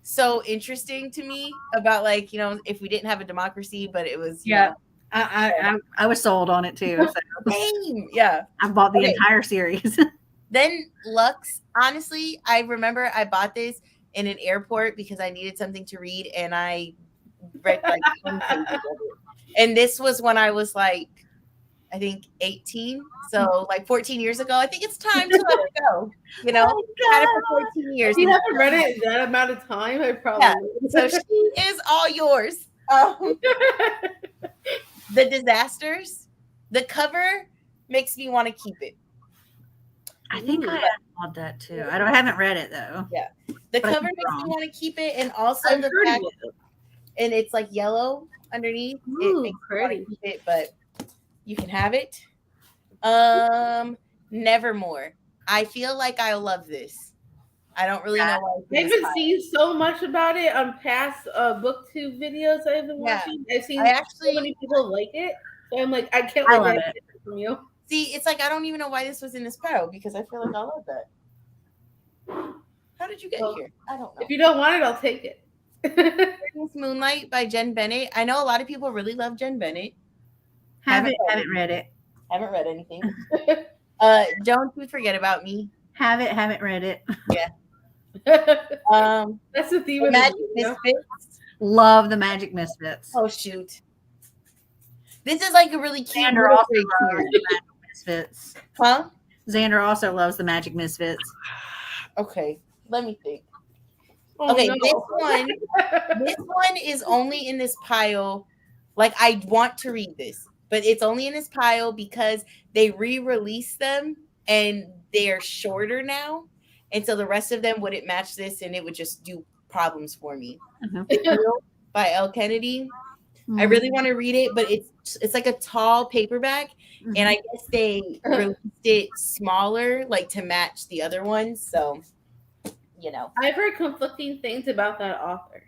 D: so interesting to me about like, if we didn't have a democracy, but it was,
B: I was sold on it too. So.
D: Same. Yeah.
B: I bought the entire series.
D: Then Lux, honestly, I remember I bought this in an airport because I needed something to read, and I read like 20 pages of it. And this was when I was like, I think 18. So like 14 years ago. I think it's time to let it go. You know, had it for 14 years.
A: If you haven't read it in that amount of time, I probably would.
D: So she is all yours. The Disasters. The cover makes me want to keep it.
B: I think I bought that too. I haven't read it though.
D: Yeah, the
B: But I
D: cover
B: could be
D: makes me
B: wrong.
D: want to keep it, and also
A: I've
D: the
A: heard
D: fact,
A: of it.
D: and it's like yellow underneath. It
A: Ooh,
D: makes me want
A: pretty.
D: to keep it, but you can have it. Nevermore. I feel like I love this. I don't really know why.
A: I've been seeing so much about it on past booktube videos I've been
D: Yeah.
A: watching. I've seen
D: I actually
A: so many people like it, so I'm like, I can't
B: I
A: wait
B: love
A: to
B: it.
A: get it from you.
D: see. It's like I don't even know why this was in this pile because I feel like I love that. How did you get
A: Well,
D: here? I don't know.
A: If you don't want it, I'll take it.
D: Moonlight by Jen Bennett. I know a lot of people really love Jen Bennett.
B: Haven't read it.
D: Haven't read anything. Don't you forget about me.
B: Haven't read it.
D: Yeah.
A: That's the theme
D: The
A: of
D: Magic
A: the video.
D: Misfits.
B: Love the Magic Misfits.
D: Oh shoot. This is like a really cute
B: Xander
D: little
B: also
D: break
B: loves
D: here.
B: the Magic Misfits.
D: Huh?
B: Xander also loves the Magic Misfits.
D: Okay. Let me think.
A: Oh,
D: Okay,
A: no.
D: this one is only in this pile. Like I want to read this, but it's only in this pile because they re-released them and they're shorter now. And so the rest of them wouldn't match this and it would just do problems for me.
B: Mhm.
D: The Deal by Elle Kennedy. I really want to read it, but it's like a tall paperback, and I guess they released it smaller, like to match the other ones. So, you know,
A: I've heard conflicting things about that author.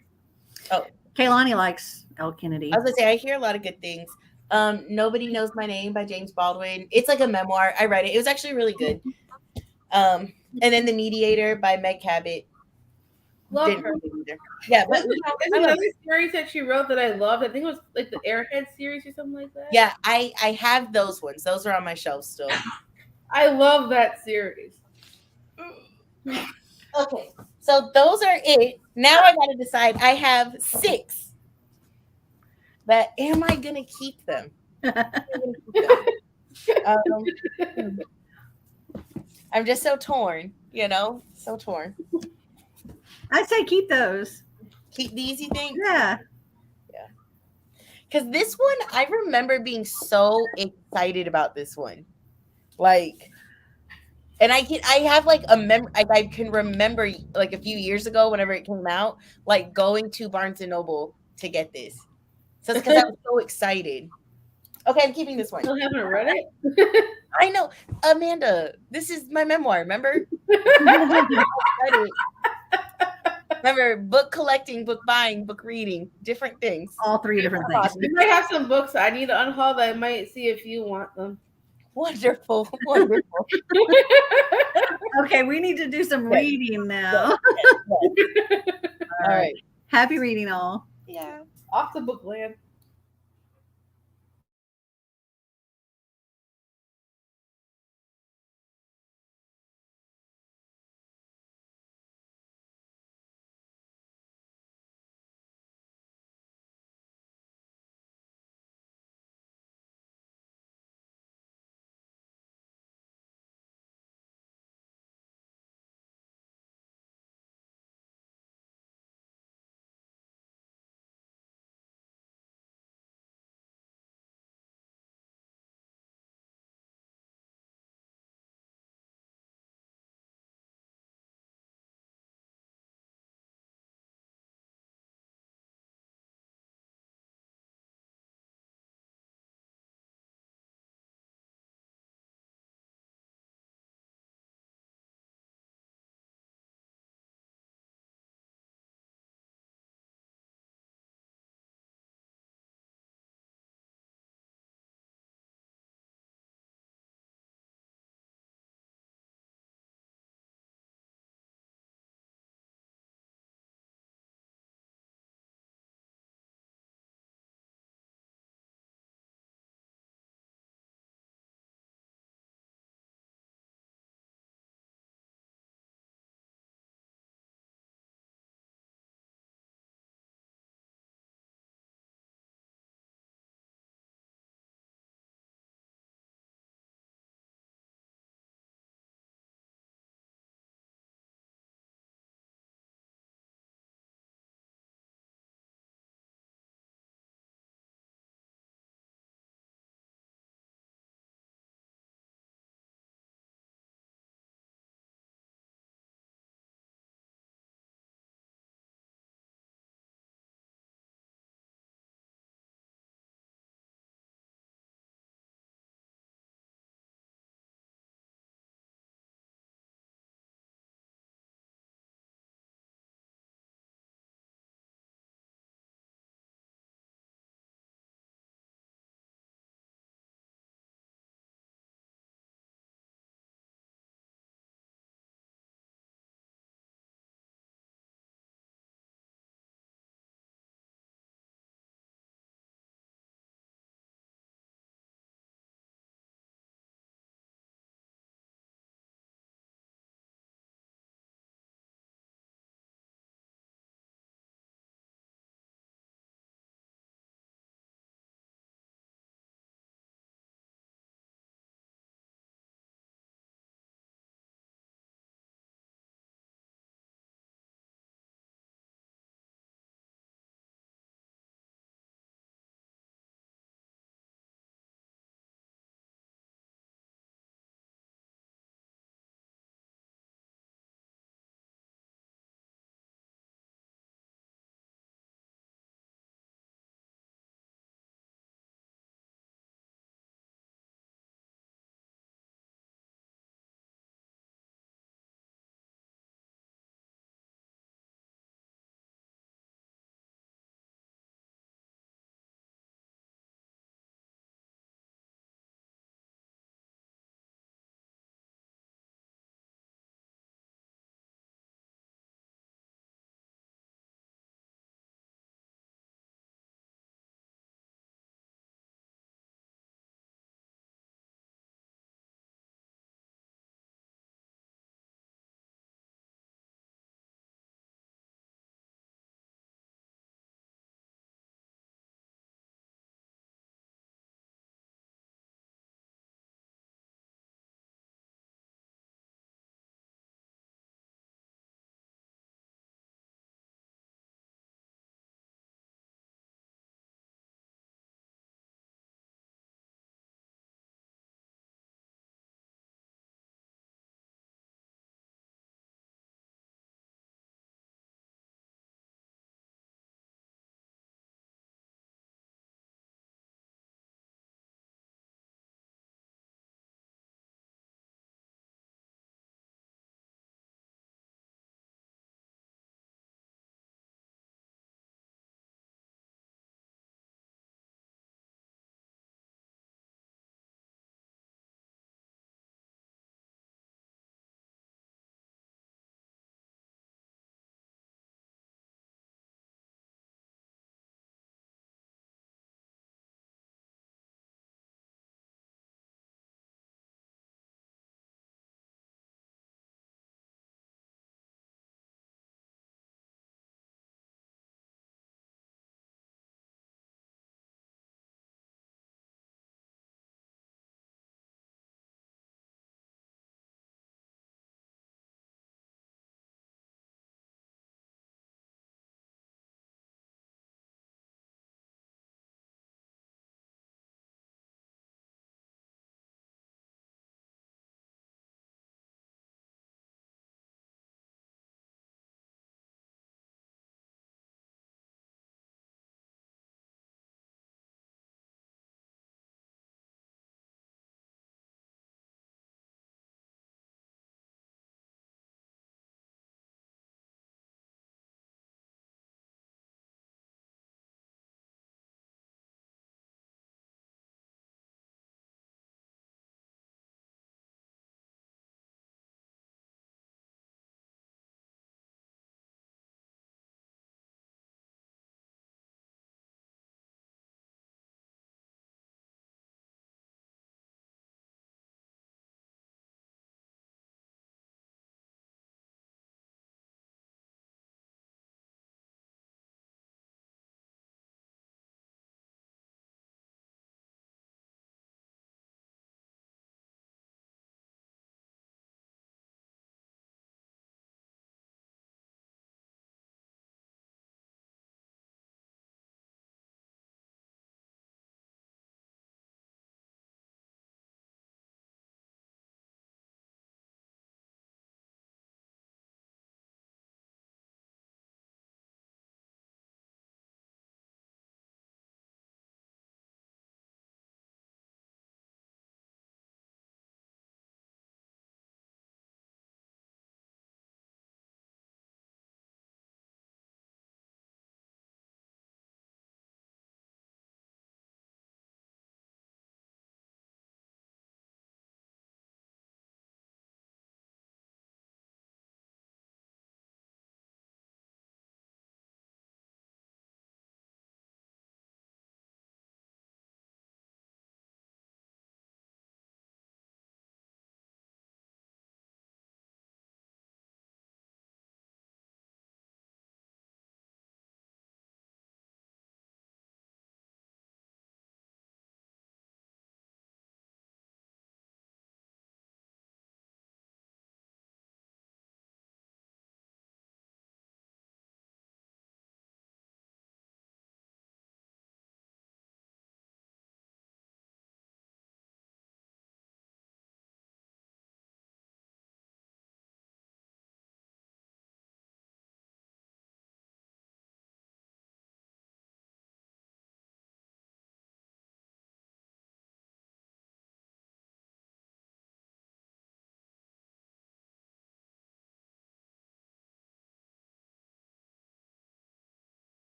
D: Oh,
B: Kaylani likes Elle Kennedy.
D: I was gonna say I hear a lot of good things. Nobody Knows My Name by James Baldwin. It's like a memoir. I read it. It was actually really good. And then The Mediator by Meg Cabot.
A: Love
D: Didn't
A: her.
D: read it either. Yeah, but
A: There's another series that she wrote that I loved. I think it was like the Airhead series or something like that.
D: yeah, I have those ones. Those are on my shelf still.
A: I love that series.
D: Okay, so those are it. Now I gotta decide. I have 6. But am I gonna keep them? I'm just so torn, you know, so torn.
B: I'd say keep those.
D: Keep these, you think?
B: Yeah.
D: Because this one, I remember being so excited about this one. Like, and I have like a memory, like I can remember like a few years ago, whenever it came out, like going to Barnes and Noble to get this. So it's because I was so excited. Okay, I'm keeping this one.
A: Still haven't read it.
D: I know, Amanda. This is my memoir. Remember? Remember, book collecting, book buying, book reading, different things.
B: All 3 different things.
A: You might have some books I need to unhaul that I might see if you want them.
D: Wonderful, wonderful.
B: Okay, we need to do some reading now.
D: All right.
B: Happy reading, all.
D: Yeah.
A: Off to Bookland.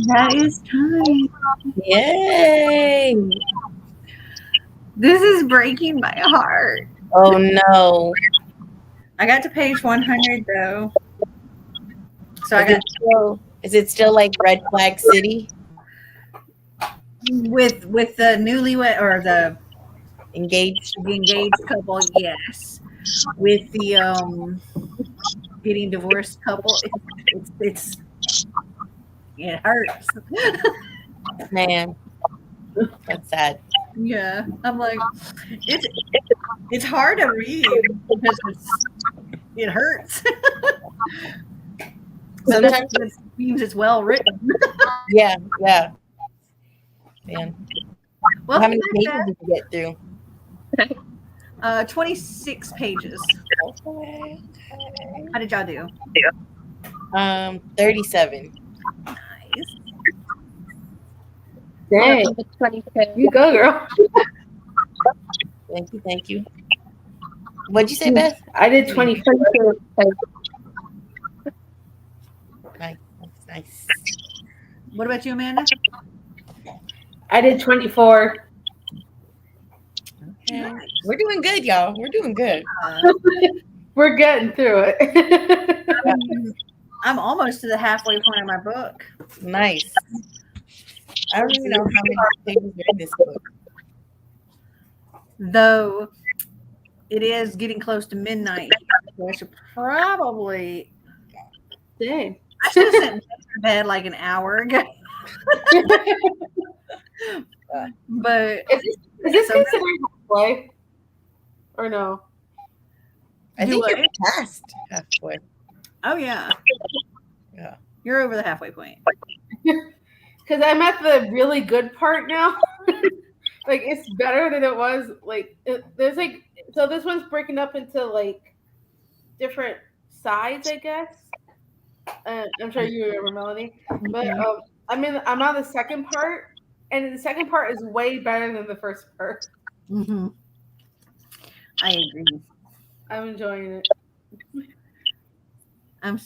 B: That is time.
D: Yay!
B: This is breaking my heart.
D: Oh no!
B: I got to page 100 though. So
D: Is it still like Red Flag City?
B: with the newlywed or the
D: Engaged?
B: engaged couple, yes. With the getting divorced couple, it hurts.
D: Man, that's sad.
B: Yeah, I'm like, it's hard to read because it hurts. So
D: Sometimes
B: it means it's well written.
D: yeah. Man.
B: Well,
D: How many pages did you get through?
B: 26 pages.
D: Okay.
B: How did y'all do?
D: 37.
B: Nice.
A: Dang.
C: Number 22.
A: You go, girl.
D: Thank you. What'd you say, Beth?
A: I did 24.
C: 22.
D: Nice.
B: What about you, Amanda?
A: I did 24.
D: Okay. We're doing good, y'all. We're doing good.
A: We're getting through it.
B: I'm almost to the halfway point of my book.
D: Nice. I don't even know how many pages are in this book.
B: Though it is getting close to midnight. So I should probably.
A: Dang.
B: I should have sent to bed like an hour ago. But
A: Is this
B: So-
A: considered halfway? Or no?
D: I
B: Do
D: think
B: what?
D: you're past halfway.
B: oh yeah,
D: Yeah.
B: you're over the halfway point.
A: Because I'm at the really good part now. Like, it's better than it was. Like, there's like, so this one's breaking up into like different sides, I guess. I'm sure you remember, Melanie. But I'm on the second part, and the second part is way better than the first part.
B: Mm-hmm. I agree.
A: I'm enjoying it.
B: I'm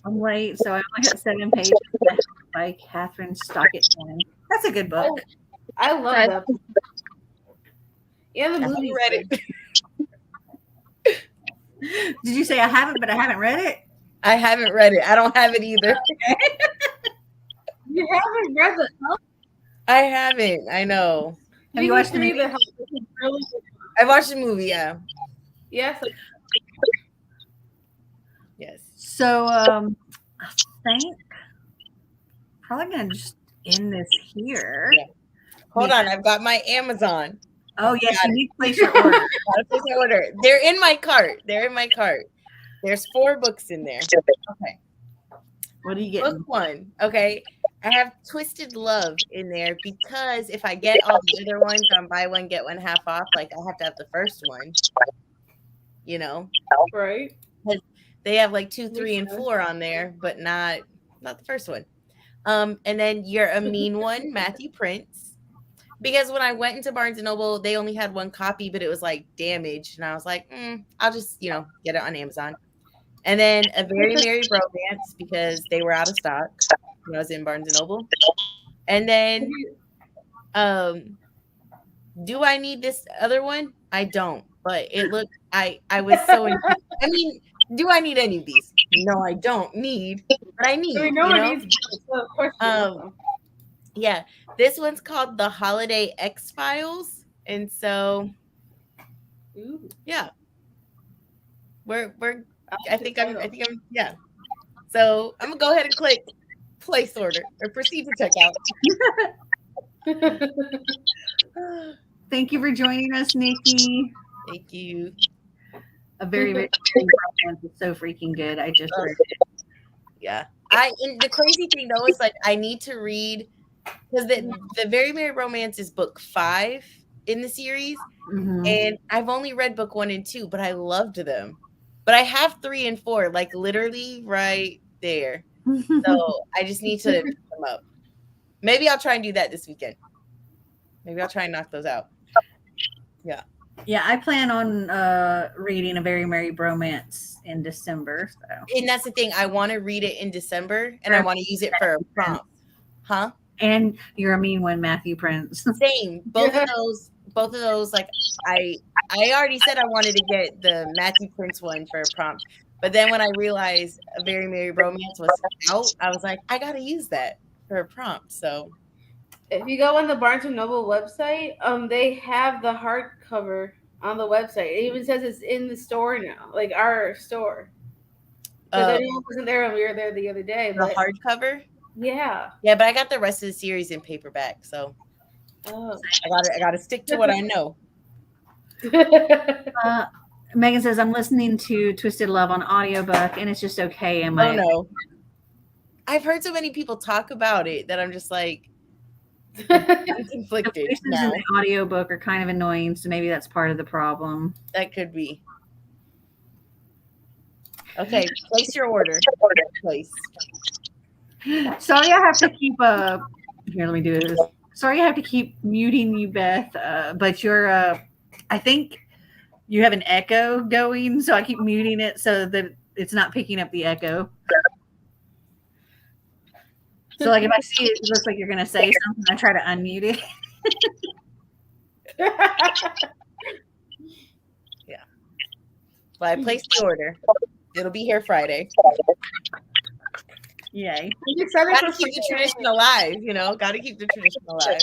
B: late, so I only got 7 pages by Catherine Stockett. That's a good book.
A: I love
C: Right.
A: that. And the
D: I haven't
A: movie.
D: read it.
B: Did you say I haven't, but I haven't read it?
D: I haven't read it. I don't have it either.
A: You haven't read the hell?
D: I haven't. I know.
B: Have you watched the
A: need to
B: movie?
A: read the hell. This is really good.
D: I watched the movie, yeah.
A: Yes.
D: Yes.
B: So I think probably gonna just end this here.
D: Yeah. Hold on, I've got my Amazon.
B: Oh yes, you need to place your order.
D: Gotta place my order. They're in my cart. There's 4 books in there. Okay.
B: What are you getting?
D: Book 1. Okay. I have Twisted Love in there because if I get all the other ones on buy one, get one half off, like I have to have the first one. You know?
A: Right.
D: They have like 2, 3, and 4 on there, but not the first one. And then You're a Mean One, Matthew Prince. Because when I went into Barnes & Noble, they only had 1 copy, but it was like damaged. And I was like, I'll just, get it on Amazon. And then A Very Merry Romance because they were out of stock when I was in Barnes & Noble. And then do I need this other one? I don't. But it looked, I was so, I mean, do I need any of these? No, I don't need, but I need.
A: No one needs. So of course you want them.
D: Yeah, this one's called The Holiday X-Files, and so
A: Ooh.
D: yeah, we're. I think I'm. Yeah. So I'm gonna go ahead and click place order or proceed to checkout.
B: Thank you for joining us, Nikki.
D: Thank you.
B: A very rich romance is so freaking good. I just read it.
D: Yeah. And the crazy thing though is like I need to read because the Very Merry Romance is book 5 in the series, and I've only read book 1 and 2, but I loved them. But I have 3 and 4, like literally right there. So I just need to pick them up. Maybe I'll try and do that this weekend. Maybe I'll try and knock those out. Yeah.
B: Yeah, I plan on reading A Very Merry Bromance in December. So.
D: And that's the thing. I want to read it in December, and I want to use it for a prompt. Huh?
B: And You're a Mean One, Matthew Prince.
D: Same. Both of those, like I already said I wanted to get the Matthew Prince one for a prompt. But then when I realized A Very Merry Romance was out, I was like, I gotta use that for a prompt. So
A: if you go on the Barnes and Noble website, they have the hardcover on the website. It even says it's in the store now, like our store. Because I wasn't there when we were there the other day.
D: The hardcover?
A: Yeah.
D: Yeah, but I got the rest of the series in paperback, so I gotta stick to what I know.
B: Megan says, I'm listening to Twisted Love on audiobook and it's just okay.
D: Oh no. I've heard so many people talk about it that I'm just like, I'm conflicted.
B: The voices in the audiobook are kind of annoying, so maybe that's part of the problem.
D: That could be. Okay, place your order. Place.
B: Sorry, I have to keep here, let me do this. Sorry, I have to keep muting you, Beth. But you're I think you have an echo going, so I keep muting it so that it's not picking up the echo. So like if I see it, it looks like you're gonna say something, I try to unmute it.
D: Yeah. Well, I placed the order. It'll be here Friday.
B: Yay.
D: Gotta keep the tradition alive, you know? Gotta keep the tradition alive.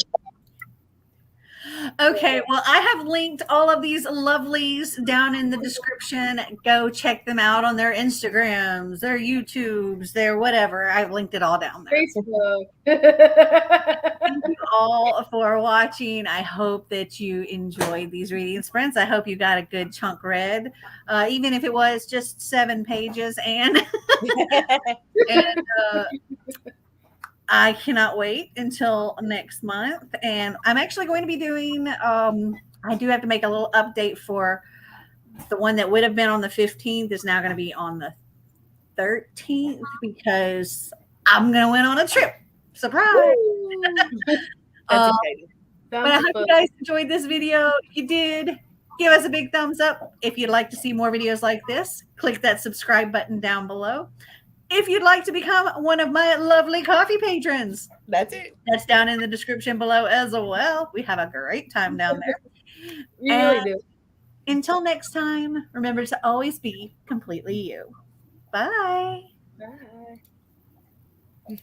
B: Okay, well, I have linked all of these lovelies down in the description. Go check them out on their Instagrams, their YouTubes, their whatever. I've linked it all down there.
A: Facebook.
B: Thank you all for watching. I hope that you enjoyed these reading sprints. I hope you got a good chunk read, even if it was just 7 pages. And I cannot wait until next month. And I'm actually going to be doing, I do have to make a little update for the one that would have been on the 15th is now going to be on the 13th because I'm going to went on a trip. Surprise.
D: That's exciting.
B: But I hope you guys enjoyed this video. If you did, give us a big thumbs up. If you'd like to see more videos like this, click that subscribe button down below. If you'd like to become one of my lovely coffee patrons,
D: that's it.
B: That's down in the description below as well. We have a great time down there.
A: We really do.
B: Until next time, remember to always be completely you. Bye.
A: Bye.